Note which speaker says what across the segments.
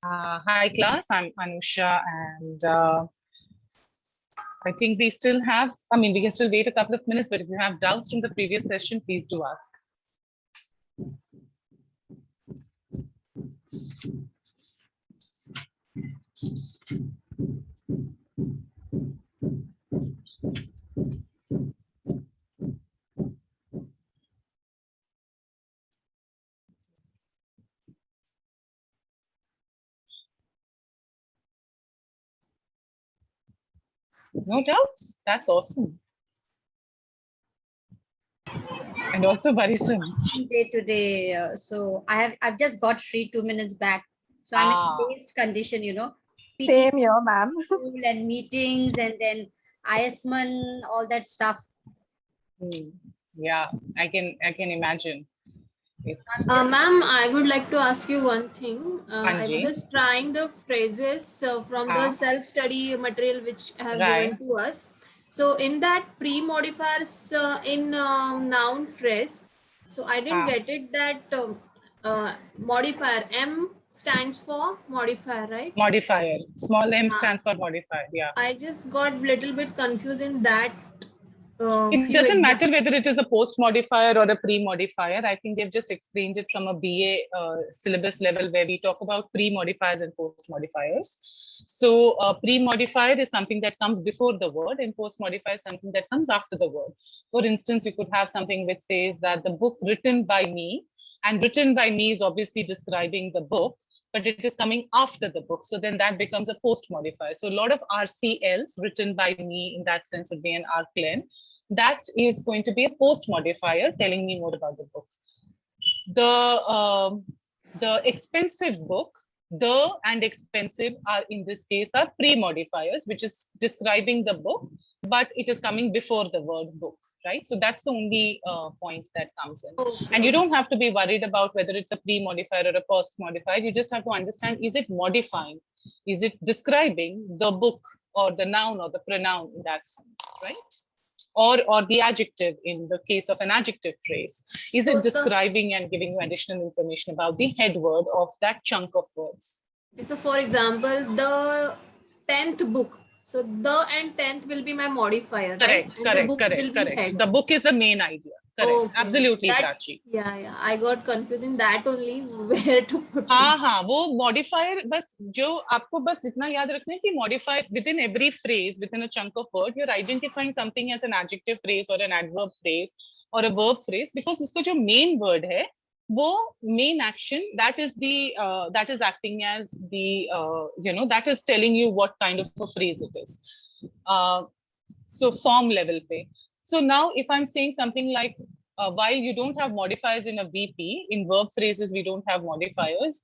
Speaker 1: Hi class, I'm Anusha, and I think we still have, we can still wait a couple of minutes, but if you have doubts from the previous session, please do ask. No doubts? That's awesome. And also very soon.
Speaker 2: Day to day. So I've just got free 2 minutes back. So I'm in dazed condition, you know.
Speaker 3: Same here, ma'am.
Speaker 2: And meetings and then ISMAN, all that stuff.
Speaker 1: Yeah, I can imagine.
Speaker 4: Ma'am, I would like to ask you one thing. I was just trying the phrases from the self-study material which have given to us. So in that pre-modifiers in noun phrase, so I didn't get it that modifier M stands for modifier, right?
Speaker 1: Modifier. Small m stands for modifier. Yeah.
Speaker 4: I just got a little bit confused in that.
Speaker 1: It doesn't matter whether it is a post modifier or a pre modifier. I think they've just explained it from a BA syllabus level where we talk about pre modifiers and post modifiers. So pre modifier is something that comes before the word, and post modifier is something that comes after the word. For instance, you could have something which says that the book written by me, and written by me is obviously describing the book, but it is coming after the book. So then that becomes a post modifier. So a lot of RCLs written by me in that sense would be an RCLN. That is going to be a post modifier telling me more about the book. The expensive book, the and expensive are in this case are pre-modifiers, which is describing the book, but it is coming before the word book, right? So that's the only point that comes in. And you don't have to be worried about whether it's a pre-modifier or a post modifier. You just have to understand, is it modifying? Is it describing the book or the noun or the pronoun in that sense, right? Or the adjective in the case of an adjective phrase. Is it describing and giving you additional information about the head word of that chunk of words?
Speaker 4: So for example, the 10th book. So the and 10th will be my modifier, right?
Speaker 1: Correct. The book is the main idea. Correct. Okay. Absolutely, Prachi.
Speaker 4: Yeah. I got confused in that only where to put it.
Speaker 1: हाँ, वो modifier बस जो आपको बस इतना याद रखना है कि modifier within every phrase, within a chunk of word, you're identifying something as an adjective phrase or an adverb phrase or a verb phrase because उसका जो main word है, वो main action that is acting as the that is telling you what kind of a phrase it is. So form level pe. So now if I'm saying something like, while you don't have modifiers in a VP, in verb phrases, we don't have modifiers.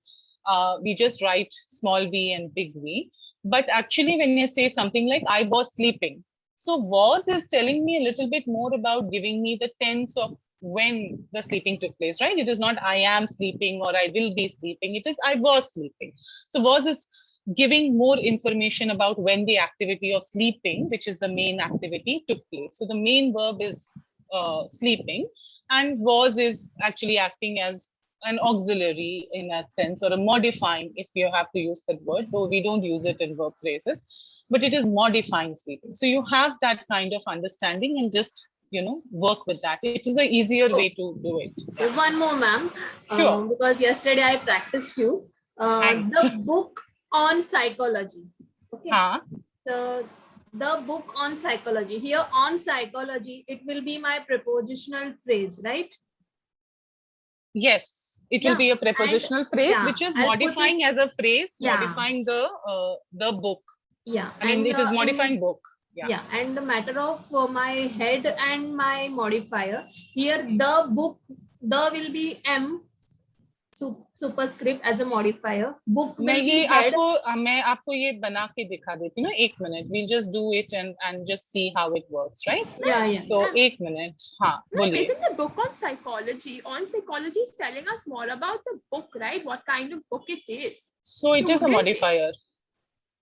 Speaker 1: We just write small v and big V. But actually, when you say something like, I was sleeping. So was is telling me a little bit more about giving me the tense of when the sleeping took place, right? It is not I am sleeping or I will be sleeping. It is I was sleeping. So was is giving more information about when the activity of sleeping, which is the main activity, took place. So the main verb is sleeping, and was is actually acting as an auxiliary in that sense, or a modifying, if you have to use that word, though we don't use it in verb phrases, but it is modifying sleeping. So you have that kind of understanding and just work with that. It is an easier way to do it.
Speaker 4: One more, ma'am.
Speaker 1: Sure.
Speaker 4: Because yesterday I practiced few. The book on psychology. Okay. The book on psychology. Here on psychology, it will be my prepositional phrase, right?
Speaker 1: Yes, it will be a prepositional phrase, which is modifying as a phrase, modifying the book.
Speaker 4: Yeah.
Speaker 1: I mean, it is modifying book.
Speaker 4: Yeah. And the matter of my head and my modifier, here the book, the will be M superscript as a modifier. Book will be head.
Speaker 1: मैं आपको ये बना के दिखा देती हूँ ना, 1 minute. We'll just do it and just see how it works, right?
Speaker 4: Yeah.
Speaker 1: So 1 minute. हाँ, बोलिए.
Speaker 3: Isn't the book on psychology? On psychology is telling us more about the book, right? What kind of book it is.
Speaker 1: So it is a modifier.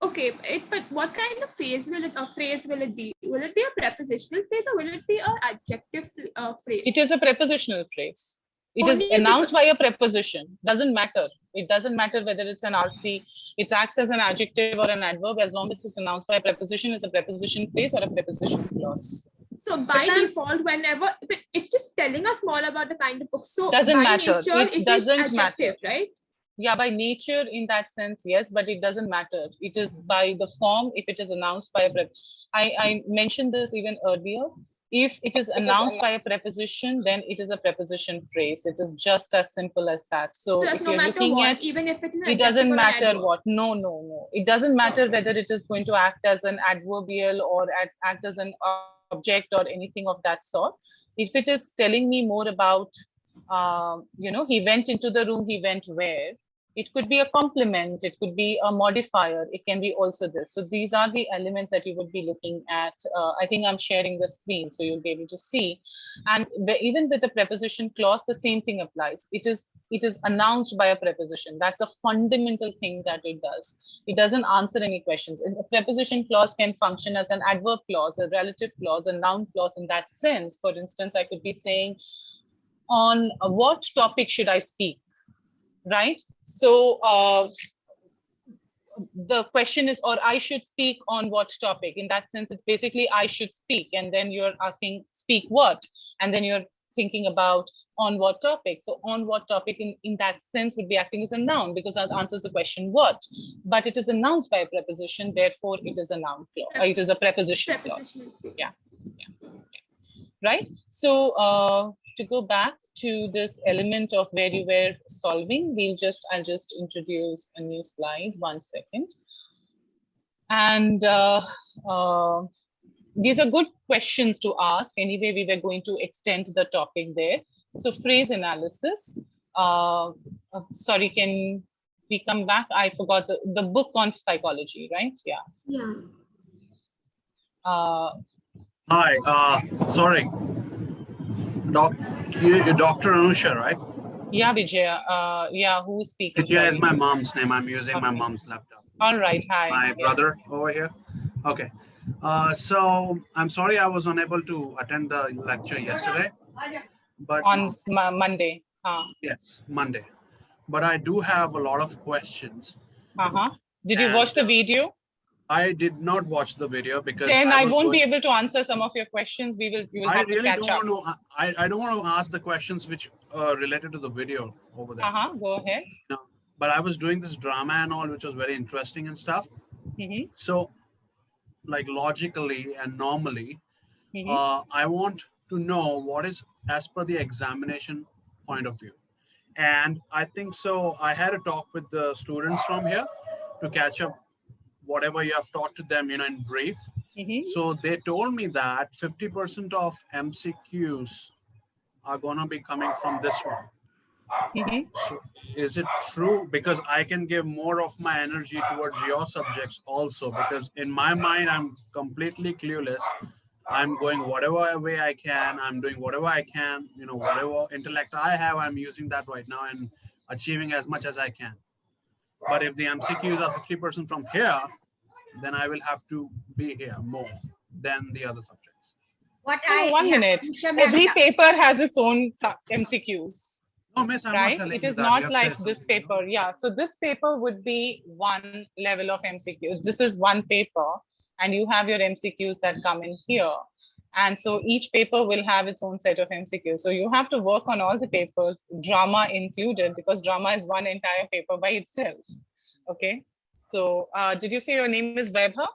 Speaker 3: Okay, but what kind of phrase will it be? Will it be a prepositional phrase or will it be an adjective phrase?
Speaker 1: It is a prepositional phrase. It is announced by a preposition. Doesn't matter. It doesn't matter whether it's an RC, it acts as an adjective or an adverb as long as it's announced by a preposition, it's a preposition phrase or a preposition clause.
Speaker 3: So by default, whenever it's just telling us more about the kind of book. So
Speaker 1: doesn't
Speaker 3: by
Speaker 1: matter.
Speaker 3: nature, it doesn't is adjective, matter. Right?
Speaker 1: Yeah, by nature in that sense, yes, but it doesn't matter. It is by the form if it is announced by a I mentioned this even earlier. If it is announced by a preposition, then it is a preposition phrase. It is just as simple as that. So if
Speaker 3: no
Speaker 1: you're looking
Speaker 3: what,
Speaker 1: at,
Speaker 3: even if it is
Speaker 1: it doesn't matter what. No. It doesn't matter whether it is going to act as an adverbial or act as an object or anything of that sort. If it is telling me more about, he went into the room, he went where, it could be a complement, it could be a modifier, it can be also this. So these are the elements that you would be looking at. I think I'm sharing the screen so you'll be able to see. And even with the preposition clause, the same thing applies. It is announced by a preposition. That's a fundamental thing that it does. It doesn't answer any questions. And a preposition clause can function as an adverb clause, a relative clause, a noun clause in that sense. For instance, I could be saying, on what topic should I speak? Right? So the question is, or I should speak on what topic? In that sense, it's basically I should speak. And then you're asking, speak what? And then you're thinking about on what topic. So on what topic in that sense would be acting as a noun because that answers the question what. But it is announced by a preposition, therefore it is a noun clause. It is a preposition clause. Yeah. Right? So to go back to this element of where you were solving, I'll just introduce a new slide, 1 second. And these are good questions to ask. Anyway, we were going to extend the topic there. So phrase analysis. Sorry, can we come back? I forgot the book on psychology, right? Yeah.
Speaker 4: Yeah.
Speaker 5: Hi, sorry. You're Dr. Anusha, right?
Speaker 1: Yeah, Vijaya. Yeah, who's speaking?
Speaker 5: Vijaya is my mom's name. I'm using my mom's laptop.
Speaker 1: All right. Hi.
Speaker 5: My brother over here. Okay. So I'm sorry I was unable to attend the lecture yesterday. But
Speaker 1: on Monday.
Speaker 5: Yes, Monday. But I do have a lot of questions.
Speaker 1: Did you watch the video?
Speaker 5: I did not watch the video because
Speaker 1: then I won't be able to answer some of your questions. We will have to catch up.
Speaker 5: I don't want to ask the questions which are related to the video over there.
Speaker 1: Go ahead.
Speaker 5: No, but I was doing this drama and all, which was very interesting and stuff. So, like logically and normally, I want to know what is as per the examination point of view. And I think so. I had a talk with the students from here to catch up whatever you have taught to them, in brief. So they told me that 50% of MCQs are going to be coming from this one. So is it true? Because I can give more of my energy towards your subjects also, because in my mind, I'm completely clueless. I'm going whatever way I can. I'm doing whatever I can, whatever intellect I have, I'm using that right now and achieving as much as I can. But if the MCQs are 50% from here, then I will have to be here more than the other subjects.
Speaker 1: One minute. Every paper has its own MCQs.
Speaker 5: No, miss, I'm
Speaker 1: right?
Speaker 5: Not
Speaker 1: it is not like this paper. Yeah. So this paper would be one level of MCQs. This is one paper, and you have your MCQs that come in here. And so each paper will have its own set of MCQs. So you have to work on all the papers, drama included, because drama is one entire paper by itself. Okay. So did you say your name is Vaibhav?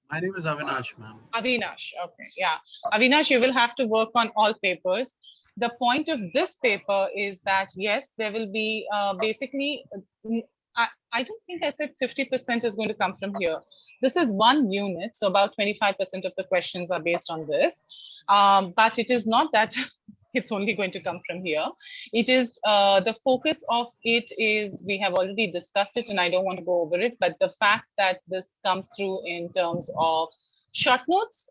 Speaker 5: My name is Avinash, ma'am.
Speaker 1: Avinash. Okay. Yeah. Avinash, you will have to work on all papers. The point of this paper is that, yes, there will be basically, I don't think I said 50% is going to come from here. This is one unit, so about 25% of the questions are based on this. But it is not that it's only going to come from here. It is, the focus of it is, we have already discussed it and I don't want to go over it, but the fact that this comes through in terms of short notes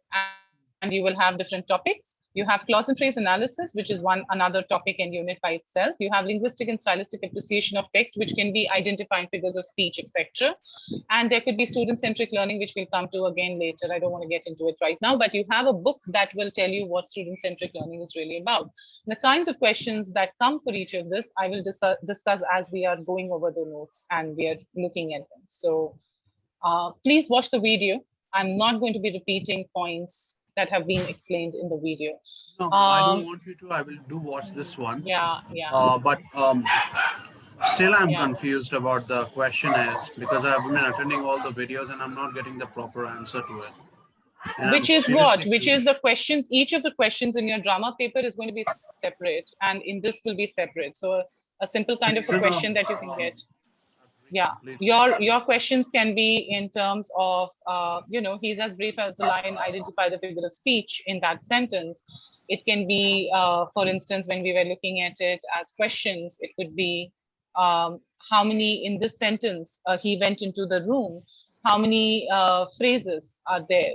Speaker 1: and you will have different topics. You have clause and phrase analysis, which is another topic and unit by itself. You have linguistic and stylistic appreciation of text, which can be identifying figures of speech, etc. And there could be student-centric learning, which we'll come to again later. I don't want to get into it right now, but you have a book that will tell you what student-centric learning is really about. The kinds of questions that come for each of this, I will discuss as we are going over the notes and we are looking at them. So please watch the video. I'm not going to be repeating points that have been explained in the video.
Speaker 5: No, I don't want you to. I will do watch this one.
Speaker 1: Yeah.
Speaker 5: But still, I'm confused about the question is because I've been attending all the videos and I'm not getting the proper answer to it. And
Speaker 1: which is what? Which is the questions? Each of the questions in your drama paper is going to be separate, and in this will be separate. So a simple kind of a question that you can get. Yeah, your questions can be in terms of, he's as brief as the line, identify the figure of speech in that sentence. It can be, for instance, when we were looking at it as questions, it could be how many in this sentence, he went into the room, how many phrases are there,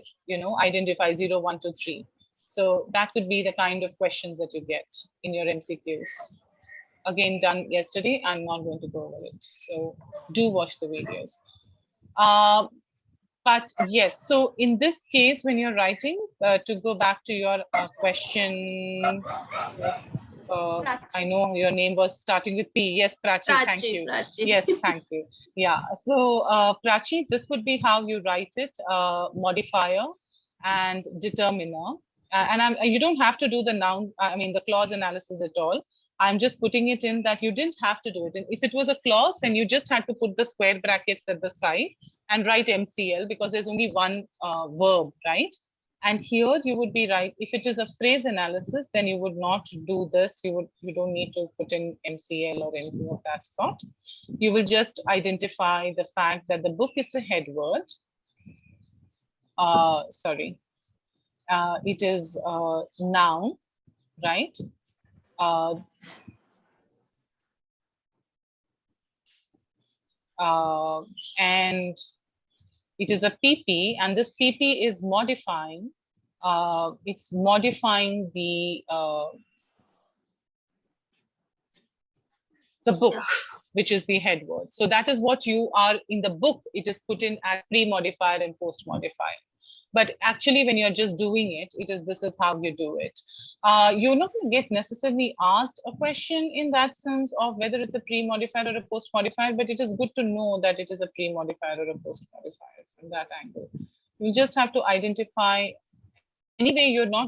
Speaker 1: identify 0, 1, 2, 3. So that could be the kind of questions that you get in your MCQs. Again, done yesterday. I'm not going to go over it. So do watch the videos. But yes, so in this case, when you're writing, to go back to your question, yes, I know your name was starting with P. Yes, Prachi, thank you.
Speaker 4: Prachi.
Speaker 1: Yes, thank you. Yeah, so Prachi, this would be how you write it, modifier and determiner. And you don't have to do the noun, the clause analysis at all. I'm just putting it in that you didn't have to do it. And if it was a clause, then you just had to put the square brackets at the side and write MCL because there's only one verb, right? And here you would be right. If it is a phrase analysis, then you would not do this. You don't need to put in MCL or anything of that sort. You will just identify the fact that the book is the head word. It is noun, right? And it is a PP, and this PP is modifying. It's modifying the book, which is the head word. So that is what you are in the book. It is put in as pre-modifier and post-modifier. But actually, when you're just doing it, this is how you do it. You're not going to get necessarily asked a question in that sense of whether it's a pre-modifier or a post-modifier, but it is good to know that it is a pre-modifier or a post-modifier from that angle. You just have to identify. Anyway,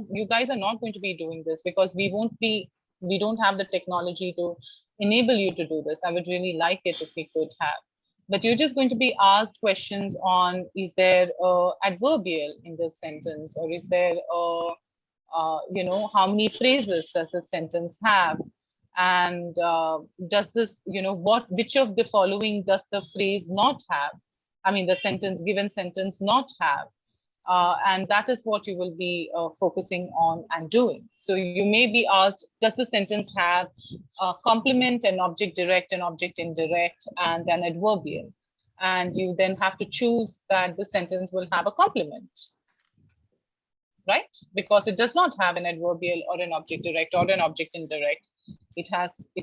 Speaker 1: you guys are not going to be doing this because we don't have the technology to enable you to do this. I would really like it if we could have. But you're just going to be asked questions on, is there adverbial in this sentence? Or is there, how many phrases does this sentence have? And does this, which of the following does the phrase not have? The given sentence not have? And that is what you will be focusing on and doing. So you may be asked, does the sentence have a complement, an object direct, an object indirect, and an adverbial? And you then have to choose that the sentence will have a complement, right? Because it does not have an adverbial or an object direct or an object indirect. It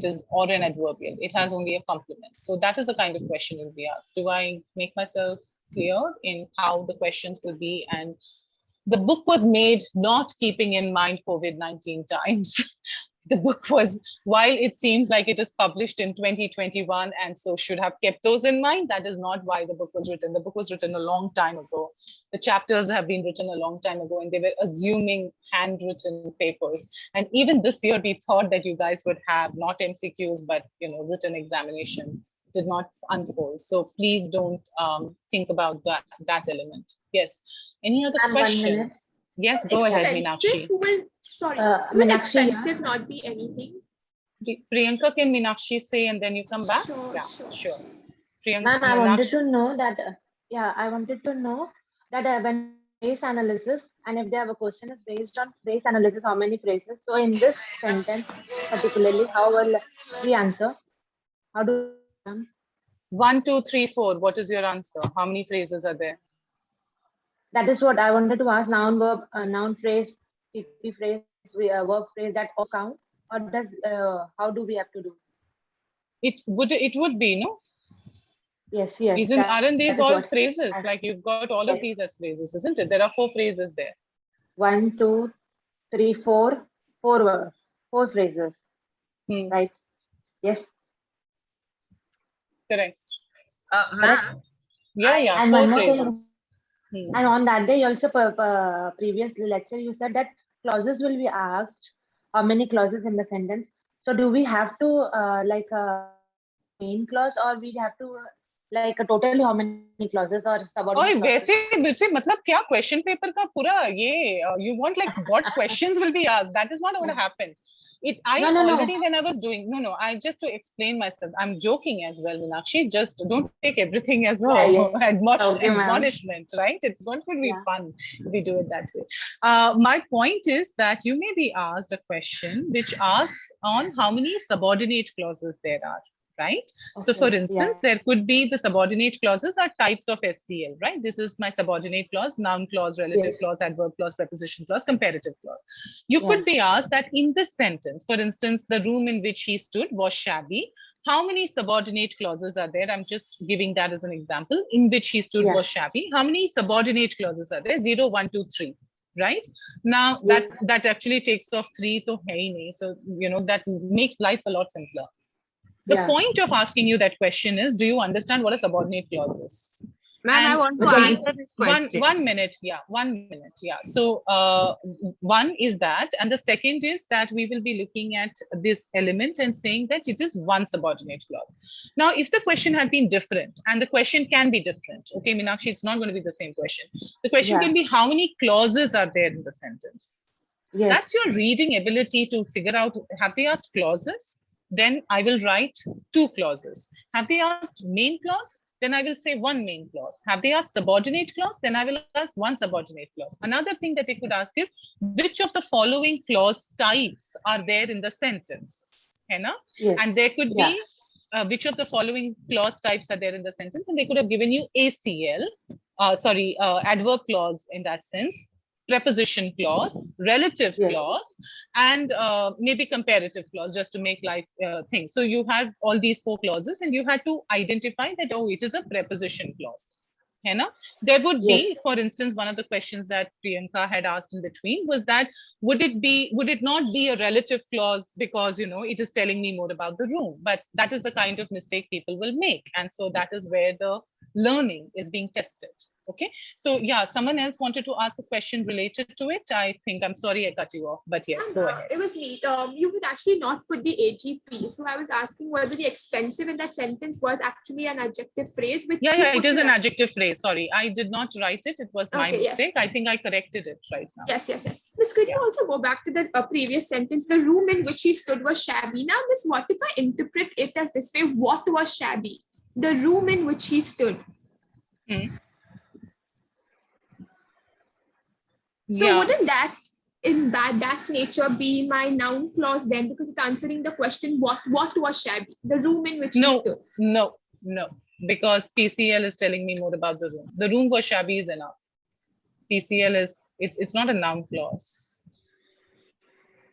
Speaker 1: is or an adverbial. It has only a complement. So that is the kind of question you'll be asked. Do I make myself clear in how the questions will be? And the book was made not keeping in mind COVID-19 times. The book was, while it seems like it is published in 2021 and so should have kept those in mind, that is not why the book was written. The book was written a long time ago. The chapters have been written a long time ago, and they were assuming handwritten papers. And even this year, we thought that you guys would have not MCQs, but written examination. Did not unfold. So please don't think about that element. Yes. Any other questions? Yes, go ahead, Meenakshi.
Speaker 3: Will expensive not be anything?
Speaker 1: Priyanka, can Meenakshi say and then you come back? Sure. Priyanka,
Speaker 6: Ma'am, I wanted to know that when phrase analysis, and if they have a question is based on phrase analysis, how many phrases? So in this sentence particularly, how will we answer? How do
Speaker 1: 1, 2, 3, 4. What is your answer? How many phrases are there?
Speaker 6: That is what I wanted to ask. Noun, verb, noun, phrase, PP phrase, verb phrase that all count, or does how do we have to do?
Speaker 1: It would be, no?
Speaker 6: Yes,
Speaker 1: Aren't these
Speaker 6: that
Speaker 1: all phrases? Like you've got all of
Speaker 6: yes.
Speaker 1: these as phrases, isn't it? There are 4 phrases there.
Speaker 6: 1, 2, 3, 4, 4 phrases. Right? Yes.
Speaker 1: Correct.
Speaker 7: Ma'am.
Speaker 1: Yeah,
Speaker 6: and
Speaker 1: 4
Speaker 6: one more
Speaker 1: phrases.
Speaker 6: thing. And on that day, you also previous lecture, you said that clauses will be asked. How many clauses in the sentence? So do we have to like a main clause, or we have to like totally how many clauses or subordinate clauses?
Speaker 1: वैसे मतलब क्या question paper का पूरा ये you want like what questions will be asked? That is not going to happen. When I was doing I just to explain myself, I'm joking as well, Meenakshi. Just don't take everything as admonishment, right? It's going to be fun if we do it that way. My point is that you may be asked a question which asks on how many subordinate clauses there are. Right? Okay. So for instance, there could be the subordinate clauses are types of SCL, right? This is my subordinate clause, noun clause, relative clause, adverb clause, preposition clause, comparative clause. You could be asked that in this sentence, for instance, the room in which he stood was shabby. How many subordinate clauses are there? I'm just giving that as an example. In which he stood was shabby. How many subordinate clauses are there? 0, 1, 2, 3. Right? Now that actually takes off 3 to hai. So that makes life a lot simpler. The point of asking you that question is, do you understand what a subordinate clause is?
Speaker 7: Ma'am, I want to answer this question.
Speaker 1: 1 minute. So one is that, and the second is that we will be looking at this element and saying that it is one subordinate clause. Now, if the question had been different, and the question can be different, okay, Meenakshi, it's not going to be the same question. The question can be how many clauses are there in the sentence? Yes. That's your reading ability to figure out, have they asked clauses? Then I will write 2 clauses. Have they asked main clause? Then I will say 1 main clause. Have they asked subordinate clause? Then I will ask 1 subordinate clause. Another thing that they could ask is, which of the following clause types are there in the sentence? Yes. And there could be, which of the following clause types are there in the sentence? And they could have given you ACL, adverb clause in that sense, preposition clause, relative clause, and maybe comparative clause, just to make life things. So you have all these 4 clauses, and you had to identify that, oh, it is a preposition clause. There would be, for instance, one of the questions that Priyanka had asked in between was that, would it not be a relative clause because, it is telling me more about the room? But that is the kind of mistake people will make. And so that is where the learning is being tested. Okay, so someone else wanted to ask a question related to it. I think, I'm sorry I cut you off, but yes, go ahead.
Speaker 3: It was me. You would actually not put the AGP. So I was asking whether the expensive in that sentence was actually an adjective phrase. Which
Speaker 1: it is an adjective phrase. Sorry, I did not write it. It was my mistake. I think I corrected it right now.
Speaker 3: Yes. Miss, could you also go back to the previous sentence? The room in which he stood was shabby. Now, Miss, what if I interpret it as this way? What was shabby? The room in which he stood. So wouldn't that, in that nature, be my noun clause then? Because it's answering the question, what was shabby? The room in which he stood.
Speaker 1: No. Because PCL is telling me more about the room. The room was shabby is enough. PCL is, it's not a noun clause.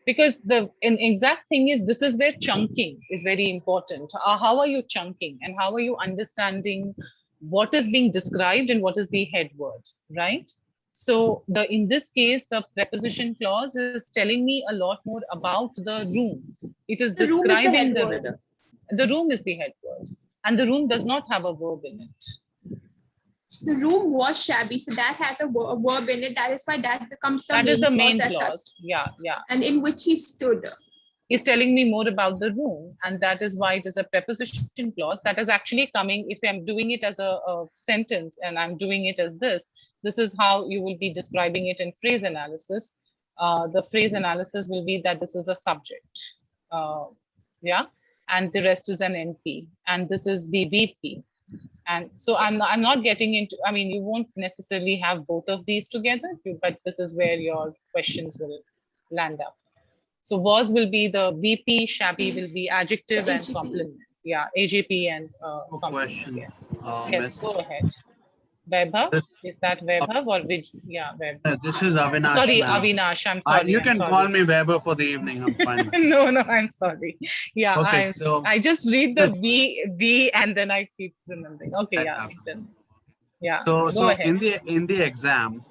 Speaker 1: Because the exact thing is, this is where chunking is very important. How are you chunking? And how are you understanding what is being described and what is the head word, right? So in this case, the preposition clause is telling me a lot more about the room. It is describing the room. The room is the head word, and the room does not have a verb in it.
Speaker 3: The room was shabby, so that has a verb in it. That is why that becomes
Speaker 1: the main clause. Yeah.
Speaker 3: And in which he stood.
Speaker 1: He's telling me more about the room, and that is why it is a preposition clause that is actually coming. If I'm doing it as a sentence and I'm doing it as this is how you will be describing it in phrase analysis. The phrase analysis will be that this is a subject, and the rest is an NP, and this is the VP. And so I'm not getting into, I mean, you won't necessarily have both of these together, but this is where your questions will land up. So was will be the VP, shabby will be adjective and complement. AGP and complement.
Speaker 5: Question.
Speaker 1: Yes, go ahead. Vaibhav? Is that Vaibhav or Vij? Yeah, Vaibhav.
Speaker 5: This is Avinash.
Speaker 1: Sorry, Avinash. I'm sorry.
Speaker 5: You can call me Weber for the evening. I'm fine.
Speaker 1: No, I'm sorry. Yeah,
Speaker 5: okay,
Speaker 1: I just read the V, and then I keep remembering. Okay, yeah. Then, yeah.
Speaker 5: So
Speaker 1: ahead.
Speaker 5: in the exam,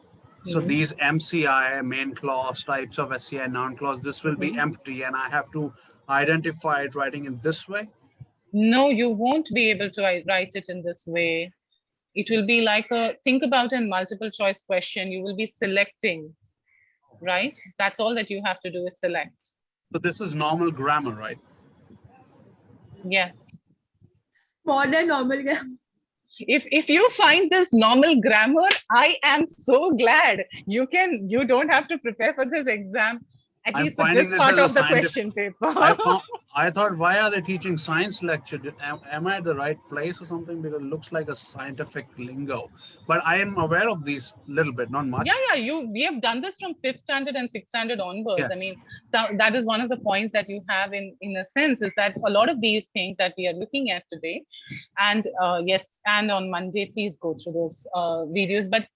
Speaker 5: so these MCI, main clause, types of SCI, noun clause, this will be empty, and I have to identify it writing in this way?
Speaker 1: No, you won't be able to write it in this way. It will be like think about a multiple choice question. You will be selecting, right? That's all that you have to do is select.
Speaker 5: So this is normal grammar, right?
Speaker 1: Yes.
Speaker 3: Modern normal grammar.
Speaker 1: If you find this normal grammar, I am so glad. You don't have to prepare for this exam. At least for this part of the question paper.
Speaker 5: I thought, why are they teaching science lecture? Am I at the right place or something? Because it looks like a scientific lingo. But I am aware of these little bit, not much.
Speaker 1: Yeah. We have done this from 5th standard and 6th standard onwards.
Speaker 5: Yes.
Speaker 1: I mean, so that is one of the points that you have in a sense, is that a lot of these things that we are looking at today, and yes, and on Monday, please go through those videos. But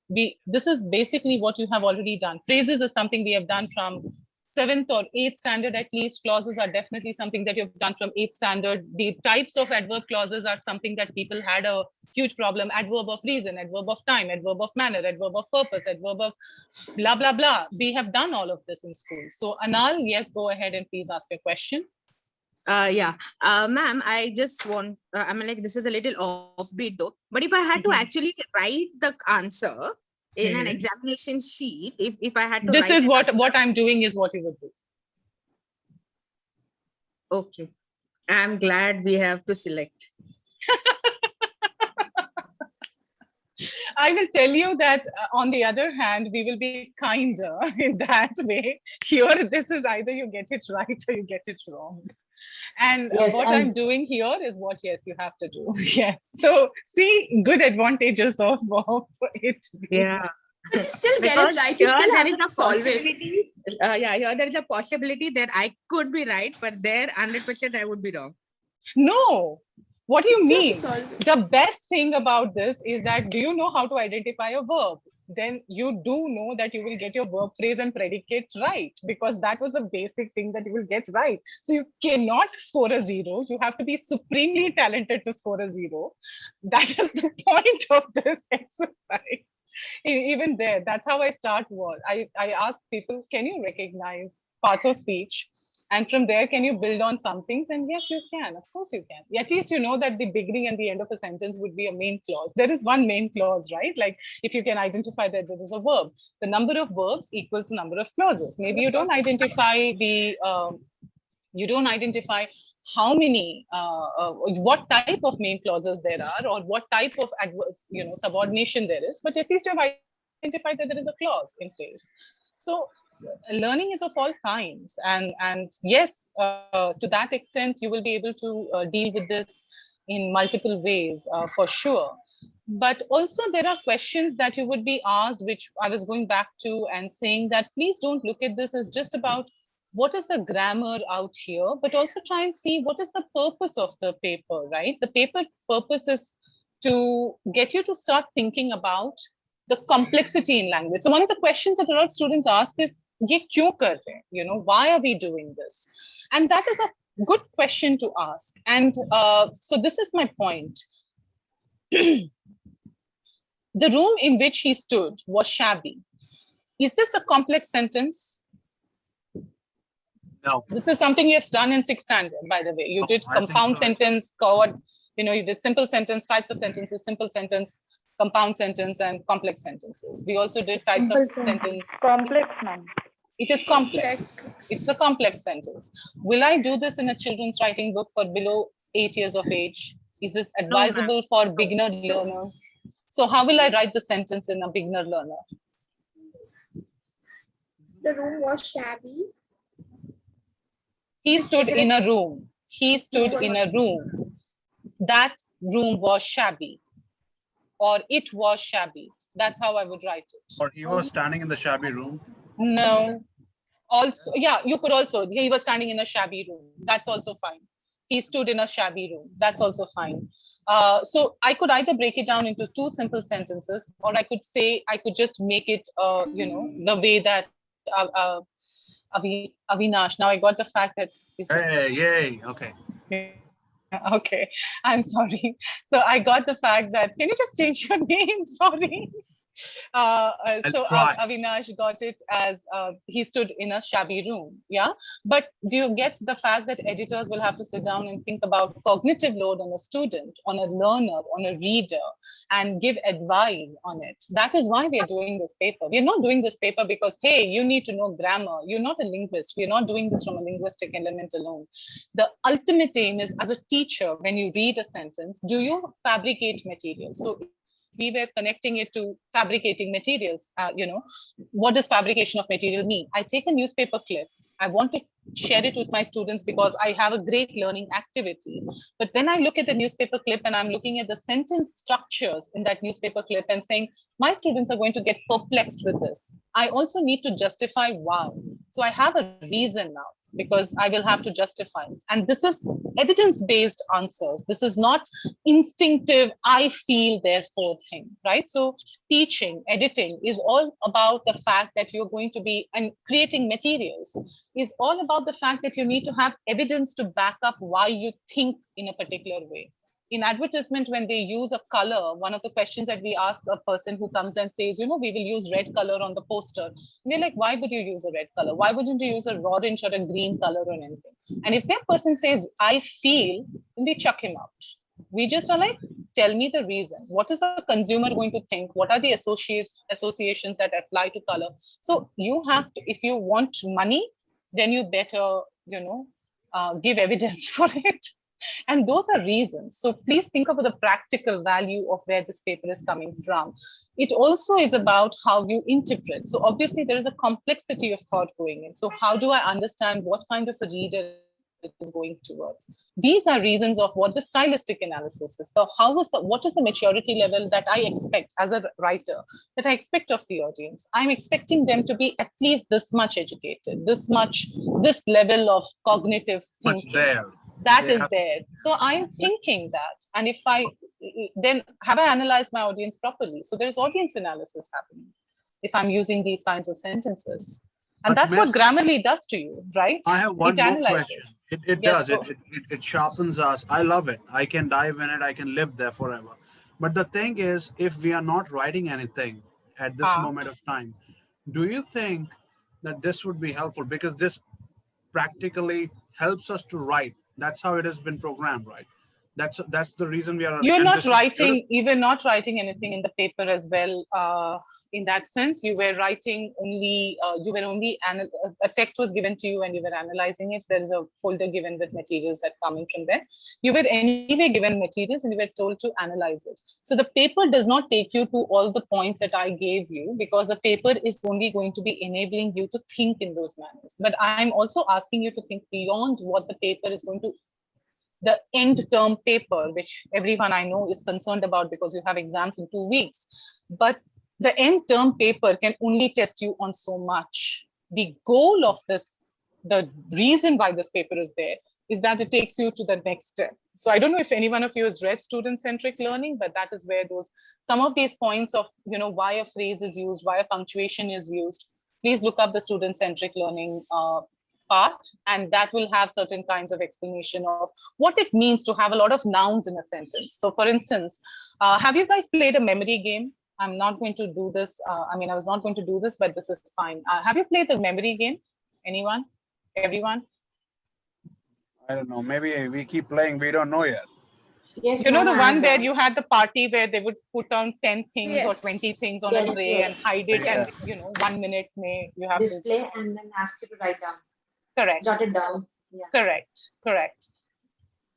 Speaker 1: this is basically what you have already done. Phrases is something we have done from 7th or 8th standard at least. Clauses are definitely something that you've done from 8th standard. The types of adverb clauses are something that people had a huge problem. Adverb of reason, adverb of time, adverb of manner, adverb of purpose, adverb of blah, blah, blah. We have done all of this in school. So Anal, yes, go ahead and please ask a question.
Speaker 7: Yeah, ma'am, I just want, I mean, like, this is a little offbeat though, but if I had to actually write the answer in an examination sheet, if I had to
Speaker 1: this is what I'm doing is what you would do.
Speaker 7: Okay, I'm glad we have to select.
Speaker 1: I will tell you that on the other hand, we will be kinder in that way. Here, this is either you get it right or you get it wrong. And yes, what I'm doing here is what, yes, you have to do. Yes. So see, good advantages of it.
Speaker 7: Yeah.
Speaker 3: But you still get it right. You still have to solve it.
Speaker 7: Yeah, here there is a possibility that I could be right, but there 100% I would be wrong.
Speaker 1: No. What do you mean? The best thing about this is that, do you know how to identify a verb? Then you do know that you will get your verb phrase and predicate right, because that was a basic thing that you will get right. So you cannot score a 0. You have to be supremely talented to score a 0. That is the point of this exercise. Even there, that's how I start. I ask people, can you recognize parts of speech? And from there, can you build on some things? And yes, you can. Of course you can. At least you know that the beginning and the end of a sentence would be a main clause. There is one main clause, right? Like if you can identify that there is a verb, the number of verbs equals the number of clauses. Maybe you don't identify how many, what type of main clauses there are, or what type of subordination there is, but at least you have identified that there is a clause in place. So learning is of all kinds, and yes, to that extent you will be able to deal with this in multiple ways, for sure. But also there are questions that you would be asked, which I was going back to and saying that please don't look at this as just about what is the grammar out here, but also try and see what is the purpose of the paper, right? The paper purpose is to get you to start thinking about the complexity in language. So one of the questions that a lot of students ask is, ye kyun kar rahe? Why are we doing this? And that is a good question to ask. And so this is my point. The room in which he stood was shabby. Is this a complex sentence?
Speaker 5: No.
Speaker 1: This is something you have done in 6th standard, by the way. You did compound sentence, you did simple sentence, types of sentences, simple sentence, compound sentence, and complex sentences. We also did types of sentence.
Speaker 6: Complex, ma'am.
Speaker 1: It is complex. It's a complex sentence. Will I do this in a children's writing book for below 8 years of age? Is this advisable for beginner learners? So how will I write the sentence in a beginner learner?
Speaker 3: The room was shabby.
Speaker 1: He stood in a room. He stood in a room. That room was shabby. Or it was shabby. That's how I would write it.
Speaker 5: Or he was standing in the shabby room.
Speaker 1: No. Also, yeah, you could also, he was standing in a shabby room. That's also fine. He stood in a shabby room. That's also fine. So I could either break it down into two simple sentences, or I could say, I could just make it, the way that Avinash. Now I got the fact that.
Speaker 5: Hey, yay, okay.
Speaker 1: Okay, I'm sorry. So I got the fact that, can you just change your name? Sorry. So Avinash got it as he stood in a shabby room. Yeah. But do you get the fact that editors will have to sit down and think about cognitive load on a student, on a learner, on a reader, and give advice on it? That is why we are doing this paper. We're not doing this paper because, hey, you need to know grammar. You're not a linguist. We're not doing this from a linguistic element alone. The ultimate aim is, as a teacher, when you read a sentence, do you fabricate material? So we were connecting it to fabricating materials. What does fabrication of material mean? I take a newspaper clip. I want to share it with my students because I have a great learning activity. But then I look at the newspaper clip and I'm looking at the sentence structures in that newspaper clip and saying, my students are going to get perplexed with this. I also need to justify why. So I have a reason now, because I will have to justify it. And this is evidence-based answers. This is not instinctive, I feel, therefore thing, right? So teaching, editing is all about the fact that you're going to be, and creating materials is all about the fact that you need to have evidence to back up why you think in a particular way. In advertisement, when they use a color, one of the questions that we ask a person who comes and says, we will use red color on the poster. And we're like, why would you use a red color? Why wouldn't you use a orange or a green color or anything? And if that person says, I feel, then we chuck him out. We just are like, tell me the reason. What is the consumer going to think? What are the associations that apply to color? So you have to, if you want money, then you better, give evidence for it. And those are reasons. So please think about the practical value of where this paper is coming from. It also is about how you interpret. So obviously there is a complexity of thought going in. So how do I understand what kind of a reader it is going towards? These are reasons of what the stylistic analysis is. So what is the maturity level that I expect as a writer, that I expect of the audience? I'm expecting them to be at least this much educated, this level of cognitive thinking. That is there. So I'm thinking that. And if then have I analyzed my audience properly? So there's audience analysis happening if I'm using these kinds of sentences. And that's what Grammarly does to you, right?
Speaker 5: I have one more question. It does. It sharpens us. I love it. I can dive in it. I can live there forever. But the thing is, if we are not writing anything at this moment of time, do you think that this would be helpful? Because this practically helps us to write. That's how it has been programmed, right? That's the reason we are.
Speaker 1: You're not writing. You were not writing anything in the paper as well. In that sense, you were writing only. A text was given to you, and you were analyzing it. There is a folder given with materials that come in from there. You were anyway given materials, and you were told to analyze it. So the paper does not take you to all the points that I gave you, because the paper is only going to be enabling you to think in those manners. But I'm also asking you to think beyond what the paper is going to. The end term paper, which everyone I know is concerned about because you have exams in 2 weeks. But the end term paper can only test you on so much. The goal of this, the reason why this paper is there, is that it takes you to the next step. So I don't know if any one of you has read student-centric learning, but that is where some of these points of, why a phrase is used, why a punctuation is used. Please look up the student-centric learning part, and that will have certain kinds of explanation of what it means to have a lot of nouns in a sentence. So for instance, have you guys played a memory game? I'm not going to do this. I was not going to do this, but this is fine. Have you played the memory game? Anyone? Everyone?
Speaker 5: I don't know. Maybe we keep playing. We don't know yet.
Speaker 1: Yes, the one where you had the party where they would put down 10 things or 20 things on a tray and hide it, and 1 minute you have
Speaker 6: display
Speaker 1: to
Speaker 6: and then ask you to write down.
Speaker 1: Correct.
Speaker 6: Jot it down. Yeah.
Speaker 1: Correct.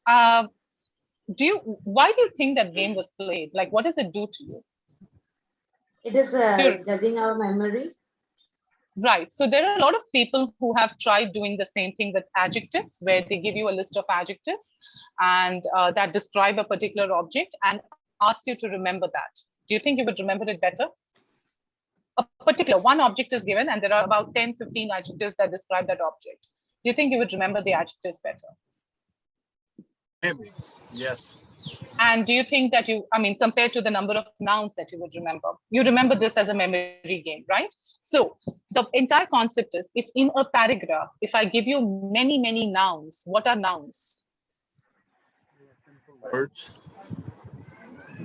Speaker 1: Why do you think that game was played? Like, what does it do to you?
Speaker 6: It is judging our memory.
Speaker 1: Right. So there are a lot of people who have tried doing the same thing with adjectives, where they give you a list of adjectives and that describe a particular object and ask you to remember that. Do you think you would remember it better? A particular one object is given and there are about 10, 15 adjectives that describe that object. Do you think you would remember the adjectives better?
Speaker 5: Maybe. Yes.
Speaker 1: And do you think that compared to the number of nouns that you would remember, you remember this as a memory game, right? So the entire concept is, if in a paragraph, if I give you many, many nouns, what are nouns?
Speaker 5: Words.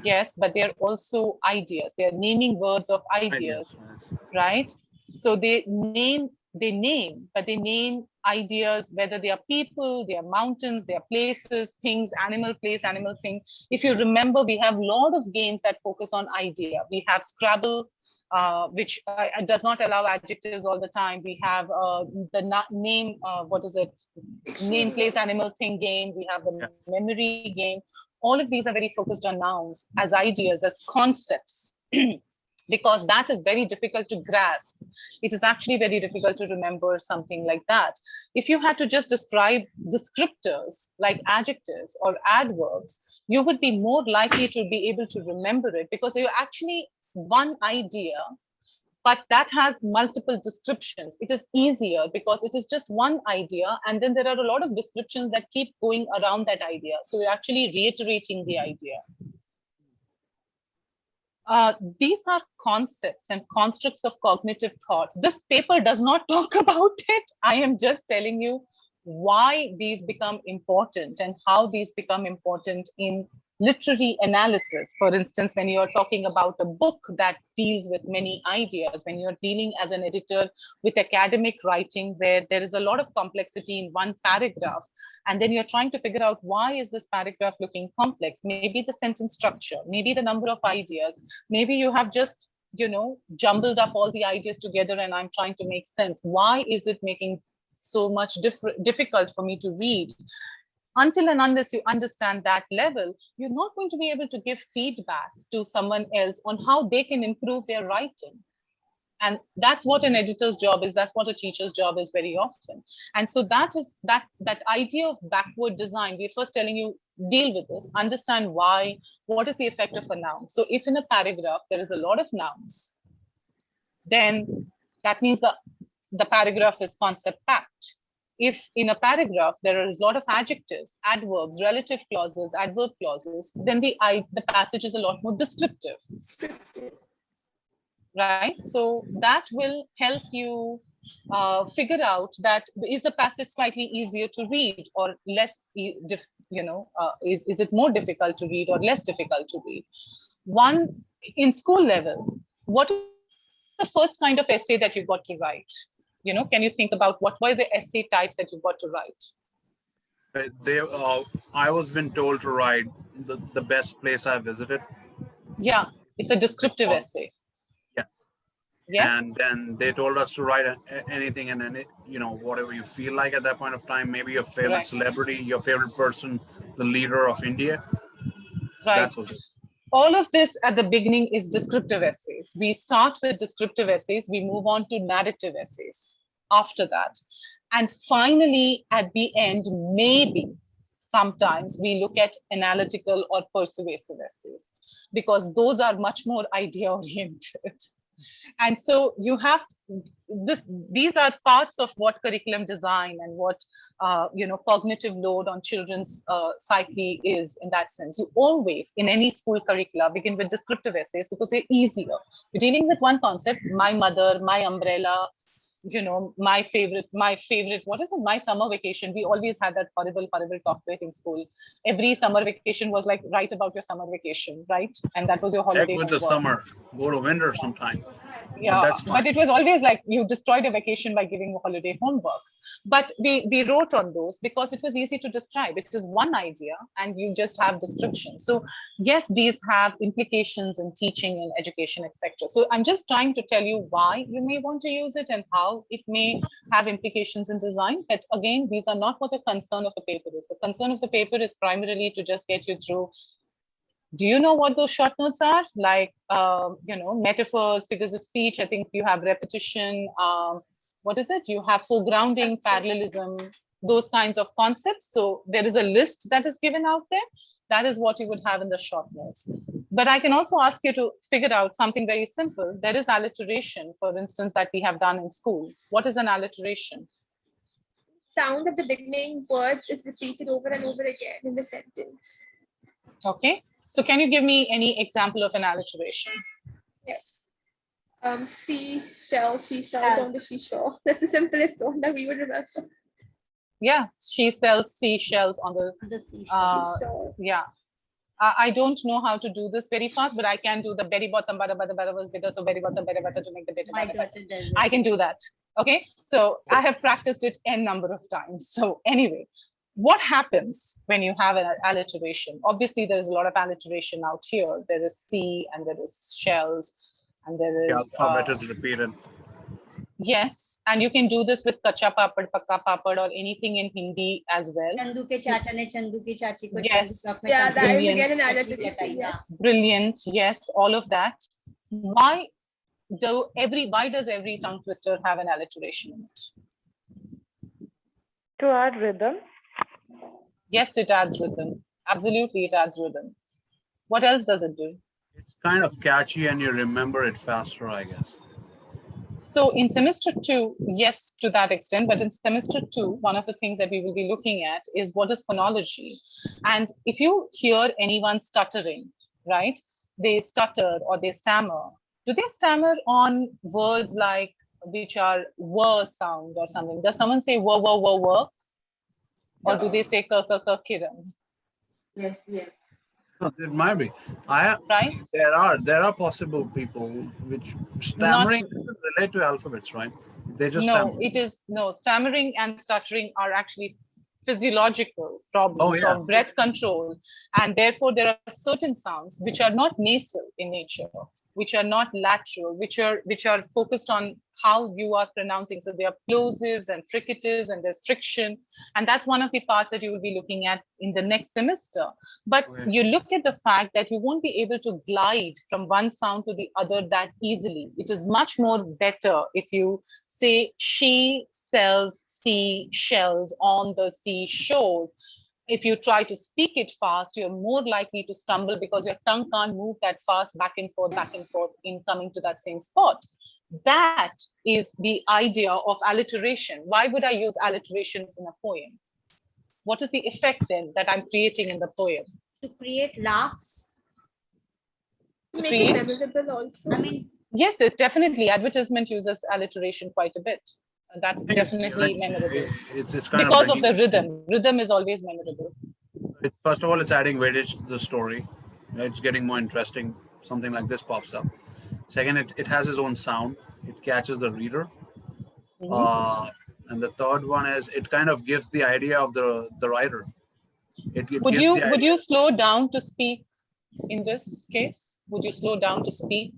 Speaker 1: Yes, but they're also ideas. They're naming words of ideas, right? So they name, but they name ideas, whether they are people, they are mountains, they are places, things, animal, place, animal, thing. If you remember, we have a lot of games that focus on idea. We have Scrabble, which does not allow adjectives all the time. We have the name, what is it? Name, place, animal, thing game. We have the memory game. All of these are very focused on nouns as ideas, as concepts. Because that is very difficult to grasp. It is actually very difficult to remember something like that. If you had to just describe descriptors like adjectives or adverbs, you would be more likely to be able to remember it, because you're actually one idea, but that has multiple descriptions. It is easier because it is just one idea, and then there are a lot of descriptions that keep going around that idea. So you're actually reiterating the idea. These are concepts and constructs of cognitive thought. This paper does not talk about it. I am just telling you why these become important and how these become important in literary analysis. For instance, when you're talking about a book that deals with many ideas, when you're dealing as an editor with academic writing, where there is a lot of complexity in one paragraph, and then you're trying to figure out, why is this paragraph looking complex? Maybe the sentence structure, maybe the number of ideas, maybe you have just, jumbled up all the ideas together and I'm trying to make sense. Why is it making so much difficult for me to read? Until and unless you understand that level, you're not going to be able to give feedback to someone else on how they can improve their writing. And that's what an editor's job is. That's what a teacher's job is very often. And so that is that idea of backward design. We're first telling you, deal with this, understand why, what is the effect of a noun. So if in a paragraph there is a lot of nouns, then that means the paragraph is concept packed. If in a paragraph there is a lot of adjectives, adverbs, relative clauses, adverb clauses, then the passage is a lot more descriptive. Right? So that will help you figure out that, is the passage slightly easier to read or less, is it more difficult to read or less difficult to read? One, in school level, what is the first kind of essay that you got to write? Can you think about what were the essay types that you got to write?
Speaker 5: I was been told to write the best place I visited.
Speaker 1: Yeah, it's a descriptive essay.
Speaker 5: Yes.
Speaker 1: Yes.
Speaker 5: And then they told us to write anything and whatever you feel like at that point of time. Maybe your favorite celebrity, your favorite person, the leader of India.
Speaker 1: Right. All of this at the beginning is descriptive essays. We start with descriptive essays. We move on to narrative essays after that. And finally, at the end, maybe sometimes we look at analytical or persuasive essays, because those are much more idea oriented. And so you have these are parts of what curriculum design and what cognitive load on children's psyche is in that sense. You always, in any school curricula, begin with descriptive essays because they're easier. You're dealing with one concept, my mother, my umbrella, my favorite, what is it? My summer vacation. We always had that horrible topic in school. Every summer vacation was like, write about your summer vacation, right? And that was your holiday.
Speaker 5: Heck with the summer, go to winter sometime.
Speaker 1: Yeah, but it was always like you destroyed a vacation by giving a holiday homework. But we wrote on those because it was easy to describe. It is one idea and you just have descriptions. So yes, these have implications in teaching and education, etc. So I'm just trying to tell you why you may want to use it and how it may have implications in design. But again, these are not what the concern of the paper is. The concern of the paper is primarily to just get you through. Do you know what those short notes are? Like, metaphors, figures of speech. I think you have repetition. What is it? You have foregrounding, parallelism, those kinds of concepts. So there is a list that is given out there. That is what you would have in the short notes. But I can also ask you to figure out something very simple. There is alliteration, for instance, that we have done in school. What is an alliteration?
Speaker 3: sound at the beginning words is repeated over and over again in the sentence.
Speaker 1: Okay. So can you give me any example of an alliteration?
Speaker 3: Yes. Seashells on the seashore. That's the simplest one that we would remember.
Speaker 1: Yeah, she sells seashells on the
Speaker 3: seashore.
Speaker 1: Yeah. I don't know how to do this very fast, but I can do the berry bottom butter was bitter, so berry bottom butter to make the bitter butter. I can do that. Okay, so I have practiced it n number of times. So anyway, what happens when you have an alliteration? Obviously, there is a lot of alliteration out here. There is sea and there is shells and there is
Speaker 5: alphabet is repeated.
Speaker 1: Yes, and you can do this with kacha papad, pakka papad, or anything in Hindi as well.
Speaker 2: Chandu ke chacha ne chandu ki chachi ko
Speaker 1: Yes.
Speaker 3: Yeah, that is again an alliteration. Yes.
Speaker 1: Brilliant. Yes, all of that. Why does every tongue twister have an alliteration in it?
Speaker 6: To add rhythm.
Speaker 1: Yes, it adds rhythm. Absolutely, it adds rhythm. What else does it do?
Speaker 5: It's kind of catchy and you remember it faster, I guess.
Speaker 1: So in semester 2, yes, to that extent, but in semester 2, one of the things that we will be looking at is what is phonology. And if you hear anyone stuttering, right, they stutter or they stammer, do they stammer on words like which are were sound or something? Does someone say were? Or do they say kiran?
Speaker 6: Yes, yes.
Speaker 5: It might be. Right? There are possible people which stammering doesn't relate to alphabets, right? They just
Speaker 1: stammering and stuttering are actually physiological problems of breath control, and therefore there are certain sounds which are not nasal in nature, which are not lateral, which are focused on how you are pronouncing. So there are plosives and fricatives and there's friction. And that's one of the parts that you will be looking at in the next semester. But you look at the fact that you won't be able to glide from one sound to the other that easily. It is much more better if you say she sells seashells on the seashore. If you try to speak it fast, you're more likely to stumble because your tongue can't move that fast back and forth in coming to that same spot. That is the idea of alliteration. Why would I use alliteration in a poem? What is the effect then that I'm creating in the poem?
Speaker 2: To create laughs.
Speaker 3: Make it memorable also.
Speaker 2: I mean,
Speaker 1: yes, it definitely. Advertisement uses alliteration quite a bit. And that's definitely memorable.
Speaker 5: It's kind
Speaker 1: because of the rhythm. Rhythm is always memorable.
Speaker 5: First of all, it's adding weightage to the story. It's getting more interesting. Something like this pops up. Second, it has its own sound. It catches the reader. And the third one is it kind of gives the idea of the writer.
Speaker 1: Would you slow down to speak in this case? Would you slow down to speak?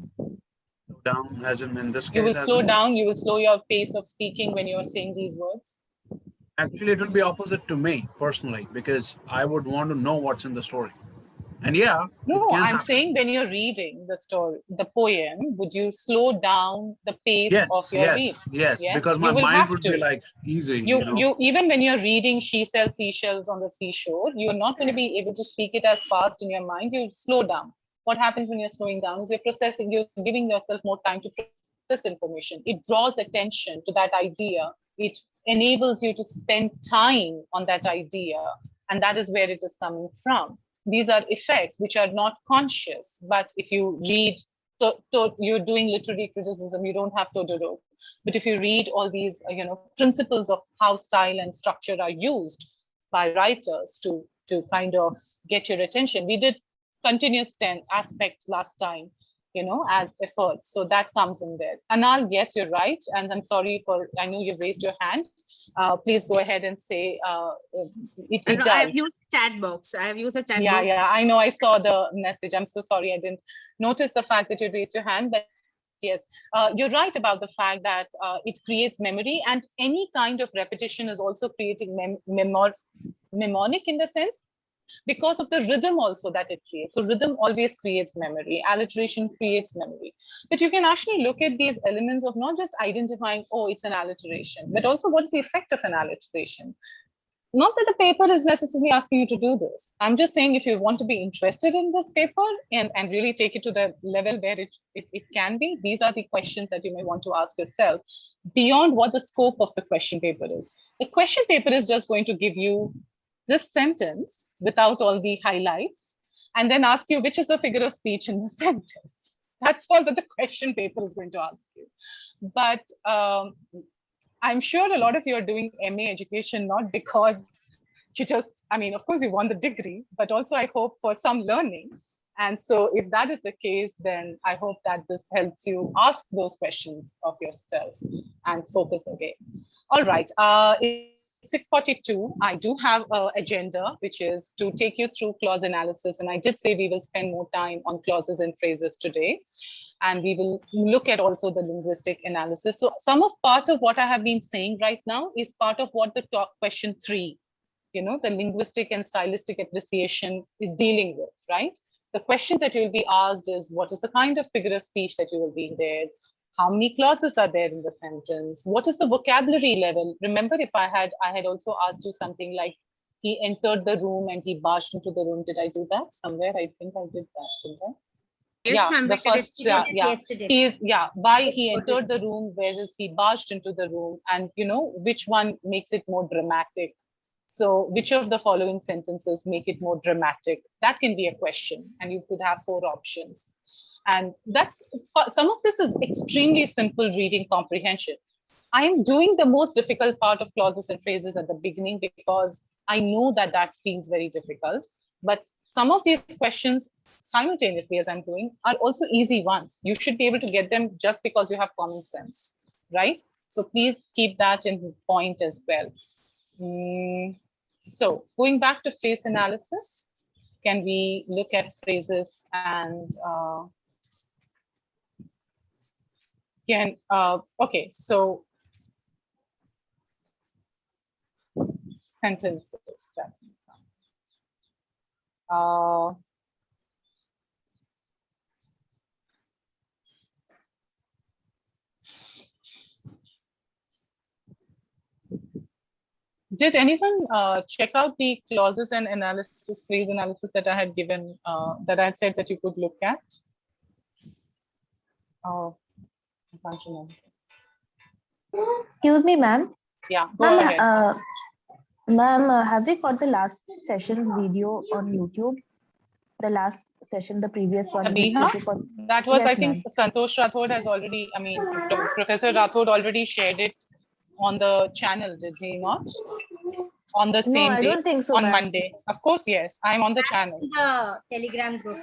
Speaker 5: Down as in this case?
Speaker 1: You will slow down. You will slow your pace of speaking when you're saying these words.
Speaker 5: Actually, it will be opposite to me personally because I would want to know what's in the story. And I'm
Speaker 1: saying when you're reading the story, the poem, would you slow down the pace of your read?
Speaker 5: Yes, because my mind would be like easy.
Speaker 1: You even when you're reading she sells seashells on the seashore, you're not going to be able to speak it as fast in your mind. You slow down. What happens when you're slowing down is you're giving yourself more time to process information. It draws attention to that idea. It enables you to spend time on that idea. And that is where it is coming from. These are effects which are not conscious, but if you read, you're doing literary criticism, you don't have Todorov. But if you read all these, principles of how style and structure are used by writers to kind of get your attention. We did continuous aspect last time, as efforts. So that comes in there. Anal, yes, you're right. And I'm sorry I know you've raised your hand. Please go ahead and say it does.
Speaker 7: I have used chat box. I have used a chat box.
Speaker 1: Yeah, I know. I saw the message. I'm so sorry. I didn't notice the fact that you raised your hand. But yes, you're right about the fact that it creates memory, and any kind of repetition is also creating mnemonic in the sense because of the rhythm also that it creates. So rhythm always creates memory. Alliteration creates memory. But you can actually look at these elements of not just identifying, oh, it's an alliteration, but also what is the effect of an alliteration? Not that the paper is necessarily asking you to do this. I'm just saying if you want to be interested in this paper and really take it to the level where it can be, these are the questions that you may want to ask yourself beyond what the scope of the question paper is. The question paper is just going to give you this sentence without all the highlights and then ask you which is the figure of speech in the sentence. That's all that the question paper is going to ask you. But I'm sure a lot of you are doing MA education, not because you just, I mean, of course you want the degree, but also I hope for some learning. And so if that is the case, then I hope that this helps you ask those questions of yourself and focus again. All right, it's 6:42. I do have an agenda, which is to take you through clause analysis. And I did say we will spend more time on clauses and phrases today. And we will look at also the linguistic analysis. So some of part of what I have been saying right now is part of what the question 3, the linguistic and stylistic appreciation is dealing with, right? The questions that you'll be asked is, what is the kind of figure of speech that you will be there? How many clauses are there in the sentence? What is the vocabulary level? Remember, if I had also asked you something like, he entered the room and he barged into the room. Did I do that somewhere? I think I did that, didn't I?
Speaker 7: Yes,
Speaker 1: yeah, the first, why he entered the room, where is he barged into the room, and which one makes it more dramatic. So which of the following sentences make it more dramatic? That can be a question, and you could have 4 options. And that's, some of this is extremely simple reading comprehension. I am doing the most difficult part of clauses and phrases at the beginning because I know that feels very difficult, but some of these questions simultaneously as I'm doing are also easy ones. You should be able to get them just because you have common sense, right? So please keep that in point as well. So going back to phrase analysis, can we look at phrases and okay, so sentences that did anyone check out the clauses and analysis, phrase analysis that I had given, that I had said that you could look at? Oh, I can't remember.
Speaker 8: Excuse me, ma'am.
Speaker 1: Yeah, go ahead.
Speaker 8: Ma'am, have we got the last session's video on YouTube? The last session, the previous one.
Speaker 1: That was, yes, I think Santosh Rathod has already, Professor Rathod already shared it on the channel, did he not? On the same day?
Speaker 8: I don't think so,
Speaker 1: on Monday. Of course, yes. I'm on the channel.
Speaker 2: The Telegram group.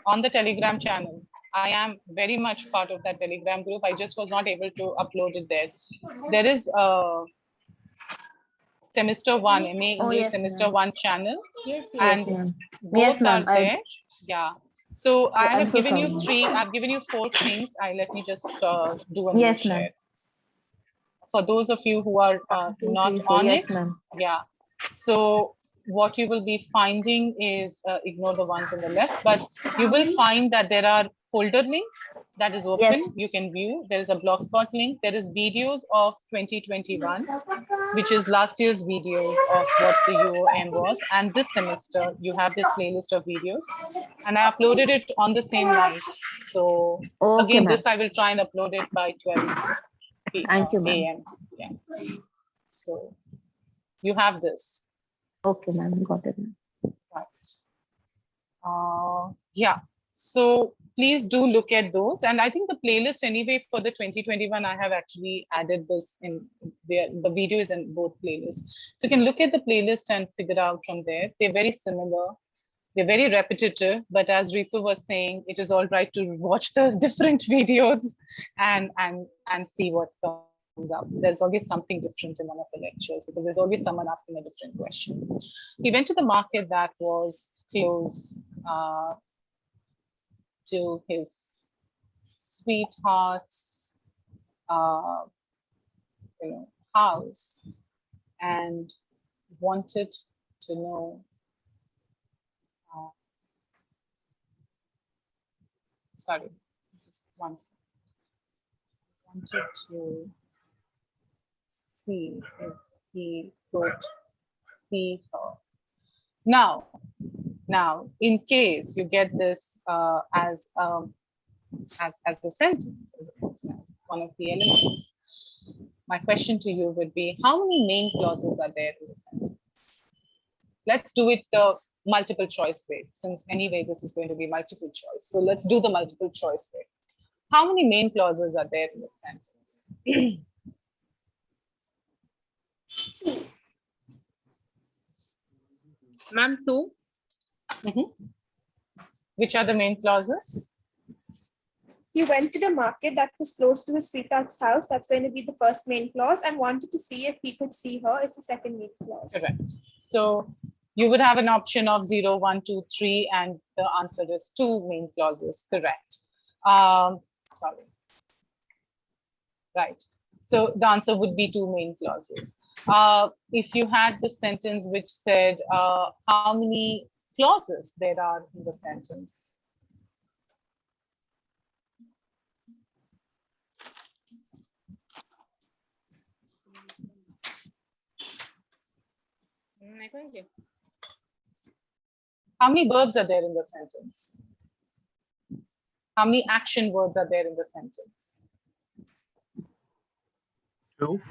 Speaker 1: On the Telegram channel. I am very much part of that Telegram group. I just was not able to upload it there. There is semester 1, MA English semester 1 channel.
Speaker 2: Yes,
Speaker 1: and both are there. Yeah. So I have given you 3. I've given you 4 things. Let me just do a new share. For those of you who are not on it. Yeah. So what you will be finding is, ignore the ones on the left, but you will find that there are folder link that is open. Yes. You can view. There is a Blogspot link. There is videos of 2021, which is last year's videos of what the UoM was. And this semester, you have this playlist of videos. And I uploaded it on the same night. So again, this I will try and upload it by 12 a.m. Yeah. So you have this.
Speaker 8: Okay, ma'am, got it.
Speaker 1: Right. Yeah. So please do look at those. And I think the playlist anyway for the 2021, I have actually added this in there. The video is in both playlists. So you can look at the playlist and figure out from there. They're very similar. They're very repetitive, but as Ritu was saying, it is all right to watch the different videos and see what comes up. There's always something different in one of the lectures because there's always someone asking a different question. He went to the market that was close to his sweetheart's house and wanted to know sorry, just one second. Wanted to see if he could see her. Now, in case you get this as a sentence, as one of the elements, my question to you would be, how many main clauses are there in the sentence? Let's do it the multiple choice way, since anyway this is going to be multiple choice. So let's do the multiple choice way. How many main clauses are there in the sentence?
Speaker 7: Ma'am, 2.
Speaker 1: Which are the main clauses?
Speaker 3: He went to the market that was close to his sweetheart's house. That's going to be the first main clause. And wanted to see if he could see her is the second main clause.
Speaker 1: Correct. So you would have an option of 0, 1, 2, 3, and the answer is 2 main clauses. Correct. Sorry. Right. So the answer would be 2 main clauses. If you had the sentence which said how many clauses there are in the sentence. How many verbs are there in the sentence? How many action words are there in the sentence?
Speaker 5: 2.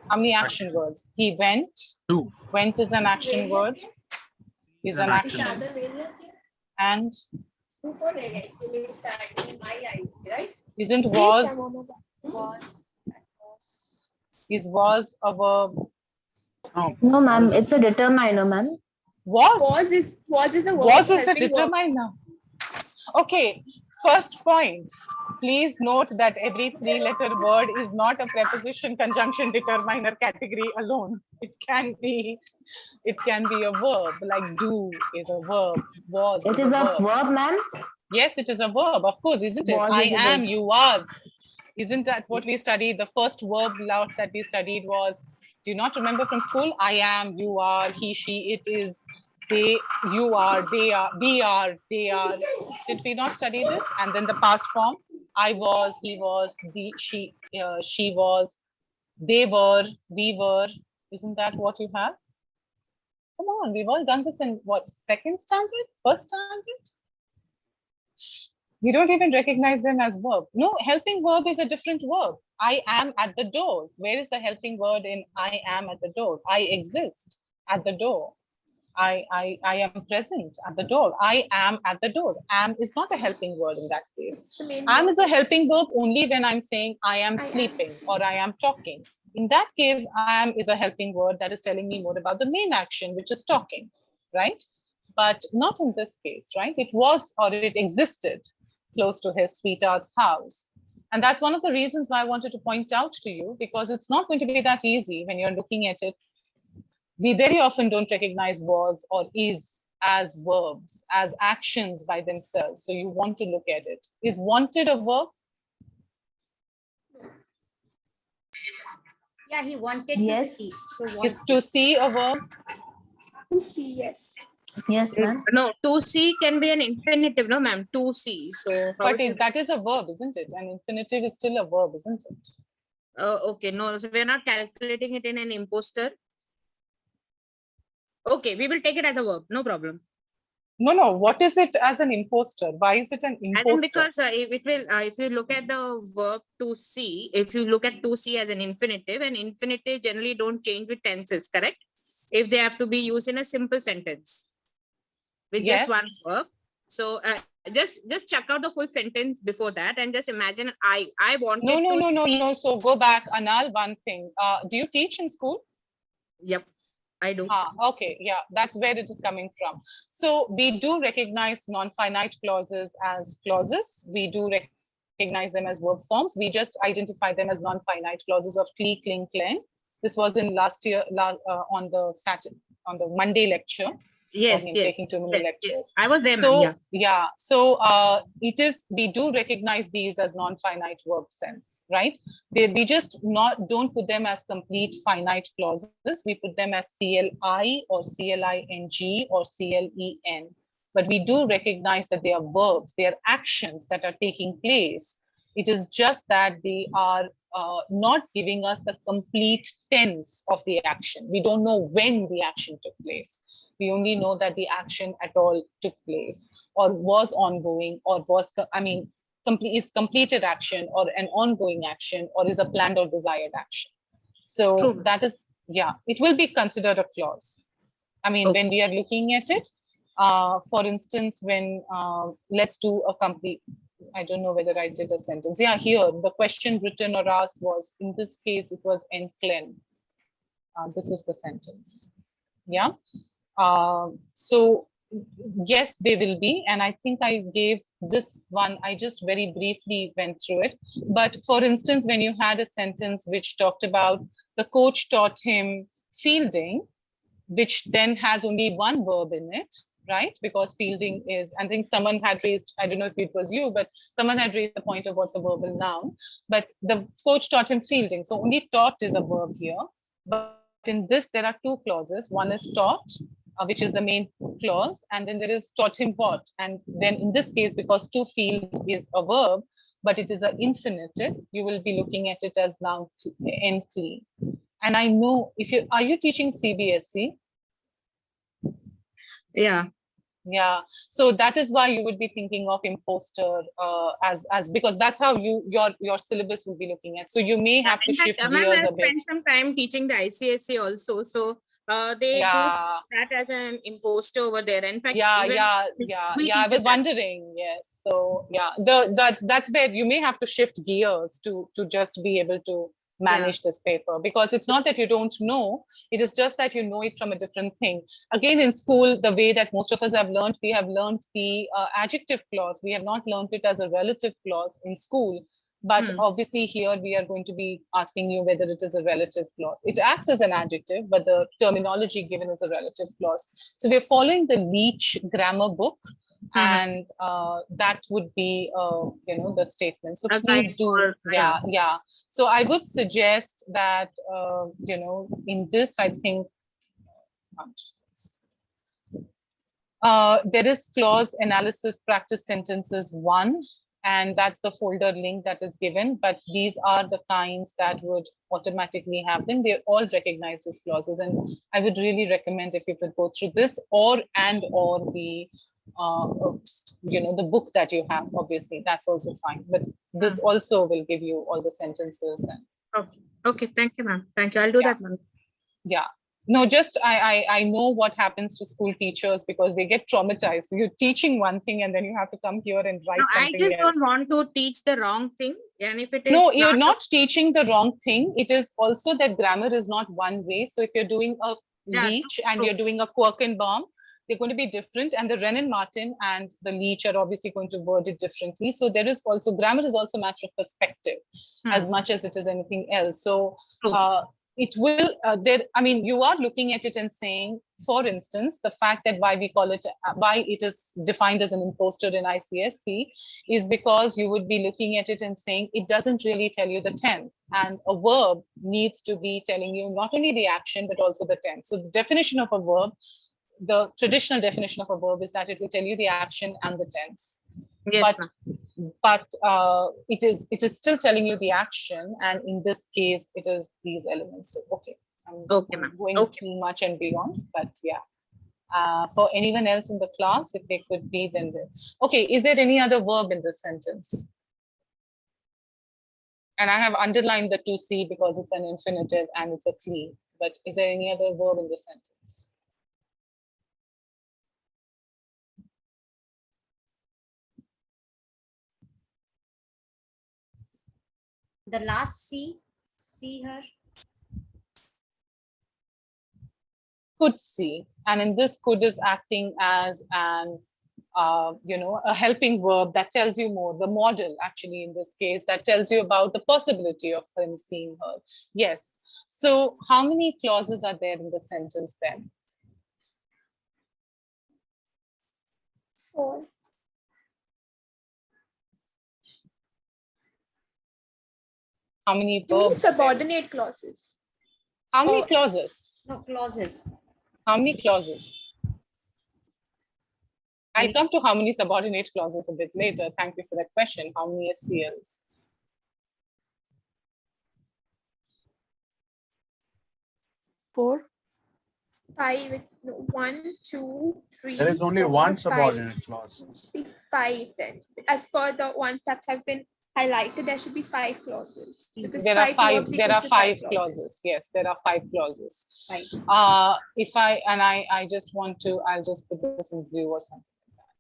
Speaker 1: How many action words? He went.
Speaker 5: 2.
Speaker 1: Went is an action word. Is an action. And isn't was. Is was a verb?
Speaker 5: Oh.
Speaker 8: No, ma'am, it's a determiner, ma'am.
Speaker 1: Was
Speaker 3: is a verb.
Speaker 1: Was is a determiner. Okay, first point. Please note that every 3-letter word is not a preposition, conjunction, determiner category alone. It can be a verb, like do is a verb, was.
Speaker 8: It is a verb, ma'am?
Speaker 1: Yes, it is a verb, of course, isn't it? I am, you are. Isn't that what we studied? The first verb lot that we studied was, do you not remember from school? I am, you are, he, she, it is, they, you are, they are, we are, they are. Did we not study this? And then the past form, I was, he was, she was, they were, we were. Isn't that what you have? Come on, we've all done this in what, second standard, first standard? We don't even recognize them as verb. No, helping verb is a different verb. I am at the door. Where is the helping word in I am at the door? I exist at the door. I am present at the door. I am at the door. Am is not a helping word in that case. Am is a helping verb only when I'm saying I am sleeping or I am talking. In that case, am is a helping word that is telling me more about the main action, which is talking, right? But not in this case, right? It was or it existed close to his sweetheart's house. And that's one of the reasons why I wanted to point out to you, because it's not going to be that easy when you're looking at it. We very often don't recognize was or is as verbs, as actions by themselves. So you want to look at it. Is wanted a verb?
Speaker 2: Yeah, he wanted
Speaker 8: to
Speaker 2: see. So
Speaker 1: is to see a verb?
Speaker 3: To see, yes.
Speaker 8: Yes, ma'am.
Speaker 7: No, to see can be an infinitive, no, ma'am. To see. So,
Speaker 1: but that is a verb, isn't it? An infinitive is still a verb, isn't it?
Speaker 7: Okay, no, so we're not calculating it in an imposter. Okay, we will take it as a verb, no problem.
Speaker 1: No. What is it as an imposter? Why is it an imposter?
Speaker 7: And because it will, if you look at the verb to see, if you look at to see as an infinitive, and infinitive generally don't change with tenses, correct? If they have to be used in a simple sentence with just one verb. So just check out the full sentence before that and just imagine I wanted
Speaker 1: No. So go back, Anal, one thing. Do you teach in school?
Speaker 7: Yep, I do.
Speaker 1: Okay, yeah, that's where it is coming from. So we do recognize non-finite clauses as clauses. We do recognize them as verb forms. We just identify them as non-finite clauses of cli, cling, clang. This was in last year on the Monday lecture.
Speaker 7: Yes,
Speaker 1: taking 2 minute lectures.
Speaker 7: Yes. I was there.
Speaker 1: So it is, we do recognize these as non-finite verb sense, right? We just don't put them as complete finite clauses. We put them as CLI or CLING or CLEN. But we do recognize that they are verbs, they are actions that are taking place. It is just that they are not giving us the complete tense of the action. We don't know when the action took place. We only know that the action at all took place, or was ongoing, or was, is completed action, or an ongoing action, or is a planned or desired action. So
Speaker 7: True.
Speaker 1: that is, yeah, it will be considered a clause. When we are looking at it, for instance, when let's do a complete, I don't know whether I did a sentence. Yeah, here the question written or asked was, in this case, it was enclen. This is the sentence. Yeah. So yes, they will be. And I think I gave this one, I just very briefly went through it. But for instance, when you had a sentence which talked about the coach taught him fielding, which then has only one verb in it, right? Because fielding is, I think someone had raised, I don't know if it was you, but someone had raised the point of what's a verbal noun, but the coach taught him fielding. So only taught is a verb here. But in this, there are two clauses. One is taught, which is the main clause, and then there is taught him what. And then in this case, because to field is a verb, but it is an infinitive, you will be looking at it as noun enclen. And I know are you teaching CBSE?
Speaker 7: Yeah.
Speaker 1: Yeah, so that is why you would be thinking of imposter as because that's how your syllabus will be looking at. So you may have to shift gears a bit.
Speaker 7: I spent some time teaching the ICSE also, so they do that as an imposter over there. In fact,
Speaker 1: I was wondering. Yes, so yeah, that's where you may have to shift gears to just be able to manage this paper, because it's not that you don't know, it is just that you know it from a different thing. Again, in school, the way that most of us have learned, we have learned the adjective clause. We have not learned it as a relative clause in school. But obviously here we are going to be asking you whether it is a relative clause. It acts as an adjective, but the terminology given is a relative clause. So we're following the Leach grammar book, and that would be the statement. So please do, yeah. So I would suggest that in this, I think there is clause analysis practice sentences 1, and that's the folder link that is given. But these are the kinds that would automatically have them. They're all recognized as clauses, and I would really recommend if you could go through this or the the book that you have. Obviously, that's also fine. But this also will give you all the sentences. And
Speaker 7: okay. Thank you, ma'am. Thank you. I'll do that, ma'am.
Speaker 1: Yeah. No, just I know what happens to school teachers, because they get traumatized. You're teaching one thing and then you have to come here and write something else.
Speaker 7: I just don't want to teach the wrong thing. And if it is
Speaker 1: you're not teaching the wrong thing. It is also that grammar is not one way. So if you're doing a Leach and you're doing a Quirkenbaum, they're going to be different. And the Renan Martin and the Leach are obviously going to word it differently. So there is also, grammar is also a matter of perspective as much as it is anything else. So it will, you are looking at it and saying, for instance, the fact that why it is defined as an imposter in ICSE is because you would be looking at it and saying, it doesn't really tell you the tense. And a verb needs to be telling you not only the action, but also the tense. So the definition of a verb, the traditional definition of a verb is that it will tell you the action and the tense.
Speaker 7: Yes,
Speaker 1: but it is still telling you the action, and in this case it is these elements. So I'm going too much and beyond, but yeah, for anyone else in the class, if they could be, then is there any other verb in this sentence? And I have underlined the to see because it's an infinitive and it's a clean, but is there any other verb in the sentence?
Speaker 2: The last see her.
Speaker 1: Could see, and in this, could is acting as an a helping verb that tells you more. The model, actually, in this case, that tells you about the possibility of him seeing her. Yes. So, how many clauses are there in the sentence then?
Speaker 3: 4.
Speaker 1: How many
Speaker 3: subordinate clauses?
Speaker 1: How many clauses?
Speaker 2: No, clauses.
Speaker 1: How many clauses? I'll come to how many subordinate clauses a bit later. Thank you for that question. How many SCLs?
Speaker 9: 4.
Speaker 3: 5. No, 1, 2, 3.
Speaker 5: There is only
Speaker 3: 4,
Speaker 5: one
Speaker 3: 5.
Speaker 5: subordinate clause.
Speaker 3: It should be 5 then. As per the ones that have been highlighted, there should be 5 clauses. Because
Speaker 1: There are five.
Speaker 3: verbs
Speaker 1: There are
Speaker 3: equals to
Speaker 1: 5
Speaker 3: clauses.
Speaker 1: clauses. Yes, there are 5 clauses.
Speaker 2: Right.
Speaker 1: If I just want to, I'll just put this in blue or something like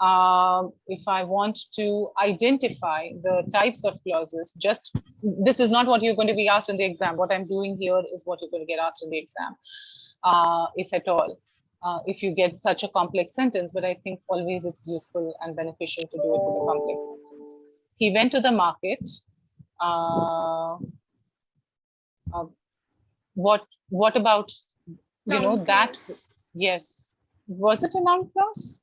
Speaker 1: that. If I want to identify the types of clauses, just this is not what you're going to be asked in the exam. What I'm doing here is what you're going to get asked in the exam, if at all. If you get such a complex sentence, but I think always it's useful and beneficial to do it with a complex sentence. He went to the market. What about, you know, that? Yes. Was it a noun clause?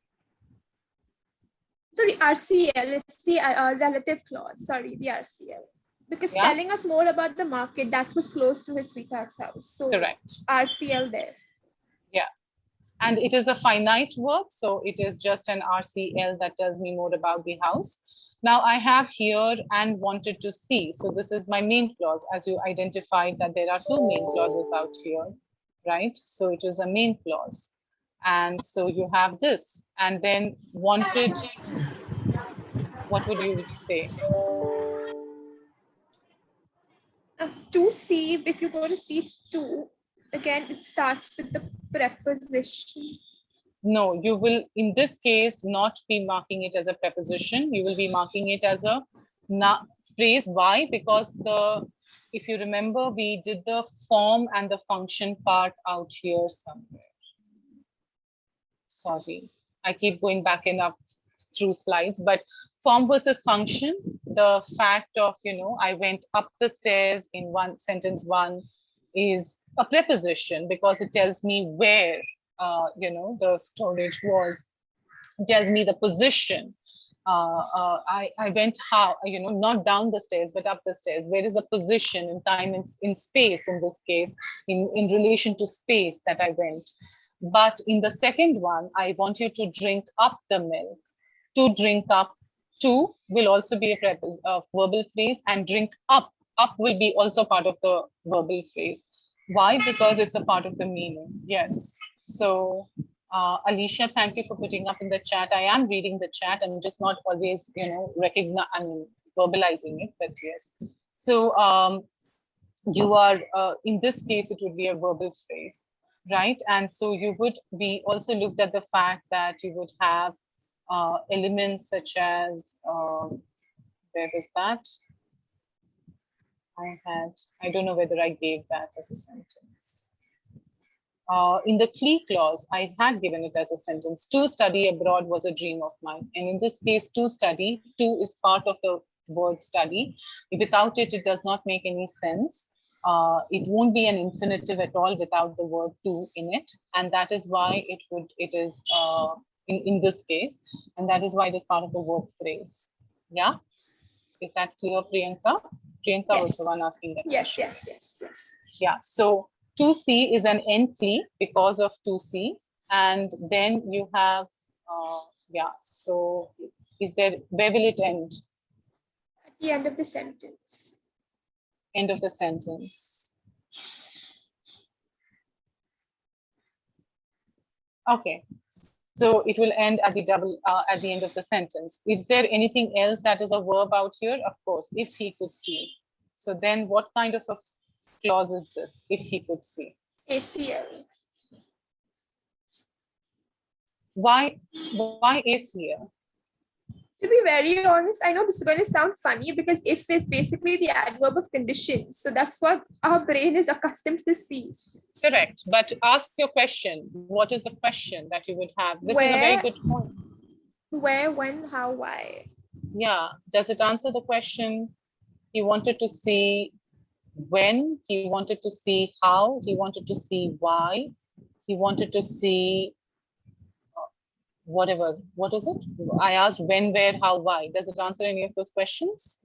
Speaker 3: Sorry, RCL, it's the relative clause. Sorry, the RCL. Because
Speaker 1: Yeah.
Speaker 3: telling us more about the market that was close to his sweetheart's house. So
Speaker 1: Correct.
Speaker 3: RCL there.
Speaker 1: Yeah. And it is a finite verb, so it is just an RCL that tells me more about the house. Now I have here and wanted to see. So this is my main clause, as you identified that there are 2 main clauses out here, right? So it is a main clause. And so you have this, and then wanted, what would you say?
Speaker 3: 2C, if you go to C2, again, it starts with the preposition.
Speaker 1: No, you will, in this case, not be marking it as a preposition. You will be marking it as a phrase. Why? Because if you remember, we did the form and the function part out here somewhere. Sorry, I keep going back and up through slides, but form versus function, the fact of, you know, I went up the stairs in sentence 1 is a preposition because it tells me where, you know, the storage was, it tells me the position. I went how, you know, not down the stairs, but up the stairs. Where is the position in time and in space, in this case, in relation to space that I went. But in the second one, I want you to drink up the milk. To drink up, to will also be a verbal phrase, and drink up will be also part of the verbal phrase. Why? Because it's a part of the meaning. Yes. So Alicia, thank you for putting up in the chat. I am reading the chat. I'm just not always, you know, verbalizing it, but yes. So you are, in this case, it would be a verbal phrase, right? And so you would be also looked at the fact that you would have elements such as, where was that? I don't know whether I gave that as a sentence. In the CLE clause, I had given it as a sentence. To study abroad was a dream of mine. And in this case, to study, to is part of the word study. Without it, it does not make any sense. It won't be an infinitive at all without the word to in it. And that is why it is in this case. And that is why it is part of the verb phrase. Yeah. Is that clear, Priyanka? Priyanka
Speaker 3: Yes.
Speaker 1: was the one asking that.
Speaker 3: Yes.
Speaker 1: Yeah, so 2C is an end CLE because of 2C. And then you have, yeah, so where will it end?
Speaker 3: At the end of the sentence.
Speaker 1: End of the sentence. Okay, so it will end at at the end of the sentence. Is there anything else that is a verb out here? Of course, if he could see. So then what kind of a clause is this, if he could see?
Speaker 3: ACL.
Speaker 1: Why ACL?
Speaker 3: To be very honest, I know this is going to sound funny because if is basically the adverb of condition. So that's what our brain is accustomed to see.
Speaker 1: Correct. But ask your question. What is the question that you would have? This is a very good point.
Speaker 3: Where, when, how, why?
Speaker 1: Yeah. Does it answer the question? He wanted to see when, he wanted to see how, he wanted to see why, he wanted to see whatever. What is it? I asked when, where, how, why. Does it answer any of those questions?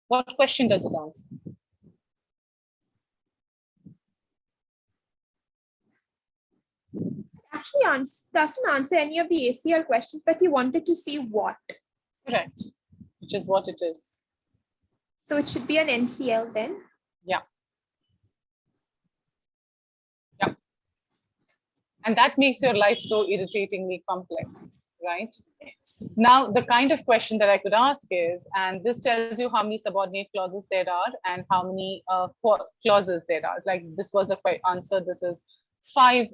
Speaker 1: What question does it answer?
Speaker 3: Actually, doesn't answer any of the ACL questions, but he wanted to see what.
Speaker 1: Correct, which is what it is.
Speaker 3: So it should be an NCL then.
Speaker 1: Yeah. Yeah. And that makes your life so irritatingly complex, right? Now, the kind of question that I could ask is, and this tells you how many subordinate clauses there are and how many clauses there are. Like this was a answer. This is 5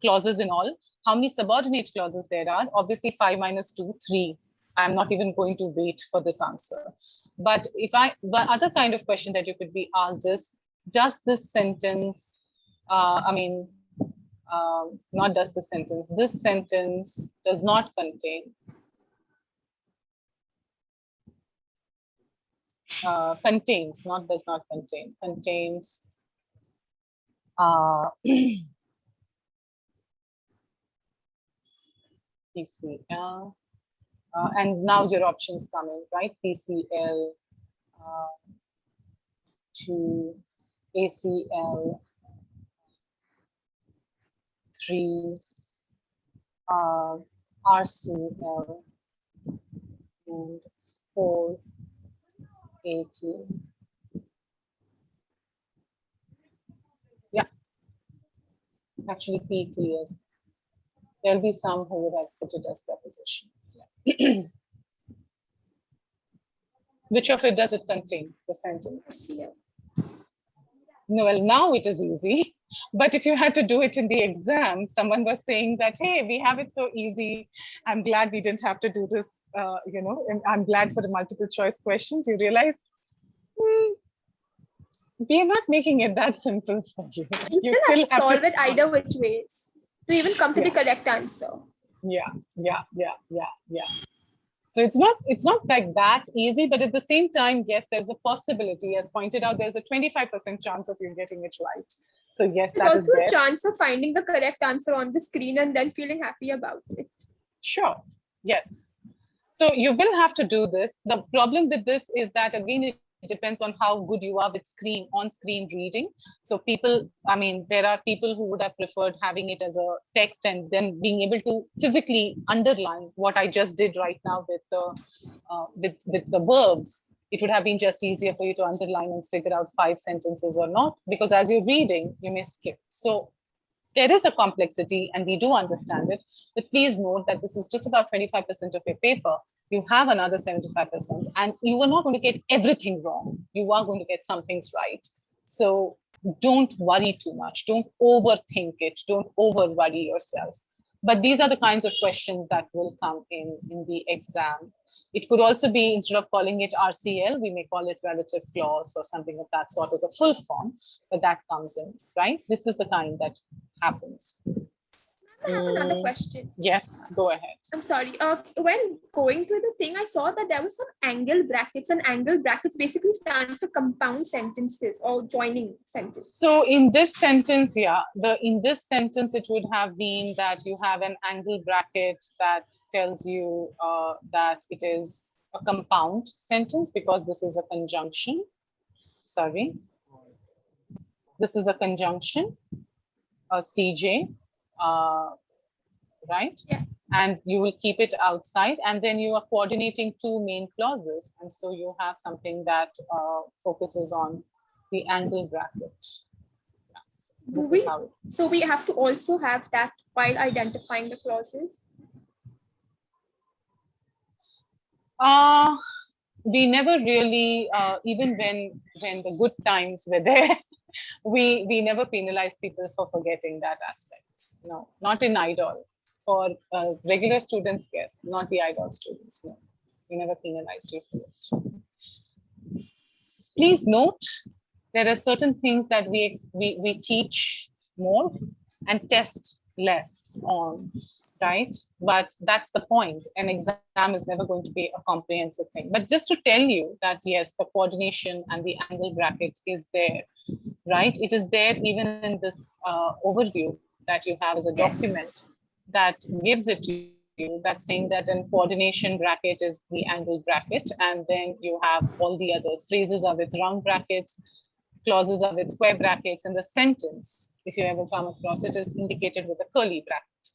Speaker 1: clauses in all. How many subordinate clauses there are? Obviously 5 minus 2, 3. I'm not even going to wait for this answer. But the other kind of question that you could be asked is, does this sentence, not does the sentence, this sentence does not contain contains, not does not contain, contains PCL, and now your options come in, right? PCL to ACL 3, RCL, and 4, AQ. Yeah, actually P clears. There'll be some who would have put it as preposition. Yeah. Which of it does it contain, the sentence? No, well, now it is easy. But if you had to do it in the exam, someone was saying that, hey, we have it so easy. I'm glad we didn't have to do this, and I'm glad for the multiple choice questions. You realize, we are not making it that simple for you.
Speaker 3: You still have to solve it either which ways to even come to the correct answer.
Speaker 1: Yeah. So it's not like that easy, but at the same time, yes, there's a possibility. As pointed out, there's a 25% chance of you getting it right. So yes,
Speaker 3: there's also a chance of finding the correct answer on the screen and then feeling happy about it.
Speaker 1: Sure. Yes. So you will have to do this. The problem with this is that, again, it depends on how good you are with on-screen reading. So there are people who would have preferred having it as a text and then being able to physically underline what I just did right now with the verbs. It would have been just easier for you to underline and figure out 5 sentences or not, because as you're reading, you may skip. So there is a complexity and we do understand it, but please note that this is just about 25% of your paper. You have another 75%, and you are not going to get everything wrong. You are going to get some things right. So don't worry too much. Don't overthink it. Don't over worry yourself. But these are the kinds of questions that will come in the exam. It could also be, instead of calling it RCL, we may call it relative clause or something of that sort as a full form, but that comes in, right? This is the kind that happens.
Speaker 3: I have another question.
Speaker 1: Yes, go ahead.
Speaker 3: I'm sorry. When going through the thing, I saw that there was some angle brackets, and angle brackets basically stand for compound sentences or joining sentences.
Speaker 1: So in this sentence, in this sentence, it would have been that you have an angle bracket that tells you that it is a compound sentence because this is a conjunction. Sorry. This is a conjunction, a CJ. Right?
Speaker 3: Yeah.
Speaker 1: And you will keep it outside, and then you are coordinating 2 main clauses, and so you have something that focuses on the angle bracket.
Speaker 3: So we have to also have that while identifying the clauses?
Speaker 1: We never really, even when the good times were there, we never penalize people for forgetting that aspect. No, not in IDOL. For regular students, yes, not the IDOL students. No, we never penalized you for it. Please note, there are certain things that we teach more and test less on, right? But that's the point. An exam is never going to be a comprehensive thing. But just to tell you that, yes, the coordination and the angle bracket is there, right? It is there even in this overview that you have as a document that gives it to you, that's saying that an coordination bracket is the angle bracket, and then you have all the others. Phrases are with round brackets, clauses are with square brackets, and the sentence, if you ever come across it, is indicated with a curly bracket.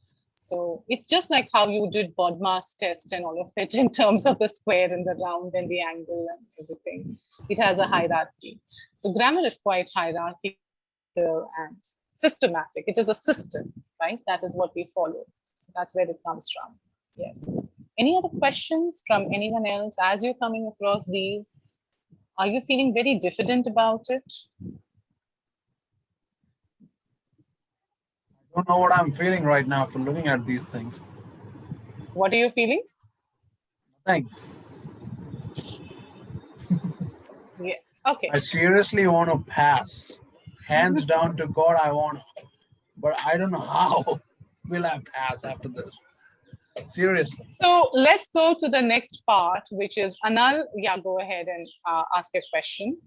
Speaker 1: So it's just like how you did BODMAS test and all of it in terms of the square and the round and the angle and everything. It has a hierarchy. So grammar is quite hierarchical and systematic. It is a system, right? That is what we follow. So that's where it comes from. Yes. Any other questions from anyone else as you're coming across these? Are you feeling very diffident about it?
Speaker 5: I don't know what I'm feeling right now for looking at these things.
Speaker 1: What are you feeling?
Speaker 5: Thanks.
Speaker 1: Yeah. Okay.
Speaker 5: I seriously want to pass. Hands down to God, I want to. But I don't know how will I pass after this. Seriously.
Speaker 1: So let's go to the next part, which is Anal. Yeah, go ahead and ask a question.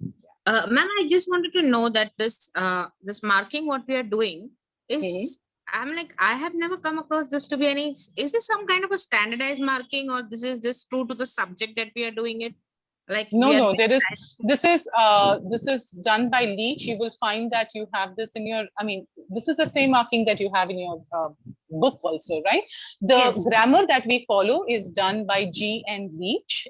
Speaker 7: Ma'am, I just wanted to know that this marking what we are doing is, I'm like, I have never come across this to be any, is this some kind of a standardized marking, or this is just true to the subject that we are doing it? Like
Speaker 1: no, this is done by Leach. You will find that you have this in your, I mean, this is the same marking that you have in your book also, right? The grammar that we follow is done by G and Leach,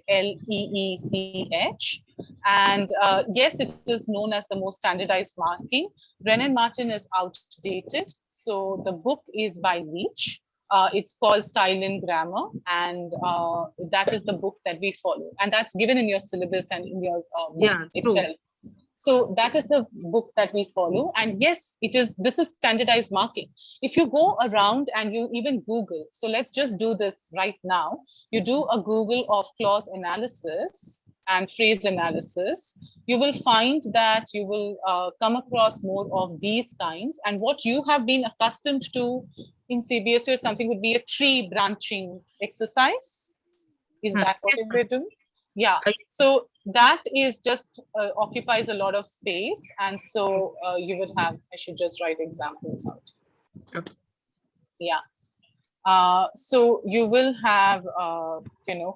Speaker 1: Leech. And yes, it is known as the most standardized marking. Brennan Martin is outdated. So the book is by Leach. It's called Style in Grammar, and that is the book that we follow, and that's given in your syllabus and in your book itself. True. So that is the book that we follow, and yes, this is standardized marking. If you go around and you even Google, so let's just do this right now. You do a Google of clause analysis and phrase analysis, you will find that you will come across more of these kinds, and what you have been accustomed to in CBSE or something would be a tree branching exercise. Is that what we're doing? Yeah, so that is just occupies a lot of space, and so you would have, I should just write examples out. Okay. Yeah. So you will have,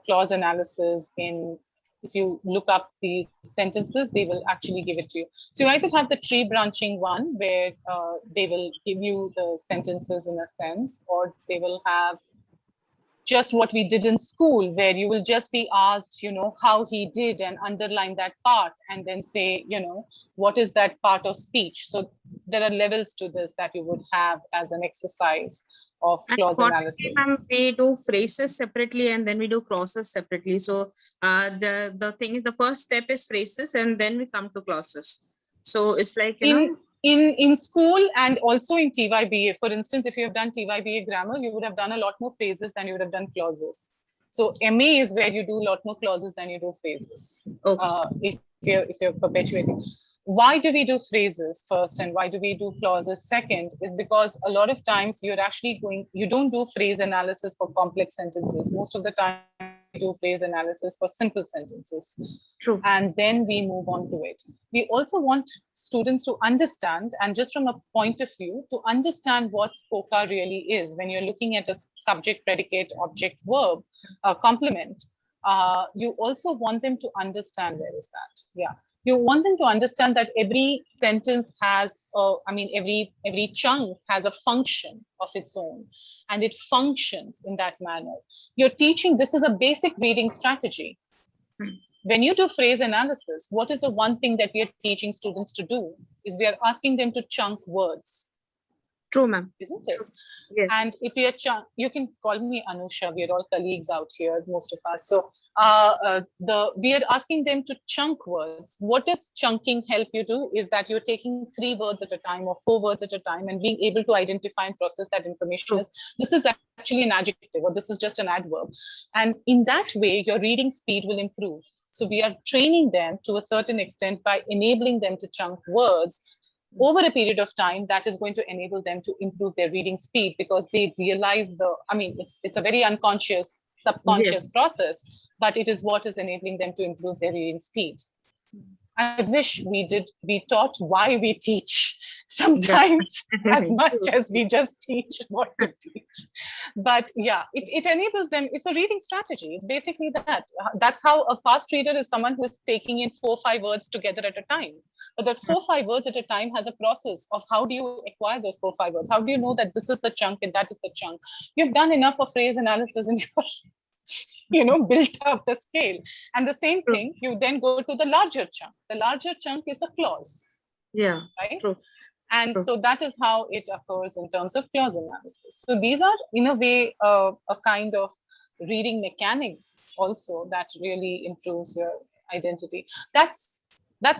Speaker 1: clause analysis in, if you look up these sentences, they will actually give it to you. So you either have the tree branching one where they will give you the sentences in a sense, or they will have just what we did in school, where you will just be asked, how he did, and underline that part, and then say, what is that part of speech? So there are levels to this that you would have as an exercise of clause analysis.
Speaker 7: We do phrases separately and then we do clauses separately. So the thing is, the first step is phrases and then we come to clauses. So it's like,
Speaker 1: in school and also in TYBA, for instance, if you have done TYBA grammar, you would have done a lot more phrases than you would have done clauses. So MA is where you do a lot more clauses than you do phrases. Okay. If you're perpetuating. Why do we do phrases first and why do we do clauses second is because a lot of times you don't do phrase analysis for complex sentences. Most of the time we do phrase analysis for simple sentences.
Speaker 7: True.
Speaker 1: And then we move on to it. We also want students to understand, and just from a point of view, to understand what SPOCA really is. When you're looking at a subject, predicate, object, verb, complement, you also want them to understand where is that. Yeah. You want them to understand that every sentence has, every chunk has a function of its own, and it functions in that manner. You're teaching, this is a basic reading strategy. When you do phrase analysis, what is the one thing that we are teaching students to do is we are asking them to chunk words.
Speaker 7: True, ma'am.
Speaker 1: Isn't it?
Speaker 7: True. Yes.
Speaker 1: And if you're you can call me Anusha. We're all colleagues out here, most of us. So we are asking them to chunk words. What does chunking help you do is that you're taking 3 words at a time or 4 words at a time and being able to identify and process that information as this is actually an adjective or this is just an adverb. And in that way, your reading speed will improve. So we are training them to a certain extent by enabling them to chunk words over a period of time. That is going to enable them to improve their reading speed because they realize it's a very unconscious, subconscious process, but it is what is enabling them to improve their reading speed. I wish we taught why we teach sometimes as much as we just teach what to teach. But yeah, it enables them. It's a reading strategy. It's basically that. That's how a fast reader is someone who is taking in 4 or 5 words together at a time. But that 4 or 5 words at a time has a process of how do you acquire those 4 or 5 words? How do you know that this is the chunk and that is the chunk? You've done enough of phrase analysis in your built up the scale. And the same thing, you then go to the larger chunk. The larger chunk is the clause.
Speaker 7: Yeah.
Speaker 1: Right.
Speaker 7: True.
Speaker 1: And so that is how it occurs in terms of clause analysis. So these are, in a way, a kind of reading mechanic also that really improves your identity. That's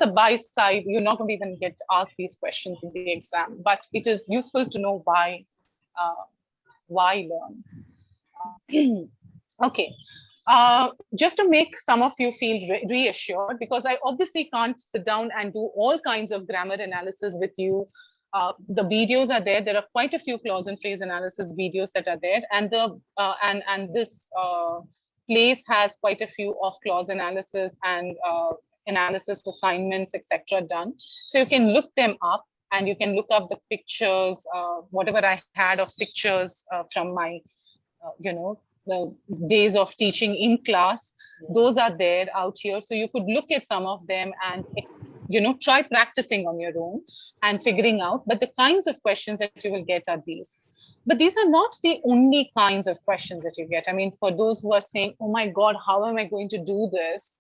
Speaker 1: a by side. You're not going to even get asked these questions in the exam, but it is useful to know why learn. Okay. Just to make some of you feel reassured, because I obviously can't sit down and do all kinds of grammar analysis with you. The videos are there. There are quite a few clause and phrase analysis videos that are there, and this place has quite a few of clause analysis and analysis assignments, etc. done. So you can look them up, and you can look up the pictures, whatever I had of pictures from my, the days of teaching in class. Those are there out here. So you could look at some of them and, try practicing on your own and figuring out. But the kinds of questions that you will get are these. But these are not the only kinds of questions that you get. I mean, for those who are saying, oh my God, how am I going to do this?